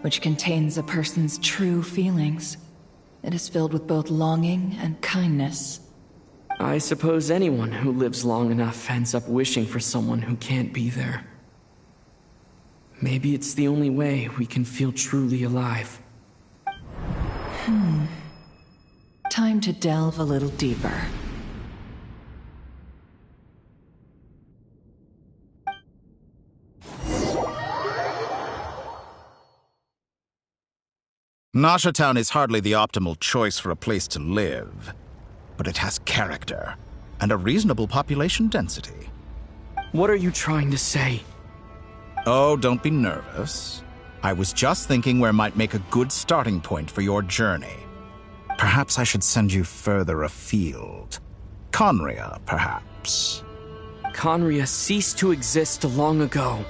which contains a person's true feelings. It is filled with both longing and kindness. I suppose anyone who lives long enough ends up wishing for someone who can't be there. Maybe it's the only way we can feel truly alive. Time to delve a little deeper. Nasha Town is hardly the optimal choice for a place to live, but it has character and a reasonable population density. What are you trying to say? Oh, don't be nervous. I was just thinking where might make a good starting point for your journey. Perhaps I should send you further afield. Khaenri'ah, perhaps. Khaenri'ah ceased to exist long ago.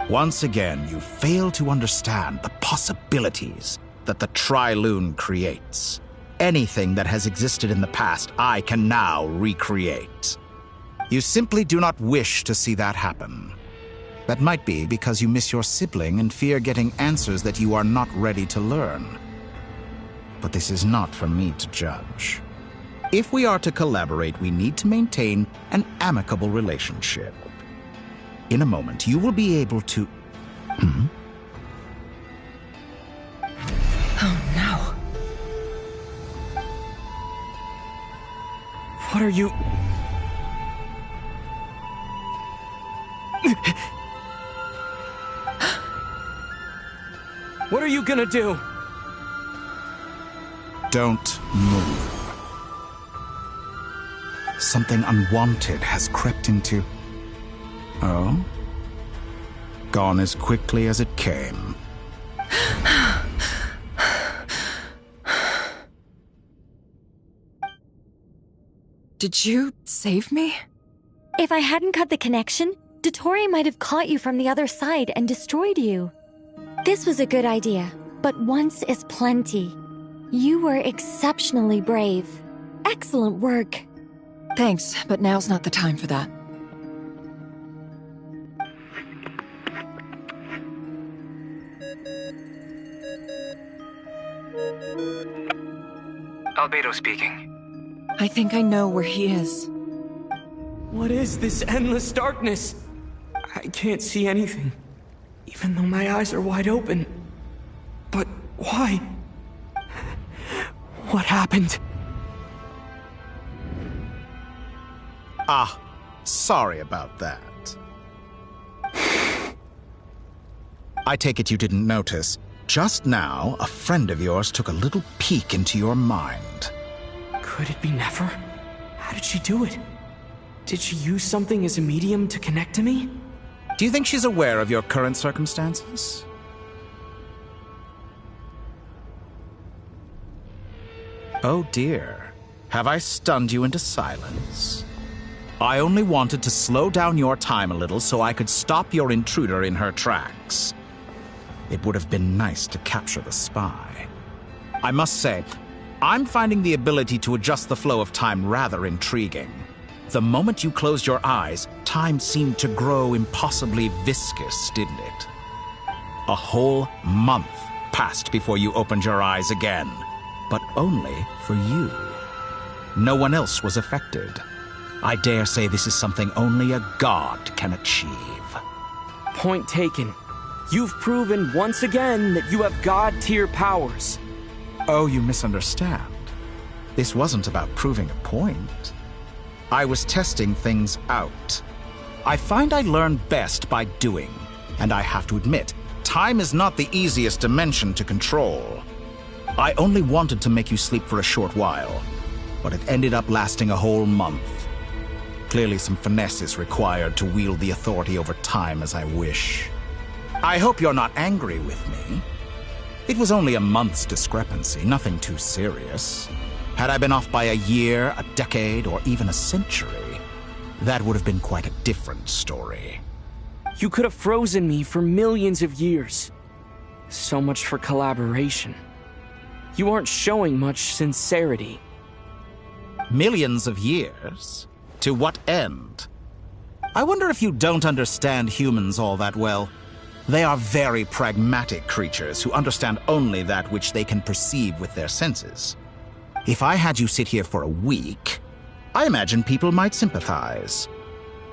Once again, you fail to understand the possibilities that the Tri-Lune creates. Anything that has existed in the past, I can now recreate. You simply do not wish to see that happen. That might be because you miss your sibling and fear getting answers that you are not ready to learn. But this is not for me to judge. If we are to collaborate, we need to maintain an amicable relationship. In a moment, you will be able to... Oh no. What are you... What are you gonna do? Don't move. Something unwanted has crept into... Oh? Gone as quickly as it came. Did you save me? If I hadn't cut the connection, Dottore might have caught you from the other side and destroyed you. This was a good idea, but once is plenty. You were exceptionally brave. Excellent work. Thanks, but now's not the time for that. Albedo speaking. I think I know where he is. What is this endless darkness? I can't see anything, even though my eyes are wide open. But why? What happened? Ah, sorry about that. I take it you didn't notice. Just now, a friend of yours took a little peek into your mind. Could it be Nefer? How did she do it? Did she use something as a medium to connect to me? Do you think she's aware of your current circumstances? Oh dear. Have I stunned you into silence? I only wanted to slow down your time a little so I could stop your intruder in her tracks. It would have been nice to capture the spy. I must say, I'm finding the ability to adjust the flow of time rather intriguing. The moment you closed your eyes, time seemed to grow impossibly viscous, didn't it? A whole month passed before you opened your eyes again, but only for you. No one else was affected. I dare say this is something only a god can achieve. Point taken. You've proven once again that you have god-tier powers. Oh, you misunderstand. This wasn't about proving a point. I was testing things out. I find I learn best by doing, and I have to admit, time is not the easiest dimension to control. I only wanted to make you sleep for a short while, but it ended up lasting a whole month. Clearly some finesse is required to wield the authority over time as I wish. I hope you're not angry with me. It was only a month's discrepancy, nothing too serious. Had I been off by a year, a decade, or even a century, that would have been quite a different story. You could have frozen me for millions of years. So much for collaboration. You aren't showing much sincerity. Millions of years? To what end? I wonder if you don't understand humans all that well. They are very pragmatic creatures who understand only that which they can perceive with their senses. If I had you sit here for a week, I imagine people might sympathize.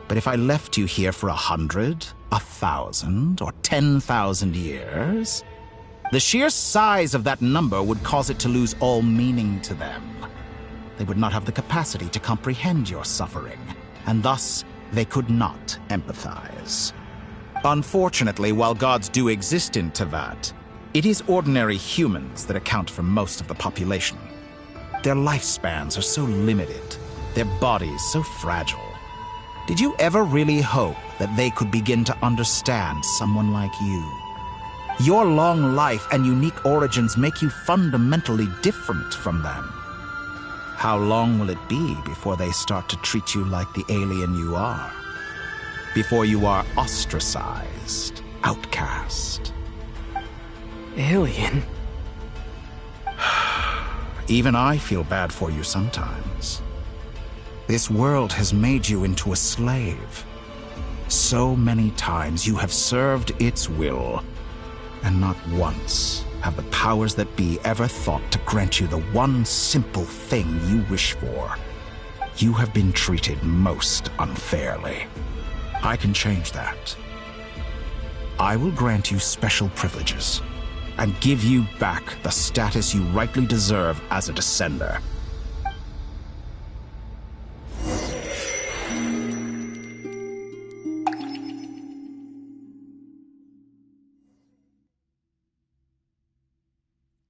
But if I left you here for 100, 1,000, or 10,000 years, the sheer size of that number would cause it to lose all meaning to them. They would not have the capacity to comprehend your suffering, and thus they could not empathize. Unfortunately, while gods do exist in Teyvat, it is ordinary humans that account for most of the population. Their lifespans are so limited, their bodies so fragile. Did you ever really hope that they could begin to understand someone like you? Your long life and unique origins make you fundamentally different from them. How long will it be before they start to treat you like the alien you are? Before you are ostracized, outcast? Alien? Even I feel bad for you sometimes. This world has made you into a slave. So many times you have served its will, and not once have the powers that be ever thought to grant you the one simple thing you wish for. You have been treated most unfairly. I can change that. I will grant you special privileges and give you back the status you rightly deserve as a Descender.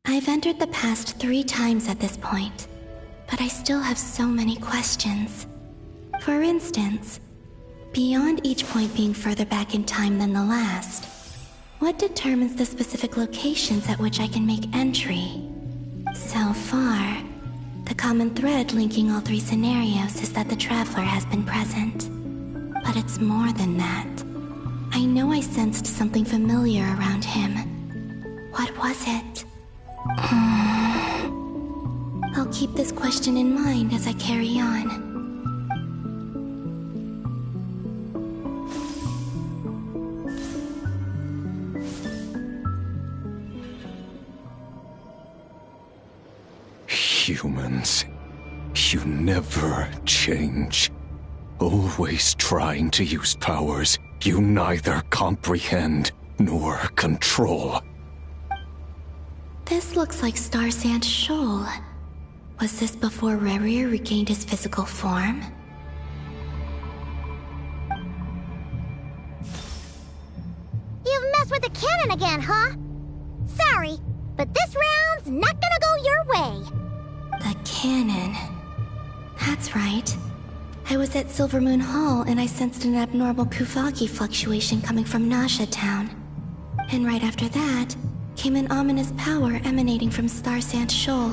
I've entered the past 3 times at this point, but I still have so many questions. For instance, beyond each point being further back in time than the last, what determines the specific locations at which I can make entry? So far, the common thread linking all 3 scenarios is that the Traveler has been present. But it's more than that. I know I sensed something familiar around him. What was it? I'll keep this question in mind as I carry on. Humans, you never change. Always trying to use powers you neither comprehend nor control. This looks like Star Sand Shoal. Was this before Rerir regained his physical form? You've messed with the cannon again, huh? Sorry, but this round's not gonna go your way. The cannon. That's right. I was at Silvermoon Hall and I sensed an abnormal Kuvaki fluctuation coming from Nasha Town. And right after that, came an ominous power emanating from Star Sand Shoal.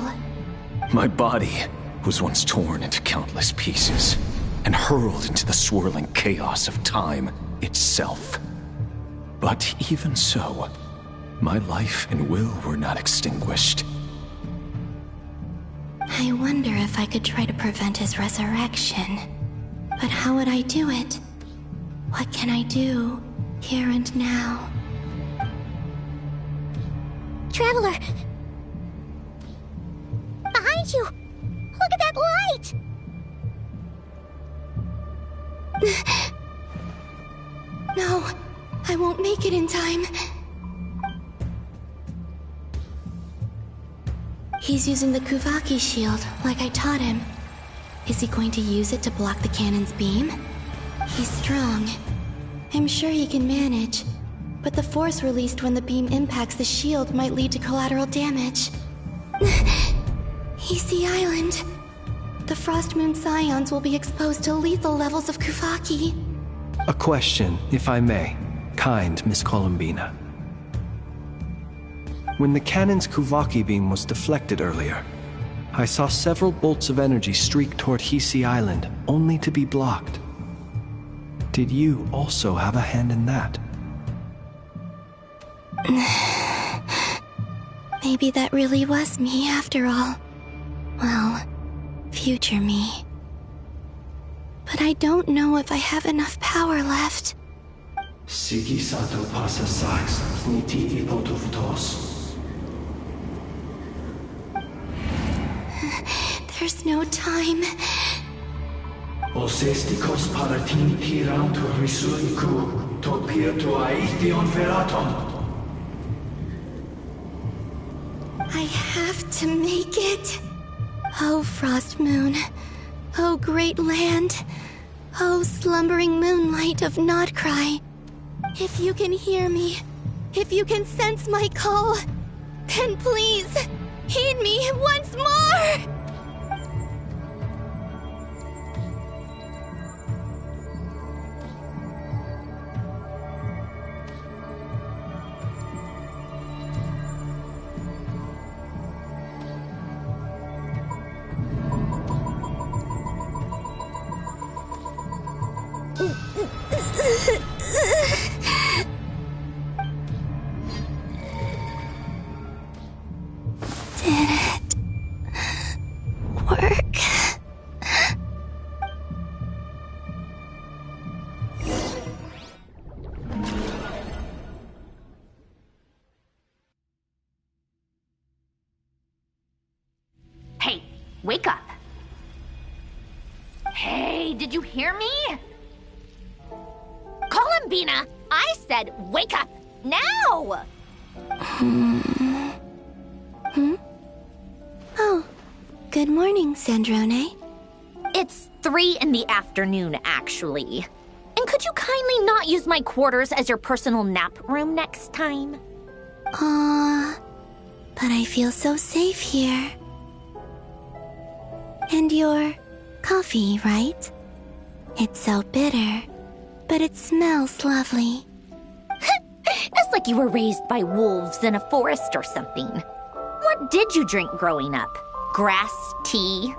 My body was once torn into countless pieces and hurled into the swirling chaos of time itself. But even so, my life and will were not extinguished. I wonder if I could try to prevent his resurrection. But how would I do it? What can I do, here and now? Traveler! Behind you! Look at that light! No, I won't make it in time. He's using the Kuvaki shield, like I taught him. Is he going to use it to block the cannon's beam? He's strong. I'm sure he can manage. But the force released when the beam impacts the shield might lead to collateral damage. Easy Island. The Frost Moon Scions will be exposed to lethal levels of Kuvaki. A question, if I may, kind Miss Columbina. When the cannon's Kuvaki beam was deflected earlier, I saw several bolts of energy streak toward Hisi Island, only to be blocked. Did you also have a hand in that? Maybe that really was me after all. Well, future me. But I don't know if I have enough power left. Sigi Sato pasa sax niti ipotuftos. There's no time. Osestikos paratin tiram to risuiku, to pirto aithion feraton. I have to make it. Oh, Frost Moon. Oh, great land. Oh, slumbering moonlight of Notcry. If you can hear me, if you can sense my call, then please, heed me once more! Wake up. Hey, did you hear me? Columbina, I said wake up, now! Oh, good morning, Sandrone. It's 3 in the afternoon, actually. And could you kindly not use my quarters as your personal nap room next time? But I feel so safe here. And your coffee, right? It's so bitter, but it smells lovely. It's like you were raised by wolves in a forest or something. What did you drink growing up? Grass tea?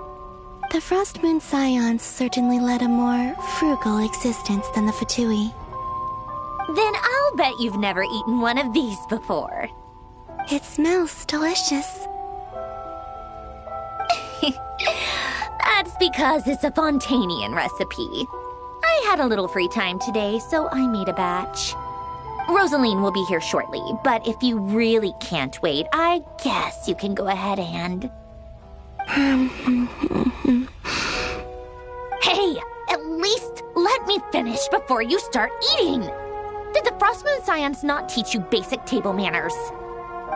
The Frost Moon Scions certainly led a more frugal existence than the Fatui. Then I'll bet you've never eaten one of these before. It smells delicious. That's because it's a Fontanian recipe. I had a little free time today, so I made a batch. Rosaline will be here shortly, but if you really can't wait, I guess you can go ahead and... Hey, at least let me finish before you start eating! Did the Frost Moon Scions not teach you basic table manners?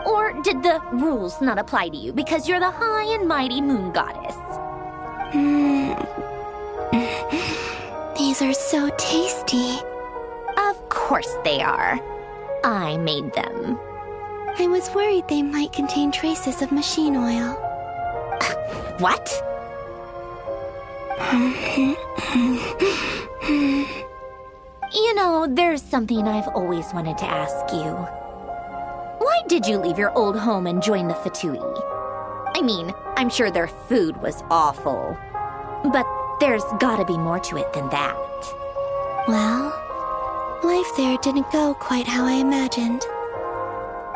Or did the rules not apply to you because you're the high and mighty moon goddess? These are so tasty. Of course they are. I made them. I was worried they might contain traces of machine oil. What? You know, there's something I've always wanted to ask you. Why did you leave your old home and join the Fatui? I mean, I'm sure their food was awful. But there's gotta be more to it than that. Well, life there didn't go quite how I imagined.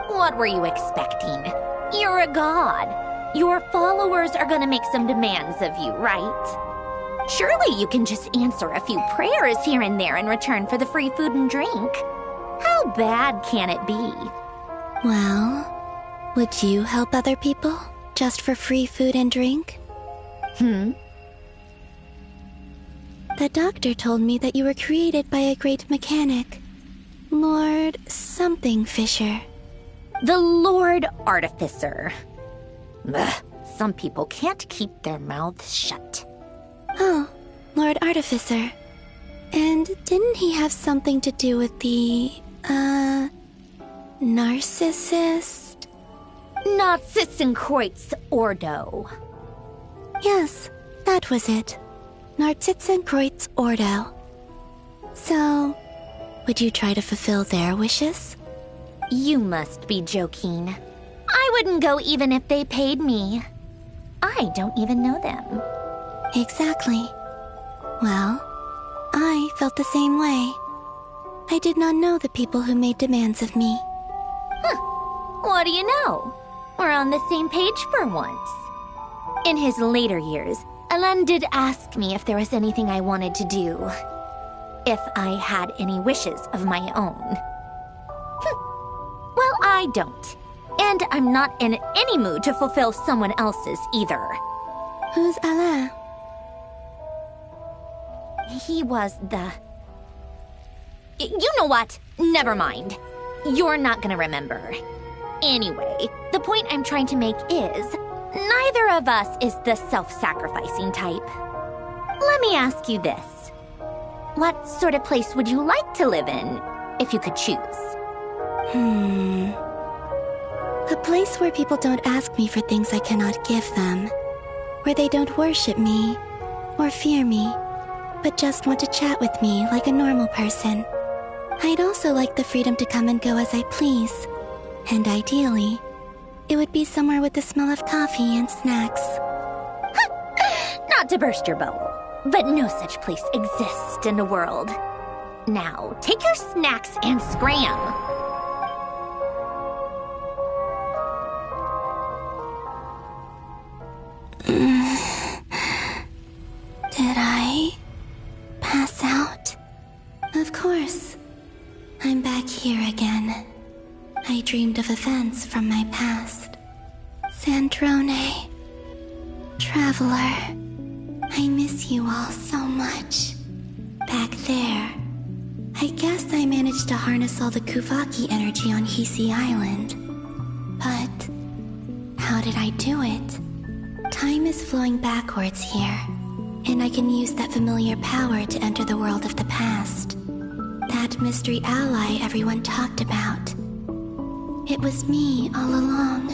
What were you expecting? You're a god. Your followers are gonna make some demands of you, right? Surely you can just answer a few prayers here and there in return for the free food and drink. How bad can it be? Well, would you help other people just for free food and drink? The doctor told me that you were created by a great mechanic, Lord something Fisher. The Lord Artificer. Ugh, some people can't keep their mouths shut. Oh, Lord Artificer. And didn't he have something to do with the, narcissist? Narcissenkreuz Ordo. Yes, that was it. Narcissenkreuz Ordo. So, would you try to fulfill their wishes? You must be joking. I wouldn't go even if they paid me. I don't even know them. Exactly. Well, I felt the same way. I did not know the people who made demands of me. What do you know? We're on the same page for once. In his later years, Alan did ask me if there was anything I wanted to do. If I had any wishes of my own. Well, I don't. And I'm not in any mood to fulfill someone else's either. Who's Alain? He was the... You know what? Never mind. You're not gonna remember. Anyway, the point I'm trying to make is, neither of us is the self-sacrificing type. Let me ask you this. What sort of place would you like to live in, if you could choose? A place where people don't ask me for things I cannot give them. Where they don't worship me, or fear me, but just want to chat with me like a normal person. I'd also like the freedom to come and go as I please. And ideally, it would be somewhere with the smell of coffee and snacks. Not to burst your bubble, but no such place exists in the world. Now, take your snacks and scram. Did I pass out? Of course. I'm back here again. I dreamed of events from my past. Sandrone. Traveler. I miss you all so much. Back there. I guess I managed to harness all the Kuvaki energy on Hisi Island. But how did I do it? Time is flowing backwards here, and I can use that familiar power to enter the world of the past. That mystery ally everyone talked about. It was me all along.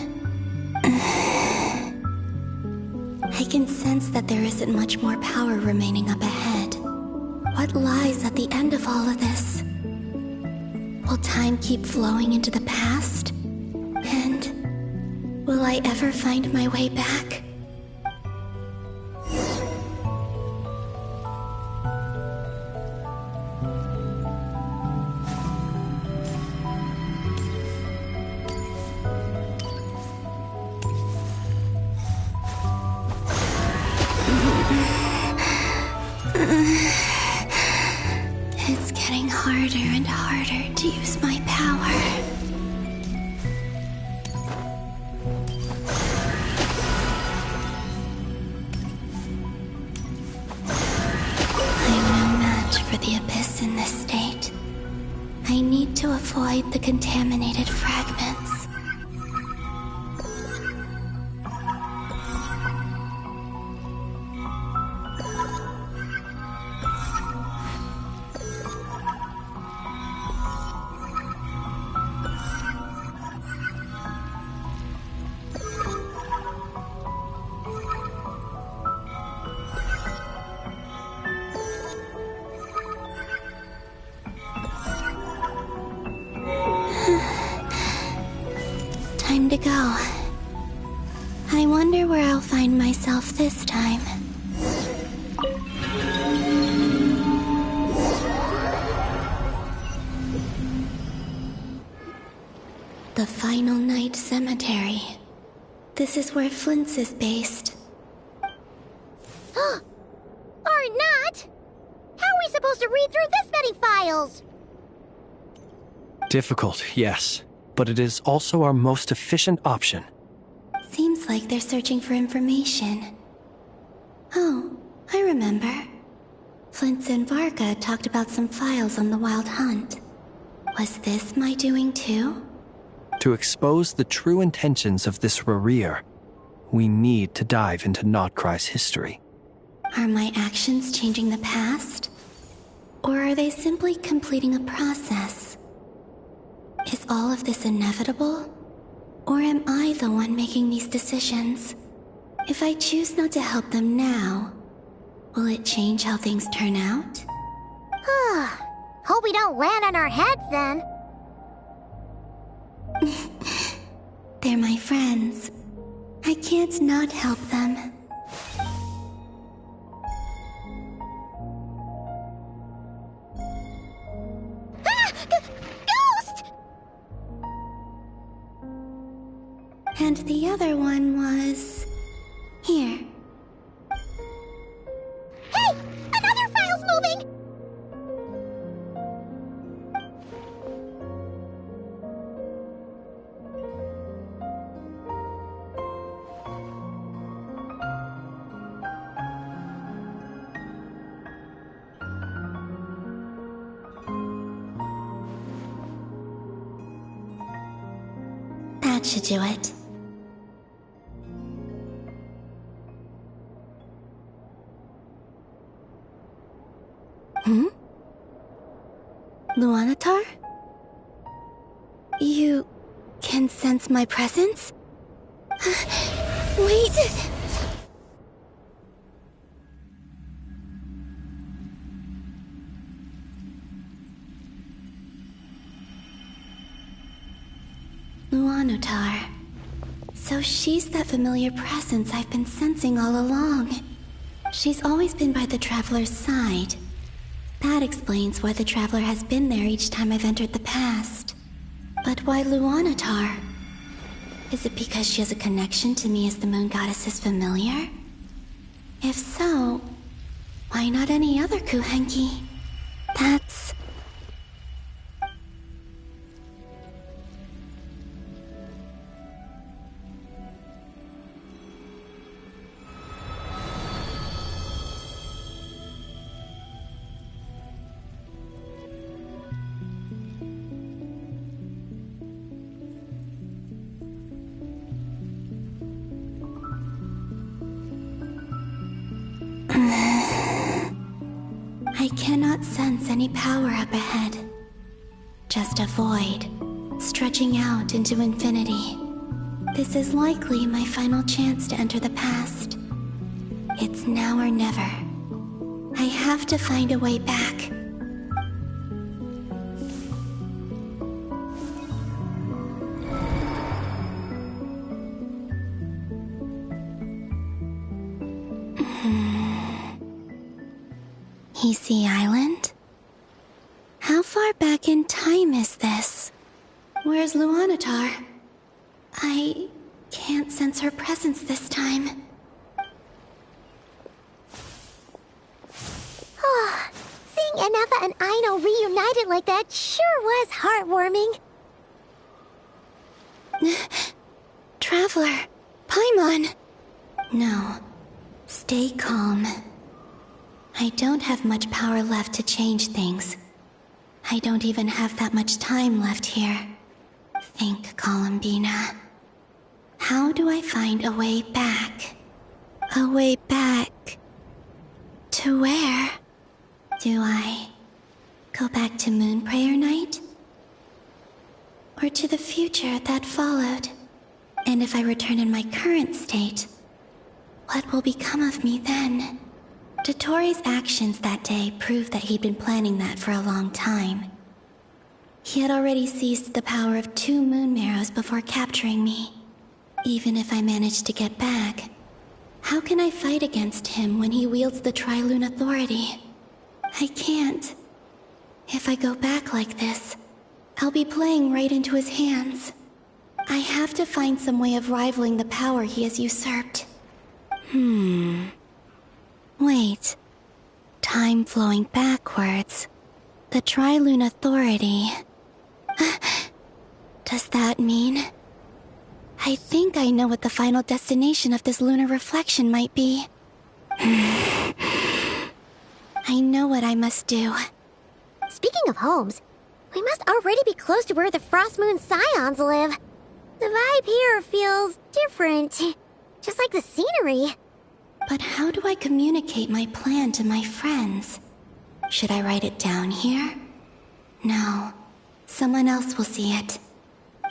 I can sense that there isn't much more power remaining up ahead. What lies at the end of all of this? Will time keep flowing into the past? And will I ever find my way back? It's getting harder and harder to use my power. I'm no match for the Abyss in this state. I need to avoid the contaminated fragments. Time to go. I wonder where I'll find myself this time. The Final Night Cemetery. this is where Flint's is based. Or not! How are we supposed to read through this many files? Difficult, yes, but it is also our most efficient option. Seems like they're searching for information. Oh, I remember. Flint and Varga talked about some files on the Wild Hunt. Was this my doing too? To expose the true intentions of this Rerir, we need to dive into Notcry's history. Are my actions changing the past? Or are they simply completing a process? Is all of this inevitable? Or am I the one making these decisions? If I choose not to help them now, will it change how things turn out? Hope we don't land on our heads then. They're my friends. I can't not help them. Ghost! And the other one was... here. Hey! Another file's moving! That should do it. Luanatar? You can sense my presence? Wait! Luanatar. So she's that familiar presence I've been sensing all along. She's always been by the Traveler's side. That explains why the Traveler has been there each time I've entered the past. But why Luanatar? Is it because she has a connection to me as the Moon Goddess's familiar? If so, why not any other Kuhenki? That's... I cannot sense any power up ahead. Just a void, stretching out into infinity. This is likely my final chance to enter the past. It's now or never. I have to find a way back. Hisi Island? How far back in time is this? Where's Luanatar? I can't sense her presence this time. Seeing Enefa and Aino reunited like that sure was heartwarming. Traveler, Paimon. No, stay calm. I don't have much power left to change things. I don't even have that much time left here. Think, Columbina. How do I find a way back? A way back... to where? Do I go back to Moonprayer Night? Or to the future that followed? And if I return in my current state, what will become of me then? Dotori's actions that day proved that he'd been planning that for a long time. He had already seized the power of 2 Moon Marrows before capturing me. Even if I managed to get back, how can I fight against him when he wields the Tri-Lune Authority? I can't. If I go back like this, I'll be playing right into his hands. I have to find some way of rivaling the power he has usurped. Wait. Time flowing backwards. The Trilune Authority. Does that mean... I think I know what the final destination of this lunar reflection might be. I know what I must do. Speaking of homes, we must already be close to where the Frost Moon Scions live. The vibe here feels different, just like the scenery. But how do I communicate my plan to my friends? Should I write it down here? No. Someone else will see it.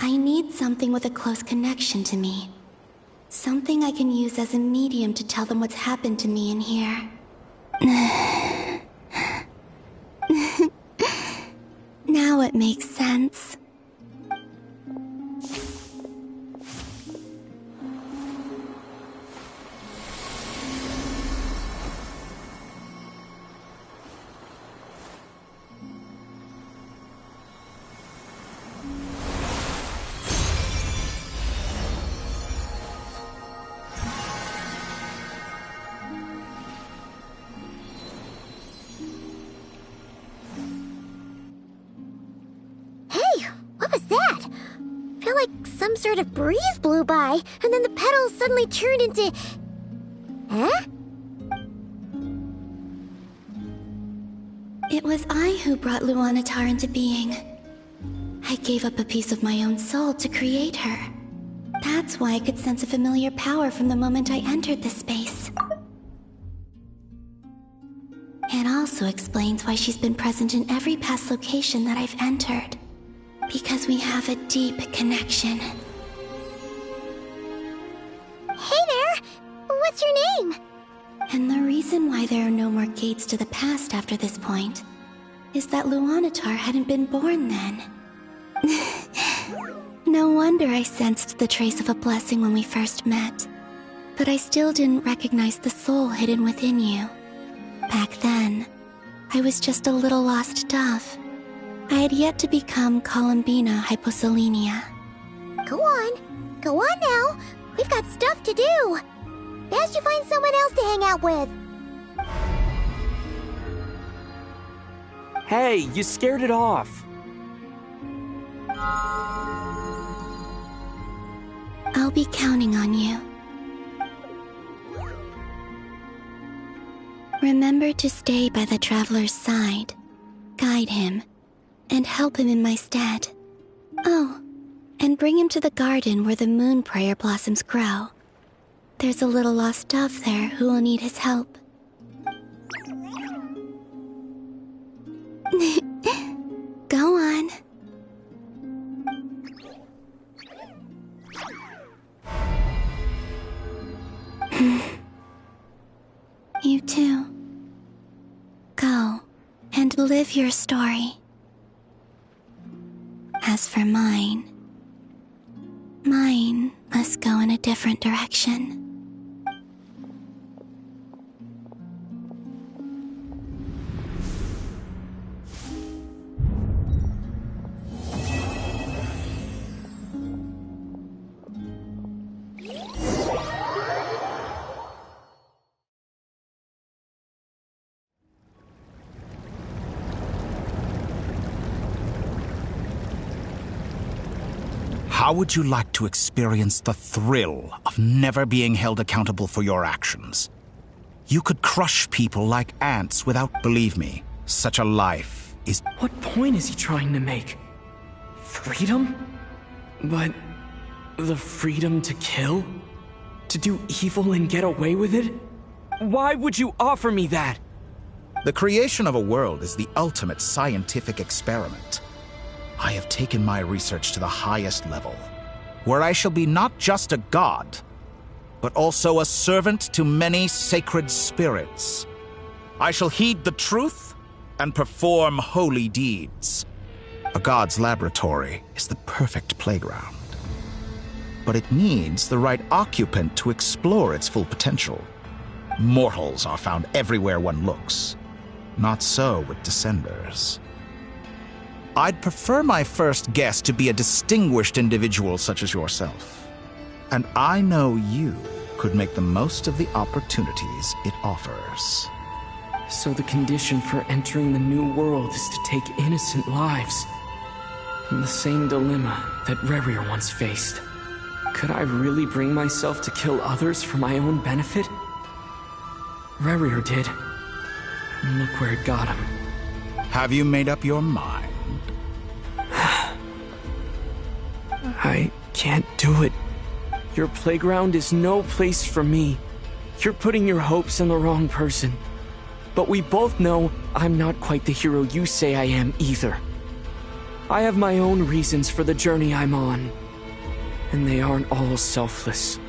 I need something with a close connection to me. Something I can use as a medium to tell them what's happened to me in here. Now it makes sense. Some sort of breeze blew by, and then the petals suddenly turned into... Huh? It was I who brought Luanatar into being. I gave up a piece of my own soul to create her. That's why I could sense a familiar power from the moment I entered this space. It also explains why she's been present in every past location that I've entered. Because we have a deep connection. Hey there! What's your name? And the reason why there are no more gates to the past after this point is that Luanatar hadn't been born then. No wonder I sensed the trace of a blessing when we first met. But I still didn't recognize the soul hidden within you. Back then, I was just a little lost dove. I had yet to become Columbina Hyposelenia. Go on now. We've got stuff to do. Best you find someone else to hang out with. Hey, you scared it off. I'll be counting on you. Remember to stay by the traveler's side, guide him, and help him in my stead. Oh, and bring him to the garden where the moon prayer blossoms grow. There's a little lost dove there who will need his help. Go on. You too. Go and live your story. As for mine must go in a different direction. How would you like to experience the thrill of never being held accountable for your actions? You could crush people like ants without, believe me, such a life is... What point is he trying to make? Freedom? But the freedom to kill? To do evil and get away with it? Why would you offer me that? The creation of a world is the ultimate scientific experiment. I have taken my research to the highest level, where I shall be not just a god, but also a servant to many sacred spirits. I shall heed the truth and perform holy deeds. A god's laboratory is the perfect playground, but it needs the right occupant to explore its full potential. Mortals are found everywhere one looks. Not so with Descenders. I'd prefer my first guest to be a distinguished individual such as yourself. And I know you could make the most of the opportunities it offers. So the condition for entering the new world is to take innocent lives. In the same dilemma that Rerir once faced. Could I really bring myself to kill others for my own benefit? Rerir did. And look where it got him. Have you made up your mind? I can't do it. Your playground is no place for me. You're putting your hopes in the wrong person. But we both know I'm not quite the hero you say I am either. I have my own reasons for the journey I'm on. And they aren't all selfless.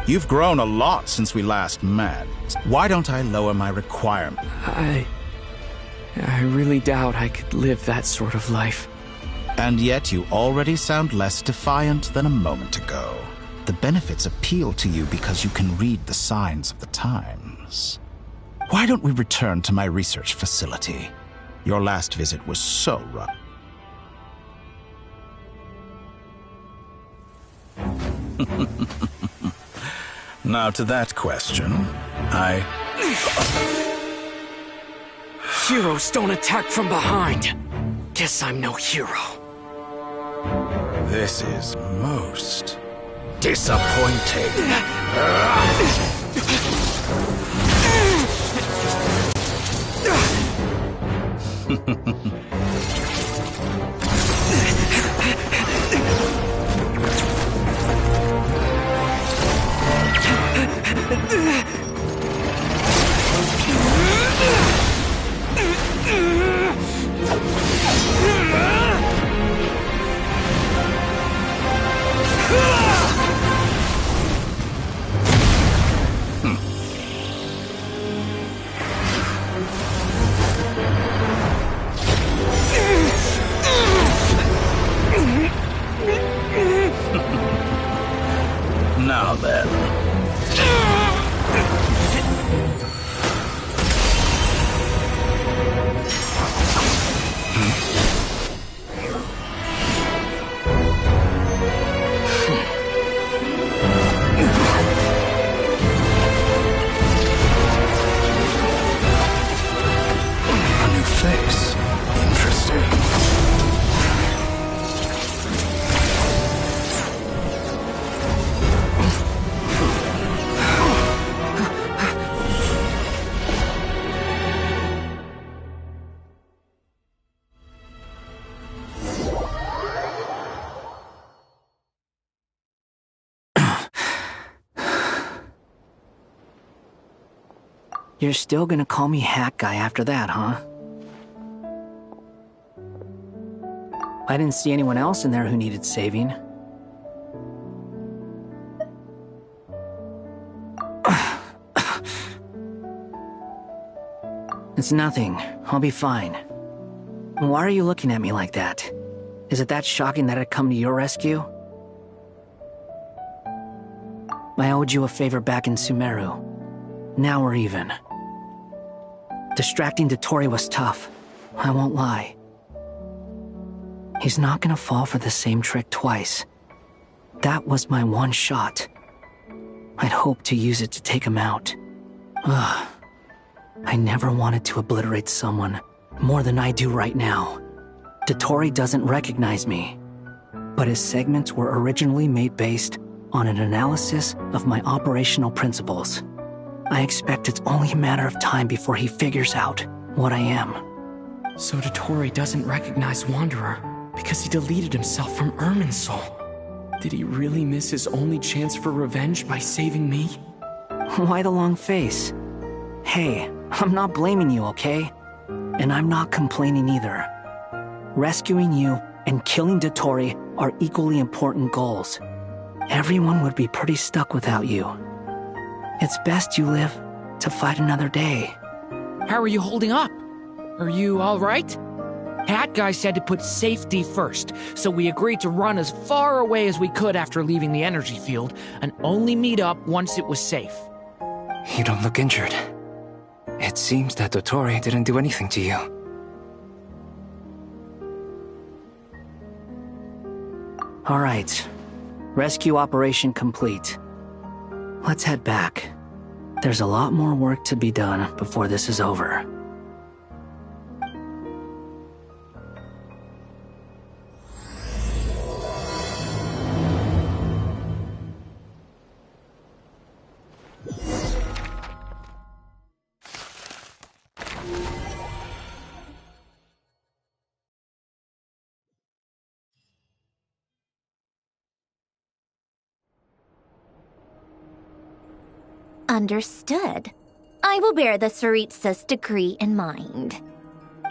You've grown a lot since we last met. Why don't I lower my requirement? I really doubt I could live that sort of life. And yet you already sound less defiant than a moment ago. The benefits appeal to you because you can read the signs of the times. Why don't we return to my research facility? Your last visit was so rough. Now to that question, Heroes don't attack from behind. Guess I'm no hero. This is most disappointing. Now then. A new face. Interesting. You're still gonna call me Hat Guy after that, huh? I didn't see anyone else in there who needed saving. It's nothing. I'll be fine. Why are you looking at me like that? Is it that shocking that I'd come to your rescue? I owed you a favor back in Sumeru. Now we're even. Distracting Dottore was tough, I won't lie. He's not gonna fall for the same trick twice. That was my one shot. I'd hoped to use it to take him out. Ugh. I never wanted to obliterate someone more than I do right now. Dottore doesn't recognize me, but his segments were originally made based on an analysis of my operational principles. I expect it's only a matter of time before he figures out what I am. So Dottore doesn't recognize Wanderer because he deleted himself from Irminsul. Did he really miss his only chance for revenge by saving me? Why the long face? Hey, I'm not blaming you, okay? And I'm not complaining either. Rescuing you and killing Dottore are equally important goals. Everyone would be pretty stuck without you. It's best you live to fight another day. How are you holding up? Are you all right? Hat Guy said to put safety first, so we agreed to run as far away as we could after leaving the energy field and only meet up once it was safe. You don't look injured. It seems that Dottore didn't do anything to you. All right. Rescue operation complete. Let's head back. There's a lot more work to be done before this is over. Understood. I will bear the Tsaritsa's decree in mind.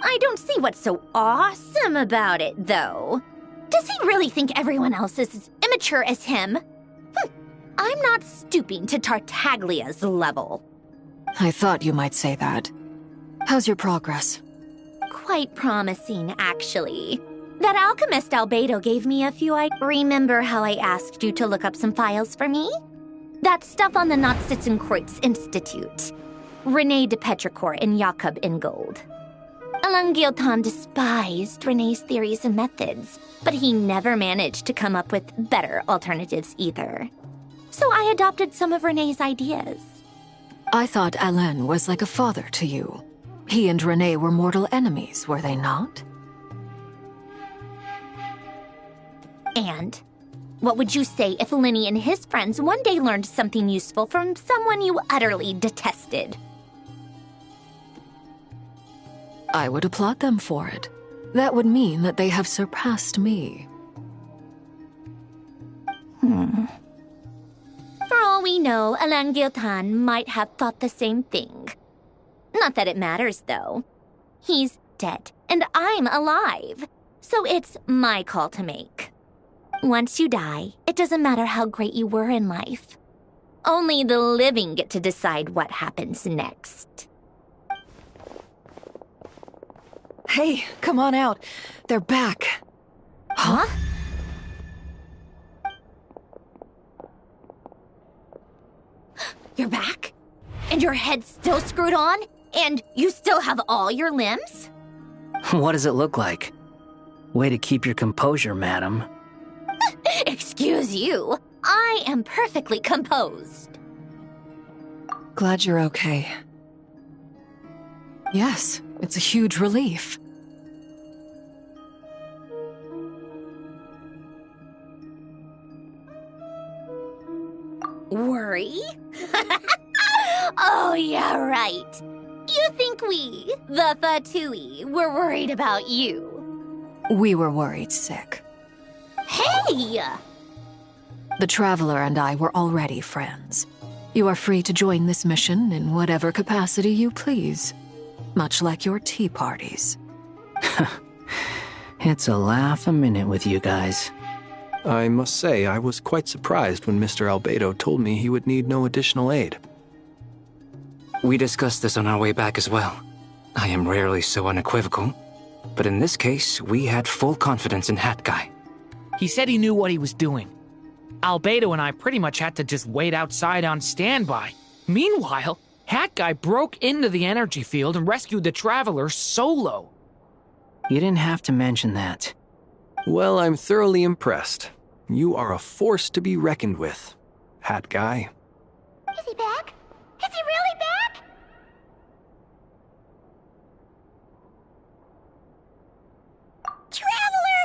I don't see what's so awesome about it, though. Does he really think everyone else is as immature as him? I'm not stooping to Tartaglia's level. I thought you might say that. How's your progress? Quite promising, actually. That alchemist Albedo gave me a few Remember how I asked you to look up some files for me? That stuff on the Nachtschitzenkreuz Institute. René de Petrichor and Jakob Ingold. Alain Guillotin despised René's theories and methods, but he never managed to come up with better alternatives either. So I adopted some of René's ideas. I thought Alain was like a father to you. He and René were mortal enemies, were they not? And what would you say if Lenny and his friends one day learned something useful from someone you utterly detested? I would applaud them for it. That would mean that they have surpassed me. For all we know, Alain Guillotin might have thought the same thing. Not that it matters, though. He's dead, and I'm alive. So it's my call to make. Once you die, it doesn't matter how great you were in life. Only the living get to decide what happens next. Hey, come on out. They're back. Huh? You're back? And your head's still screwed on? And you still have all your limbs? What does it look like? Way to keep your composure, madam. Excuse you. I am perfectly composed. Glad you're okay. Yes, it's a huge relief. Worry? Oh, yeah, right. You think we, the Fatui, were worried about you? We were worried sick. Hey! The Traveler and I were already friends. You are free to join this mission in whatever capacity you please. Much like your tea parties. It's a laugh a minute with you guys. I must say, I was quite surprised when Mr. Albedo told me he would need no additional aid. We discussed this on our way back as well. I am rarely so unequivocal, but in this case, we had full confidence in Hat Guy. He said he knew what he was doing. Albedo and I pretty much had to just wait outside on standby. Meanwhile, Hat Guy broke into the energy field and rescued the Traveler solo. You didn't have to mention that. Well, I'm thoroughly impressed. You are a force to be reckoned with, Hat Guy. Is he back? Is he really back? Traveler!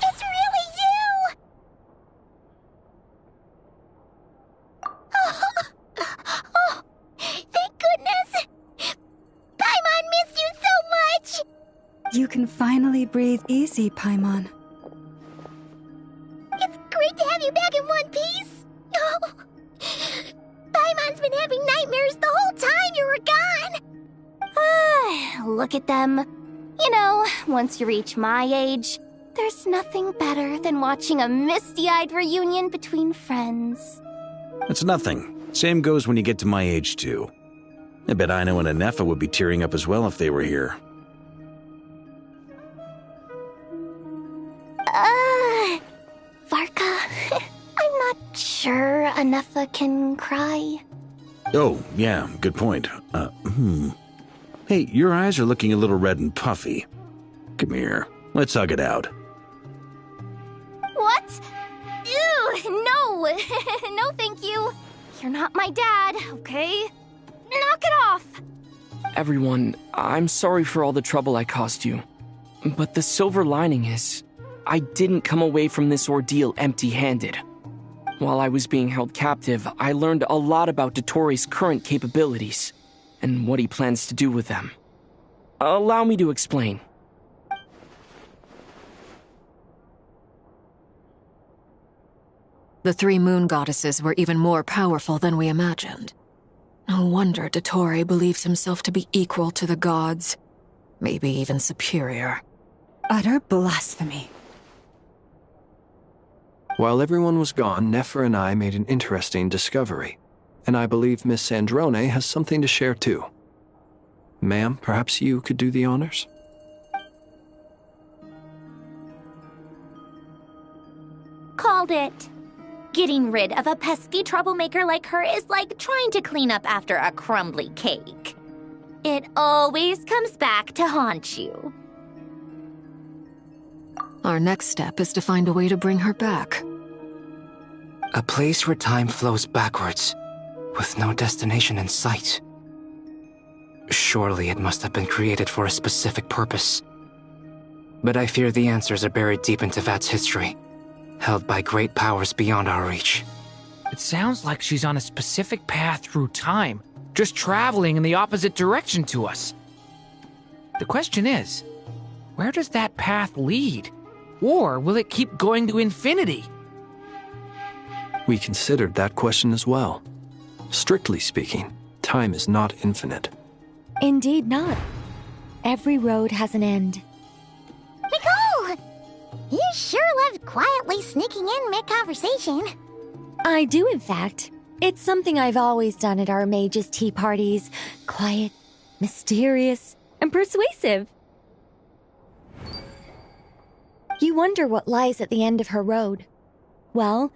It's really you! Oh, thank goodness! Paimon missed you so much! You can finally breathe easy, Paimon. It's great to have you back in one piece! Oh, Paimon's been having nightmares the whole time you were gone! Look at them. You know, once you reach my age, there's nothing better than watching a misty-eyed reunion between friends. It's nothing. Same goes when you get to my age, too. I bet Ino and Anefa would be tearing up as well if they were here. Varka, I'm not sure Anefa can cry. Oh, yeah, good point. Hey, your eyes are looking a little red and puffy. Come here, let's hug it out. What? You're not my dad, okay? Knock it off! Everyone, I'm sorry for all the trouble I caused you. But the silver lining is, I didn't come away from this ordeal empty-handed. While I was being held captive, I learned a lot about Dottoro's current capabilities, and what he plans to do with them. Allow me to explain. The three moon goddesses were even more powerful than we imagined. No wonder Dottore believes himself to be equal to the gods, maybe even superior. Utter blasphemy. While everyone was gone, Nefer and I made an interesting discovery, and I believe Miss Sandrone has something to share too. Ma'am, perhaps you could do the honors? Called it. Getting rid of a pesky troublemaker like her is like trying to clean up after a crumbly cake. It always comes back to haunt you. Our next step is to find a way to bring her back. A place where time flows backwards, with no destination in sight. Surely it must have been created for a specific purpose. But I fear the answers are buried deep in Teyvat's history, held by great powers beyond our reach. It sounds like she's on a specific path through time, just traveling in the opposite direction to us. The question is, where does that path lead? Or will it keep going to infinity? We considered that question as well. Strictly speaking, time is not infinite. Indeed not. Every road has an end. Nicole! You sure loved quietly sneaking in mid-conversation. I do, in fact. It's something I've always done at our mages' tea parties. Quiet, mysterious, and persuasive. You wonder what lies at the end of her road. Well,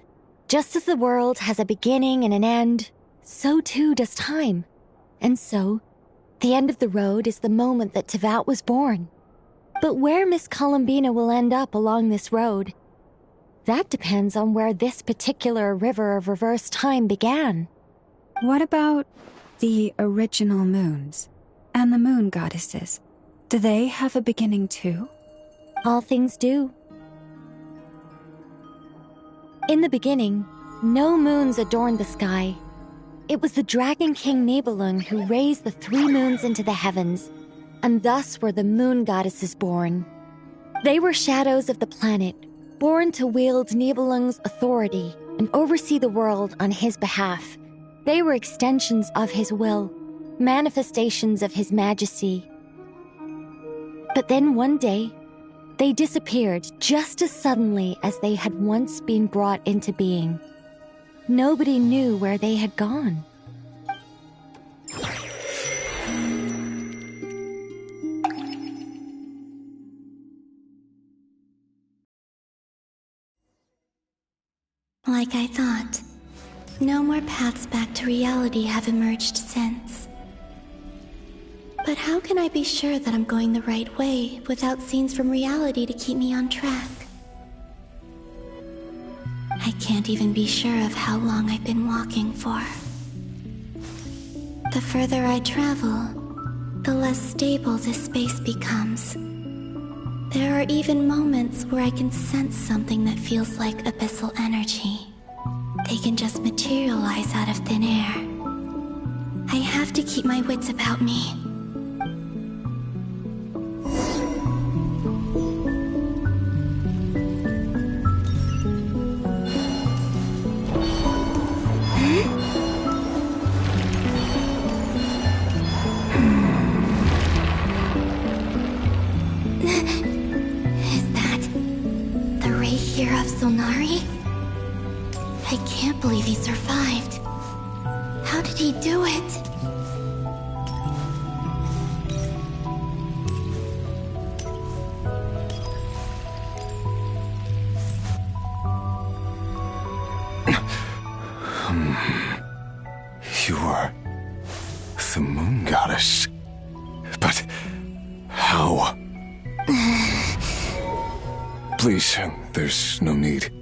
just as the world has a beginning and an end, so too does time. And so, the end of the road is the moment that Teyvat was born. But where Miss Columbina will end up along this road, that depends on where this particular river of reverse time began. What about the original moons and the moon goddesses? Do they have a beginning too? All things do. In the beginning, no moons adorned the sky. It was the Dragon King Nibelung who raised the three moons into the heavens, and thus were the moon goddesses born. They were shadows of the planet, born to wield Nibelung's authority and oversee the world on his behalf. They were extensions of his will, manifestations of his majesty. But then one day, they disappeared just as suddenly as they had once been brought into being. Nobody knew where they had gone. Like I thought, no more paths back to reality have emerged since. But how can I be sure that I'm going the right way without scenes from reality to keep me on track? I can't even be sure of how long I've been walking for. The further I travel, the less stable this space becomes. There are even moments where I can sense something that feels like abyssal energy. They can just materialize out of thin air. I have to keep my wits about me. Is that the Ray here of Solnari? I can't believe he survived. How did he do it? You are the moon goddess. But how? Please, there's no need.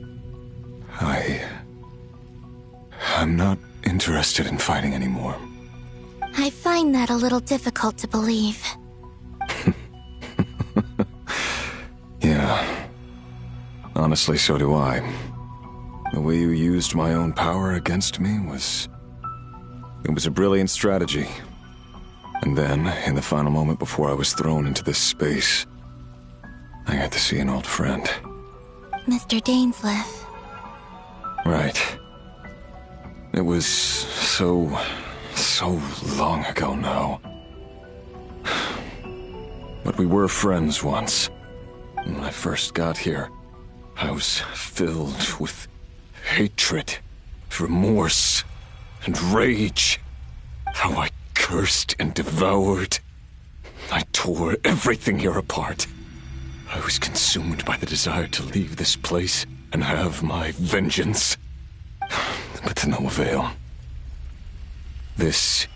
I'm not in interested in fighting anymore. I find that a little difficult to believe. Yeah. Honestly, so do I. The way you used my own power against me was... It was a brilliant strategy. And then, in the final moment before I was thrown into this space, I got to see an old friend. Mr. Dainsleif. Right. It was so long ago now. But we were friends once. When I first got here, I was filled with hatred, remorse, and rage. How I cursed and devoured. I tore everything here apart. I was consumed by the desire to leave this place and have my vengeance. But to no avail. This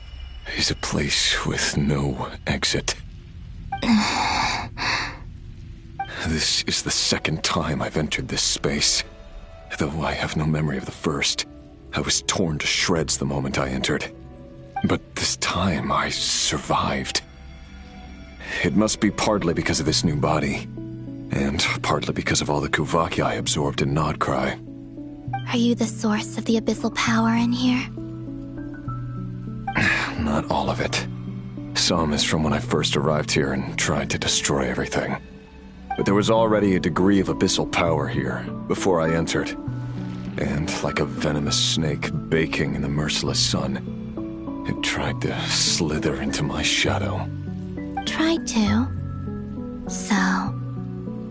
is a place with no exit. This is the second time I've entered this space. Though I have no memory of the first. I was torn to shreds the moment I entered. But this time I survived. It must be partly because of this new body. And partly because of all the Kuvaki I absorbed in Nodcry. Are you the source of the abyssal power in here? Not all of it. Some is from when I first arrived here and tried to destroy everything. But there was already a degree of abyssal power here before I entered. And like a venomous snake baking in the merciless sun, it tried to slither into my shadow. Tried to? So,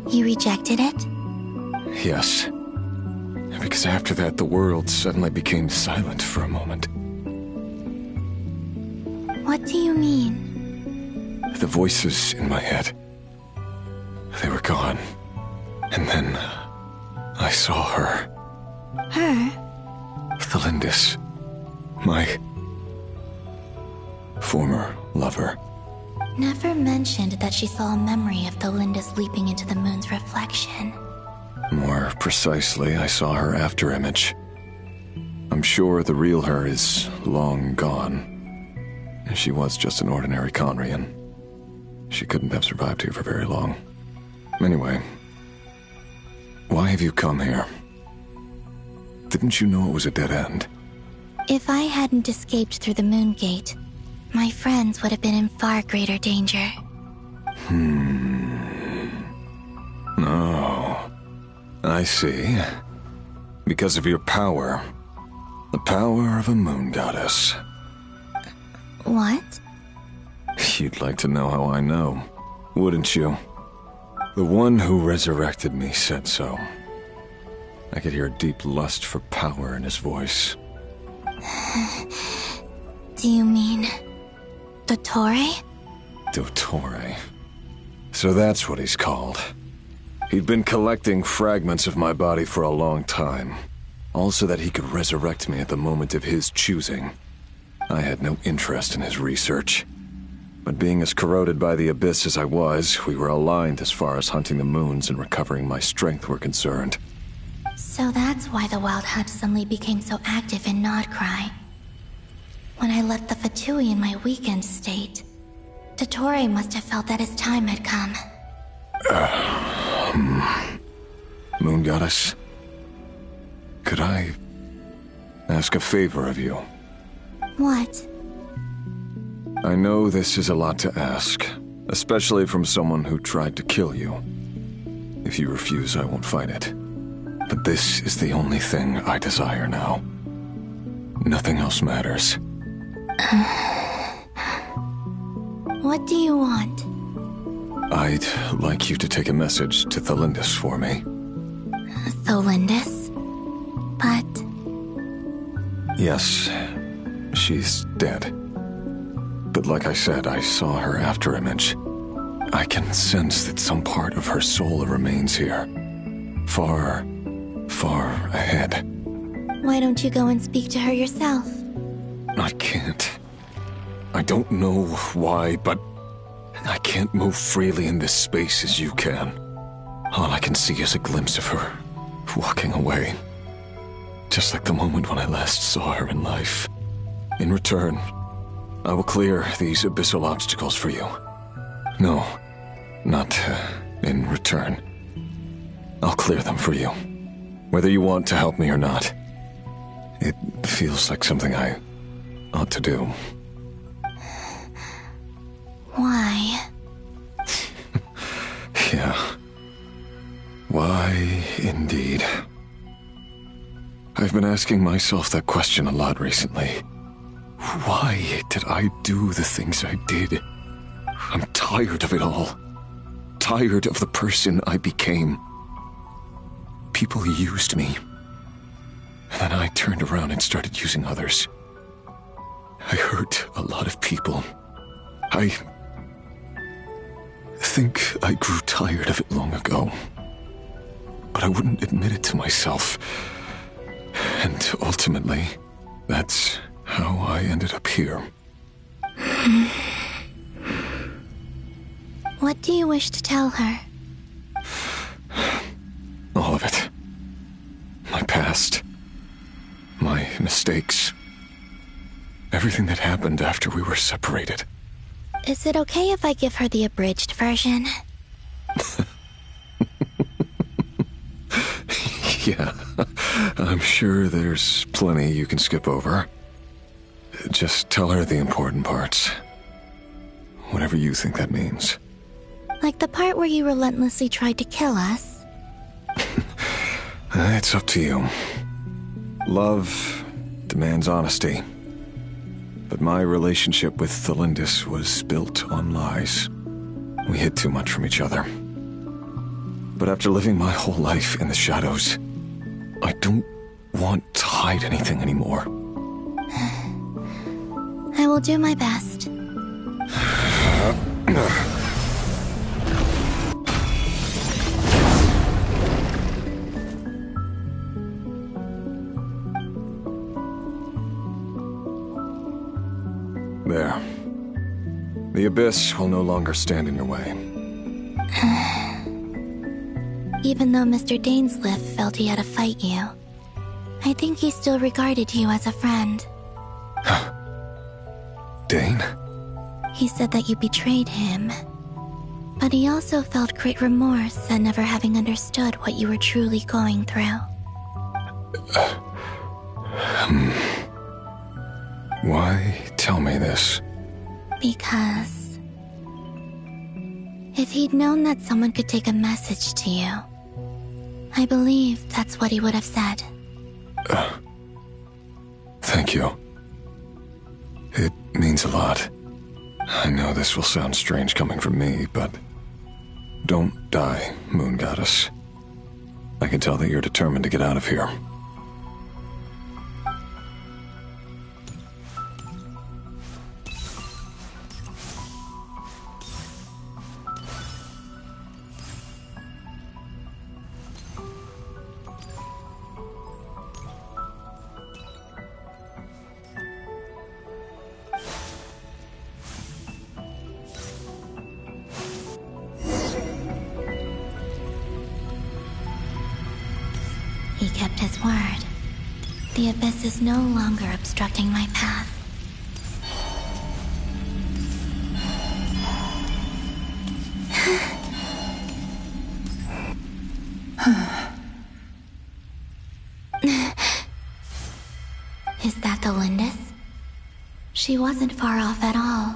you rejected it? Yes. Because after that, the world suddenly became silent for a moment. What do you mean? The voices in my head, they were gone. And then I saw her. Her? Thelindis. My former lover. Never mentioned that she saw a memory of Thelindis leaping into the moon's reflection. More precisely, I saw her afterimage. I'm sure the real her is long gone. She was just an ordinary Conrian. She couldn't have survived here for very long. Anyway, why have you come here? Didn't you know it was a dead end? If I hadn't escaped through the moon gate, my friends would have been in far greater danger. Oh, I see. Because of your power. The power of a moon goddess. What? You'd like to know how I know, wouldn't you? The one who resurrected me said so. I could hear a deep lust for power in his voice. Do you mean... Dottore? Dottore. So that's what he's called. He'd been collecting fragments of my body for a long time. All so that he could resurrect me at the moment of his choosing. I had no interest in his research. But being as corroded by the Abyss as I was, we were aligned as far as hunting the moons and recovering my strength were concerned. So that's why the Wild Hunt suddenly became so active in Nodcry. When I left the Fatui in my weakened state, Dottore must have felt that his time had come. Moon Goddess, could I ask a favor of you? What? I know this is a lot to ask, especially from someone who tried to kill you. If you refuse, I won't fight it. But this is the only thing I desire now. Nothing else matters. What do you want? I'd like you to take a message to Thelindis for me. Thelindis? But... Yes, she's dead. But like I said, I saw her afterimage. I can sense that some part of her soul remains here. Far, far ahead. Why don't you go and speak to her yourself? I can't. I don't know why, but I can't move freely in this space as you can. All I can see is a glimpse of her, walking away. Just like the moment when I last saw her in life. In return, I will clear these abyssal obstacles for you. No, not in return. I'll clear them for you, whether you want to help me or not. It feels like something I ought to do. Why? Yeah. Why, indeed. I've been asking myself that question a lot recently. Why did I do the things I did? I'm tired of it all. Tired of the person I became. People used me. And then I turned around and started using others. I hurt a lot of people. I think I grew tired of it long ago. But I wouldn't admit it to myself. And ultimately, that's how I ended up here. What do you wish to tell her? All of it. My past. My mistakes. Everything that happened after we were separated. Is it okay if I give her the abridged version? Yeah, I'm sure there's plenty you can skip over. Just tell her the important parts. Whatever you think that means. Like the part where you relentlessly tried to kill us? It's up to you. Love demands honesty. But my relationship with Thelindis was built on lies. We hid too much from each other. But after living my whole life in the shadows, I don't want to hide anything anymore. I will do my best. There. The Abyss will no longer stand in your way. Even though Mr. Dainsleif felt he had to fight you, I think he still regarded you as a friend. Dane? He said that you betrayed him. But he also felt great remorse at never having understood what you were truly going through. Why tell me this? Because if he'd known that someone could take a message to you, I believe that's what he would have said. Thank you. It means a lot. I know this will sound strange coming from me, but don't die, Moon Goddess. I can tell that you're determined to get out of here. He kept his word. The Abyss is no longer obstructing my path. Is that Thelindis? She wasn't far off at all.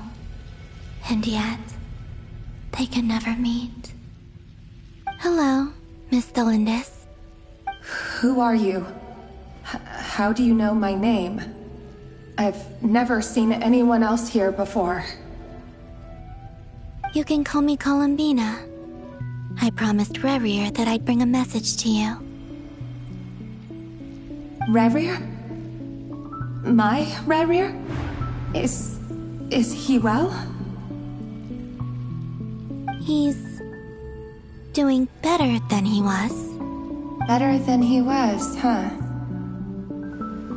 And yet, they can never meet. Hello, Miss Thelindis. Who are you? How do you know my name? I've never seen anyone else here before. You can call me Columbina. I promised Rerir that I'd bring a message to you. Rerir? My Rerir? Is he well? He's doing better than he was. Better than he was, huh?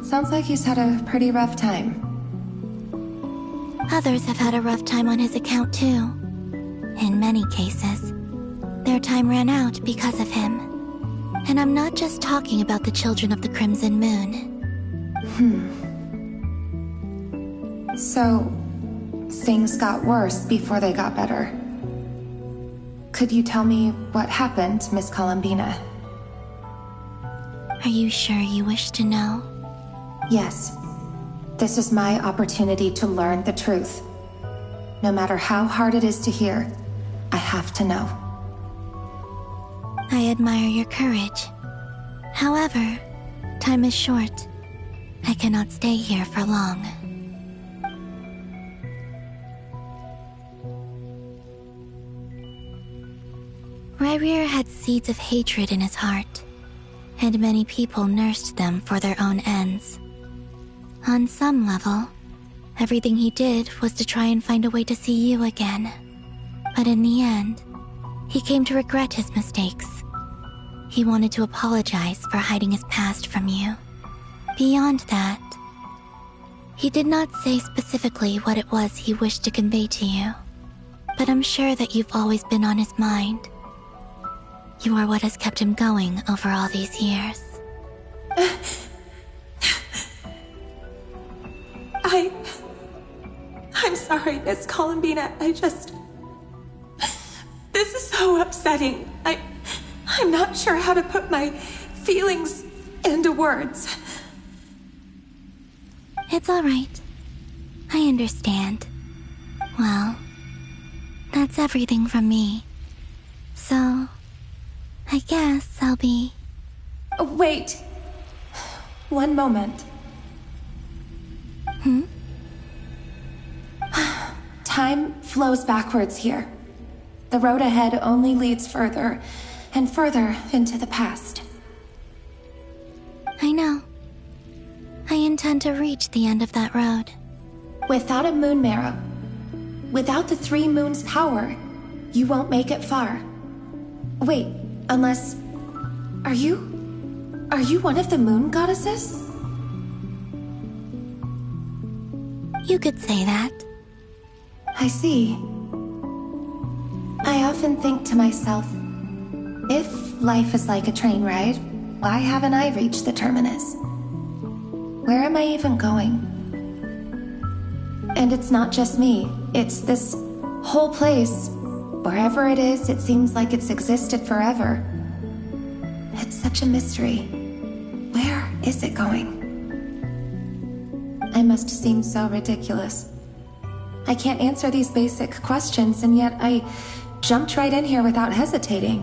Sounds like he's had a pretty rough time. Others have had a rough time on his account too. In many cases, their time ran out because of him. And I'm not just talking about the children of the Crimson Moon. So, things got worse before they got better. Could you tell me what happened, Miss Columbina? Are you sure you wish to know? Yes. This is my opportunity to learn the truth. No matter how hard it is to hear, I have to know. I admire your courage. However, time is short. I cannot stay here for long. Rayrir had seeds of hatred in his heart, and many people nursed them for their own ends. On some level, everything he did was to try and find a way to see you again. But in the end, he came to regret his mistakes. He wanted to apologize for hiding his past from you. Beyond that, he did not say specifically what it was he wished to convey to you, but I'm sure that you've always been on his mind. You are what has kept him going over all these years. I'm sorry, Miss Columbina. This is so upsetting. I'm not sure how to put my feelings into words. It's all right. I understand. Well, that's everything from me. So, I guess I'll be... Wait. One moment. Time flows backwards here. The road ahead only leads further and further into the past. I know. I intend to reach the end of that road. Without a moon marrow, without the 3 moons' power, you won't make it far. Wait, unless... Are you one of the moon goddesses? You could say that. I see. I often think to myself, if life is like a train ride, why haven't I reached the terminus? Where am I even going? And it's not just me, it's this whole place. Wherever it is, it seems like it's existed forever. It's such a mystery. Where is it going? I must seem so ridiculous. I can't answer these basic questions, and yet I jumped right in here without hesitating,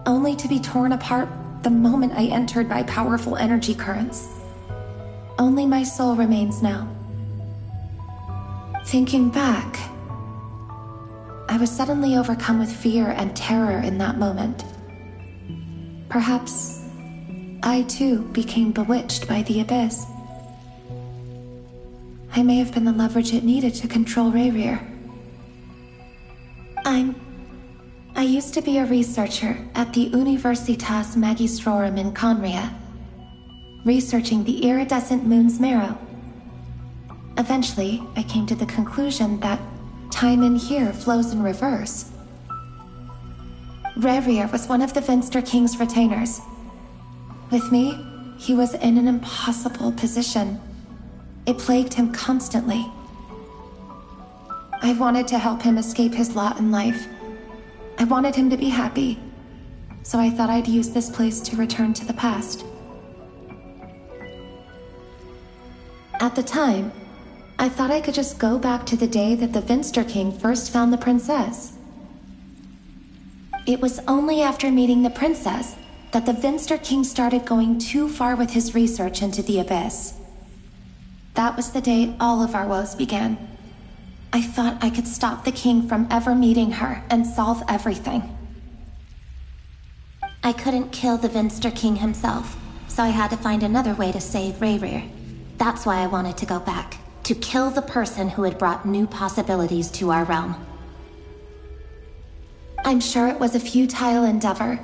only to be torn apart the moment I entered by powerful energy currents. Only my soul remains now. Thinking back, I was suddenly overcome with fear and terror in that moment. Perhaps I too became bewitched by the Abyss. I may have been the leverage it needed to control Rayrir. I used to be a researcher at the Universitas Magistrorum in Conria, researching the iridescent moon's marrow. Eventually, I came to the conclusion that time in here flows in reverse. Rayrir was one of the Finster King's retainers. With me, he was in an impossible position. It plagued him constantly. I wanted to help him escape his lot in life. I wanted him to be happy, so I thought I'd use this place to return to the past. At the time, I thought I could just go back to the day that the Finster King first found the princess. It was only after meeting the princess that the Finster King started going too far with his research into the Abyss. That was the day all of our woes began. I thought I could stop the king from ever meeting her and solve everything. I couldn't kill the Finster King himself, so I had to find another way to save Rayrir. That's why I wanted to go back, to kill the person who had brought new possibilities to our realm. I'm sure it was a futile endeavor,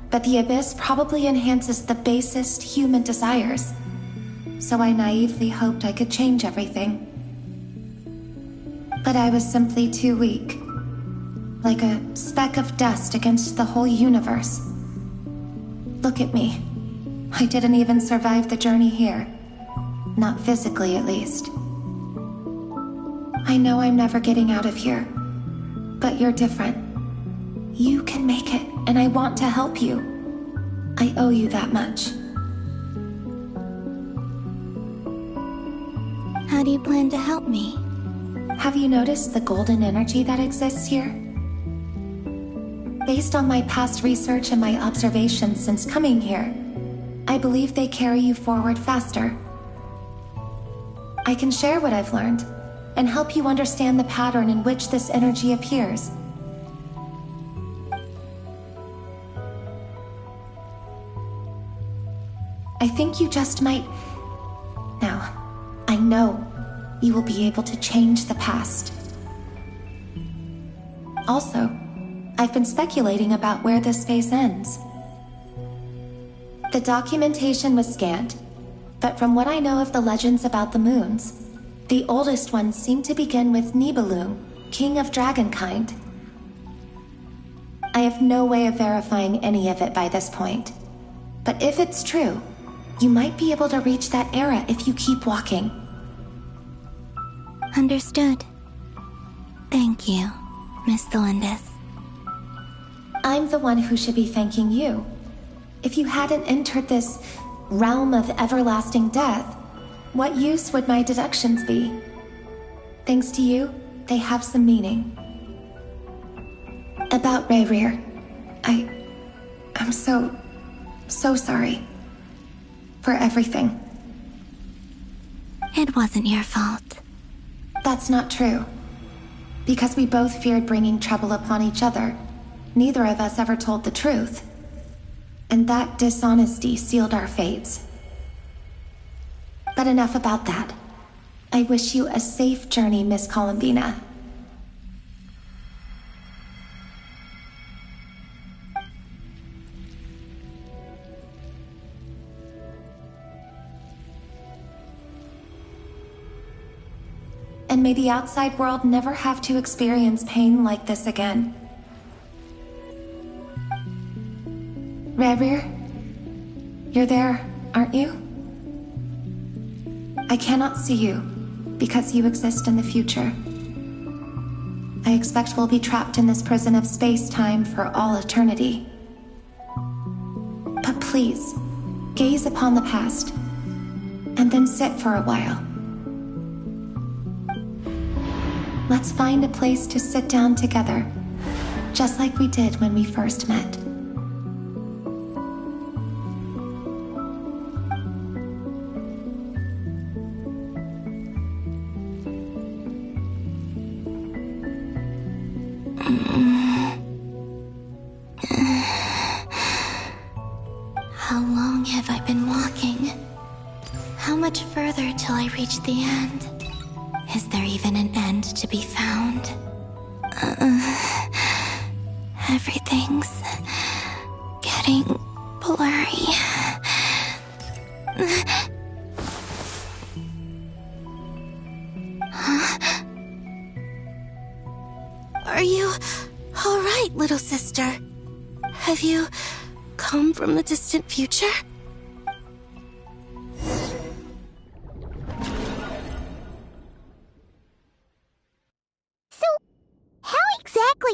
but the Abyss probably enhances the basest human desires. So I naively hoped I could change everything. But I was simply too weak. Like a speck of dust against the whole universe. Look at me. I didn't even survive the journey here. Not physically, at least. I know I'm never getting out of here, but you're different. You can make it, and I want to help you. I owe you that much. How do you plan to help me? Have you noticed the golden energy that exists here? Based on my past research and my observations since coming here, I believe they carry you forward faster. I can share what I've learned and help you understand the pattern in which this energy appears. I think you just might... Now, I know you will be able to change the past. Also, I've been speculating about where this phase ends. The documentation was scanned, but from what I know of the legends about the moons, the oldest ones seem to begin with Nibelung, king of dragonkind. I have no way of verifying any of it by this point, but if it's true, you might be able to reach that era if you keep walking. Understood. Thank you, Miss Delindis. I'm the one who should be thanking you. If you hadn't entered this realm of everlasting death, what use would my deductions be? Thanks to you, they have some meaning. About Rayrir, I'm so sorry. For everything. It wasn't your fault. That's not true. Because we both feared bringing trouble upon each other, neither of us ever told the truth. And that dishonesty sealed our fates. But enough about that. I wish you a safe journey, Miss Columbina. And may the outside world never have to experience pain like this again. Rayrir, you're there, aren't you? I cannot see you, because you exist in the future. I expect we'll be trapped in this prison of space-time for all eternity. But please, gaze upon the past, and then sit for a while. Let's find a place to sit down together, just like we did when we first met. How long have I been walking? How much further till I reach the end? Is there even an end to be found? Everything's getting blurry. Huh? Are you all right, little sister? Have you come from the distant future?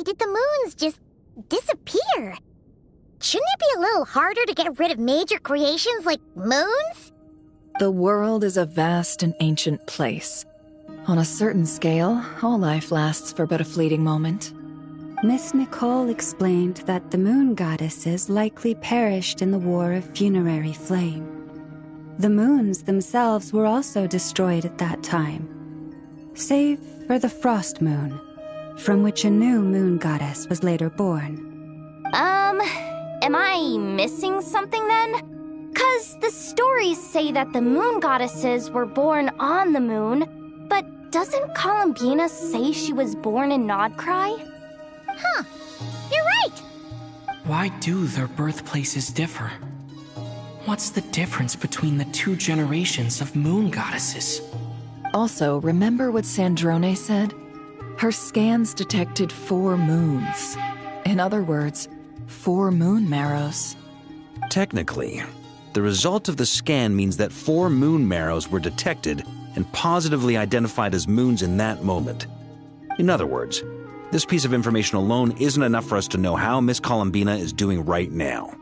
Did the moons just disappear? Shouldn't it be a little harder to get rid of major creations like moons? The world is a vast and ancient place. On a certain scale, all life lasts for but a fleeting moment. Miss Nicole explained that the moon goddesses likely perished in the War of Funerary Flame. The moons themselves were also destroyed at that time, save for the Frost Moon, from which a new moon goddess was later born. Am I missing something then? 'Cause the stories say that the moon goddesses were born on the moon, but doesn't Columbina say she was born in Nodcry? Huh, you're right! Why do their birthplaces differ? What's the difference between the two generations of moon goddesses? Also, remember what Sandrone said? Her scans detected 4 moons. In other words, 4 moon marrows. Technically, the result of the scan means that 4 moon marrows were detected and positively identified as moons in that moment. In other words, this piece of information alone isn't enough for us to know how Miss Columbina is doing right now.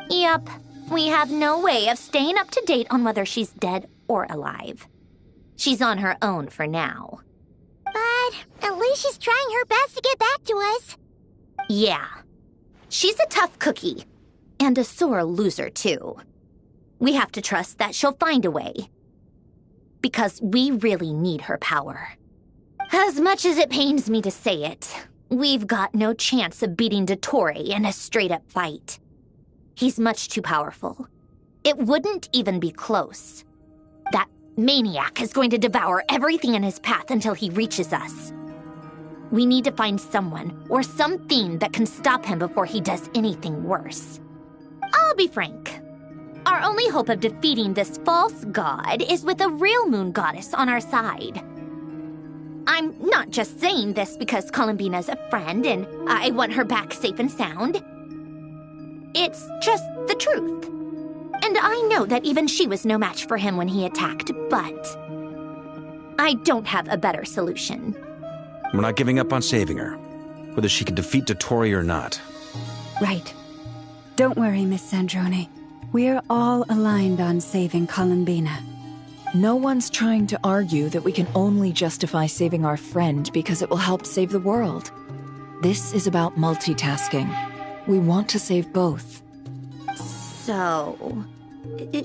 Yep, we have no way of staying up to date on whether she's dead or alive. She's on her own for now. But at least she's trying her best to get back to us. Yeah. She's a tough cookie. And a sore loser, too. We have to trust that she'll find a way. Because we really need her power. As much as it pains me to say it, we've got no chance of beating Dottore in a straight-up fight. He's much too powerful. It wouldn't even be close. That maniac is going to devour everything in his path until he reaches us. We need to find someone or something that can stop him before he does anything worse. I'll be frank. Our only hope of defeating this false god is with a real moon goddess on our side. I'm not just saying this because Columbina's a friend and I want her back safe and sound. It's just the truth. And I know that even she was no match for him when he attacked, but I don't have a better solution. We're not giving up on saving her, whether she can defeat Dottore or not. Right. Don't worry, Miss Sandrone. We're all aligned on saving Columbina. No one's trying to argue that we can only justify saving our friend because it will help save the world. This is about multitasking. We want to save both. So,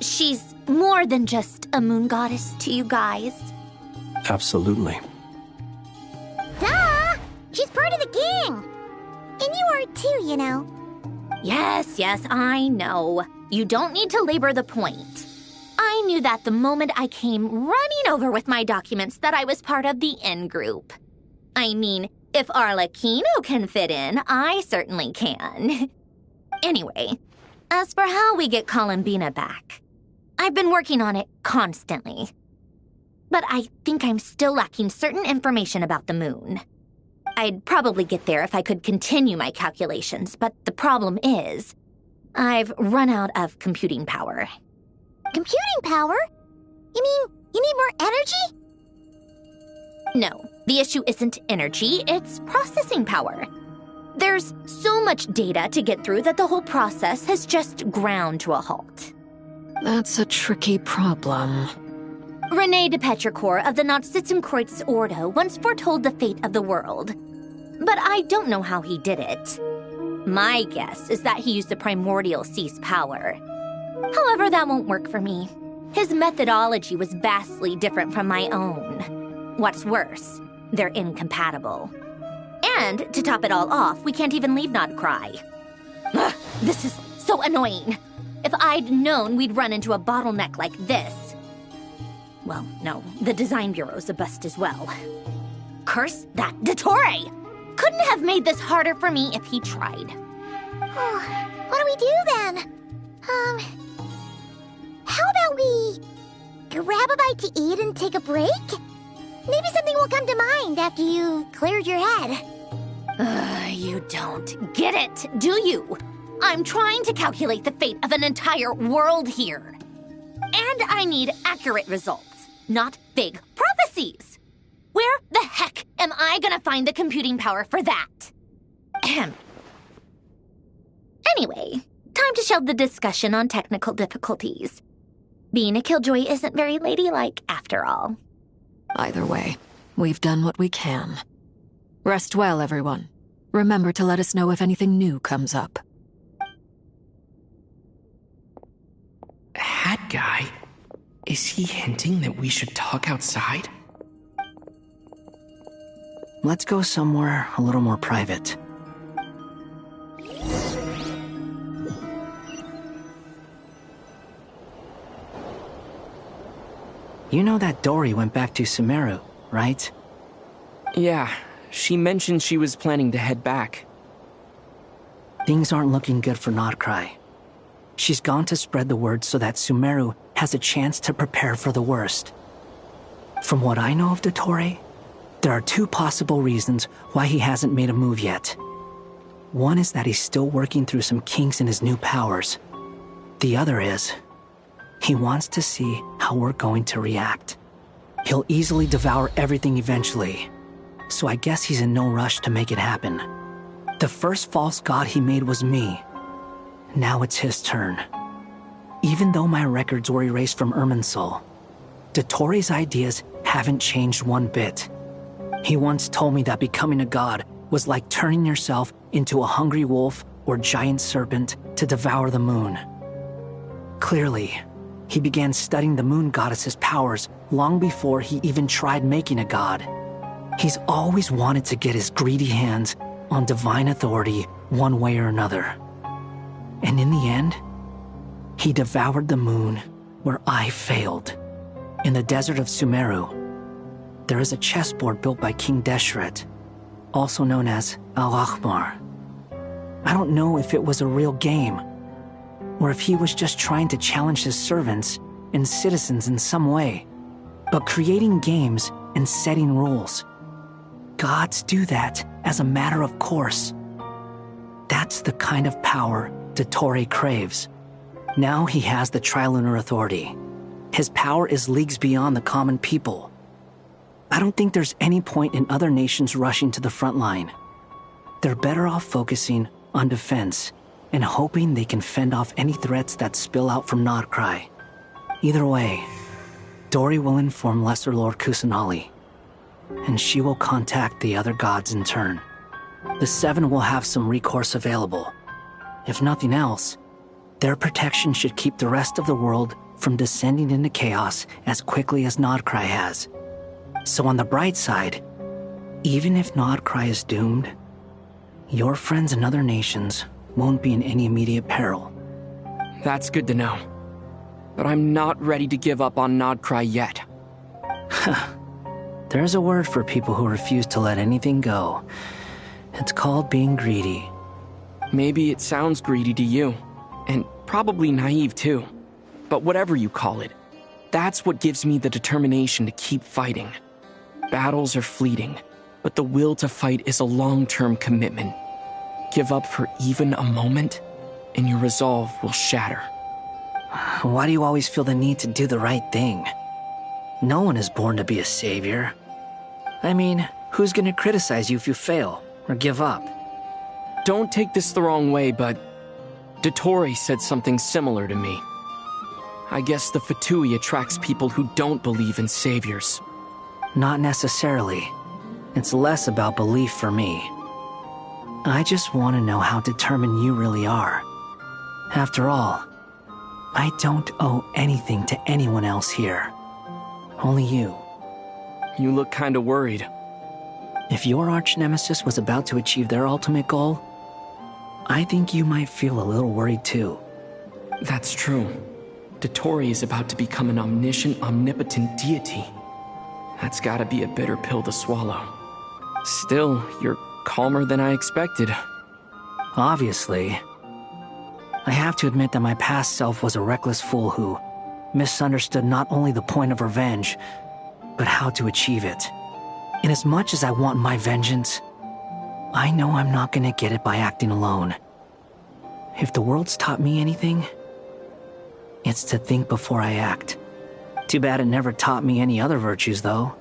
she's more than just a moon goddess to you guys? Absolutely. Duh! She's part of the gang! And you are too, you know. Yes, I know. You don't need to labor the point. I knew that the moment I came running over with my documents that I was part of the in-group. I mean, if Arlecchino can fit in, I certainly can. Anyway, as for how we get Columbina back, I've been working on it constantly. But I think I'm still lacking certain information about the moon. I'd probably get there if I could continue my calculations, but the problem is, I've run out of computing power. Computing power? You mean you need more energy? No, the issue isn't energy, it's processing power. There's so much data to get through that the whole process has just ground to a halt. That's a tricky problem. René de Petrichor of the Nazissenkreuz Ordo once foretold the fate of the world. But I don't know how he did it. My guess is that he used the primordial sea's power. However, that won't work for me. His methodology was vastly different from my own. What's worse, they're incompatible. And, to top it all off, we can't even leave Nodcry. Ugh, this is so annoying. If I'd known we'd run into a bottleneck like this... Well, no, the design bureau's a bust as well. Curse that Dottore! Couldn't have made this harder for me if he tried. Oh, what do we do then? How about we grab a bite to eat and take a break? Maybe something will come to mind after you've cleared your head. You don't get it, do you? I'm trying to calculate the fate of an entire world here. And I need accurate results, not vague prophecies. Where the heck am I gonna find the computing power for that? Ahem. Anyway, time to shelve the discussion on technical difficulties. Being a killjoy isn't very ladylike, after all. Either way, we've done what we can. Rest well, everyone. Remember to let us know if anything new comes up. Hat guy? Is he hinting that we should talk outside? Let's go somewhere a little more private. You know that Dory went back to Sumeru, right? Yeah, she mentioned she was planning to head back. Things aren't looking good for Nodcry. She's gone to spread the word so that Sumeru has a chance to prepare for the worst. From what I know of Dottore, there are two possible reasons why he hasn't made a move yet. One is that he's still working through some kinks in his new powers. The other is, he wants to see how we're going to react. He'll easily devour everything eventually, so I guess he's in no rush to make it happen. The first false god he made was me. Now it's his turn. Even though my records were erased from Irminsul, Dottore ideas haven't changed one bit. He once told me that becoming a god was like turning yourself into a hungry wolf or giant serpent to devour the moon. Clearly, he began studying the moon goddess's powers long before he even tried making a god. He's always wanted to get his greedy hands on divine authority one way or another. And in the end, he devoured the moon where I failed. In the desert of Sumeru, there is a chessboard built by King Deshret, also known as Al-Ahmar. I don't know if it was a real game, or if he was just trying to challenge his servants and citizens in some way. But creating games and setting rules, gods do that as a matter of course. That's the kind of power Dottore craves. Now he has the Trilunar Authority. His power is leagues beyond the common people. I don't think there's any point in other nations rushing to the front line. They're better off focusing on defense and hoping they can fend off any threats that spill out from Nodcry. Either way, Dori will inform Lesser Lord Kusanali, and she will contact the other gods in turn. The Seven will have some recourse available. If nothing else, their protection should keep the rest of the world from descending into chaos as quickly as Nodcry has. So on the bright side, even if Nodcry is doomed, your friends in other nations won't be in any immediate peril. That's good to know. But I'm not ready to give up on Nodcry yet. There's a word for people who refuse to let anything go. It's called being greedy. Maybe it sounds greedy to you, and probably naive too. But whatever you call it, that's what gives me the determination to keep fighting. Battles are fleeting, but the will to fight is a long-term commitment. Give up for even a moment, and your resolve will shatter. Why do you always feel the need to do the right thing? No one is born to be a savior. I mean, who's gonna criticize you if you fail or give up? Don't take this the wrong way, but Dottore said something similar to me. I guess the Fatui attracts people who don't believe in saviors. Not necessarily. It's less about belief for me. I just want to know how determined you really are. After all, I don't owe anything to anyone else here. Only you. You look kinda worried. If your arch-nemesis was about to achieve their ultimate goal, I think you might feel a little worried too. That's true. Dottore is about to become an omniscient, omnipotent deity. That's gotta be a bitter pill to swallow. Still, you're calmer than I expected. Obviously. I have to admit that my past self was a reckless fool who misunderstood not only the point of revenge, but how to achieve it. And as much as I want my vengeance, I know I'm not gonna get it by acting alone. If the world's taught me anything, it's to think before I act. Too bad it never taught me any other virtues, though.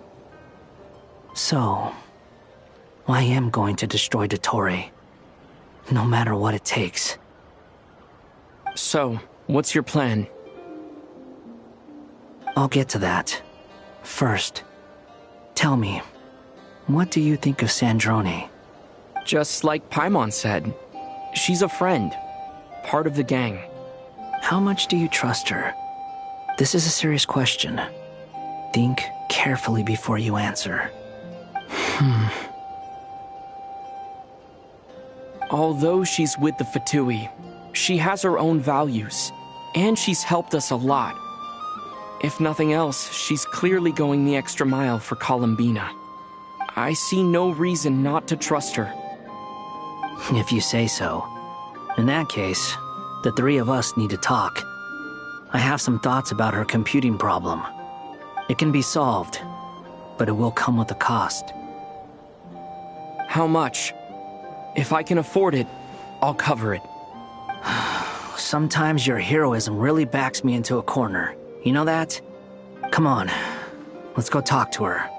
So, I am going to destroy Dottore, no matter what it takes. So, what's your plan? I'll get to that. First, tell me, what do you think of Sandrone? Just like Paimon said, she's a friend, part of the gang. How much do you trust her? This is a serious question. Think carefully before you answer. Although she's with the Fatui, she has her own values, and she's helped us a lot. If nothing else, she's clearly going the extra mile for Columbina. I see no reason not to trust her. If you say so. In that case, the three of us need to talk. I have some thoughts about her computing problem. It can be solved, but it will come with a cost. How much? If I can afford it, I'll cover it. Sometimes your heroism really backs me into a corner. You know that? Come on. Let's go talk to her.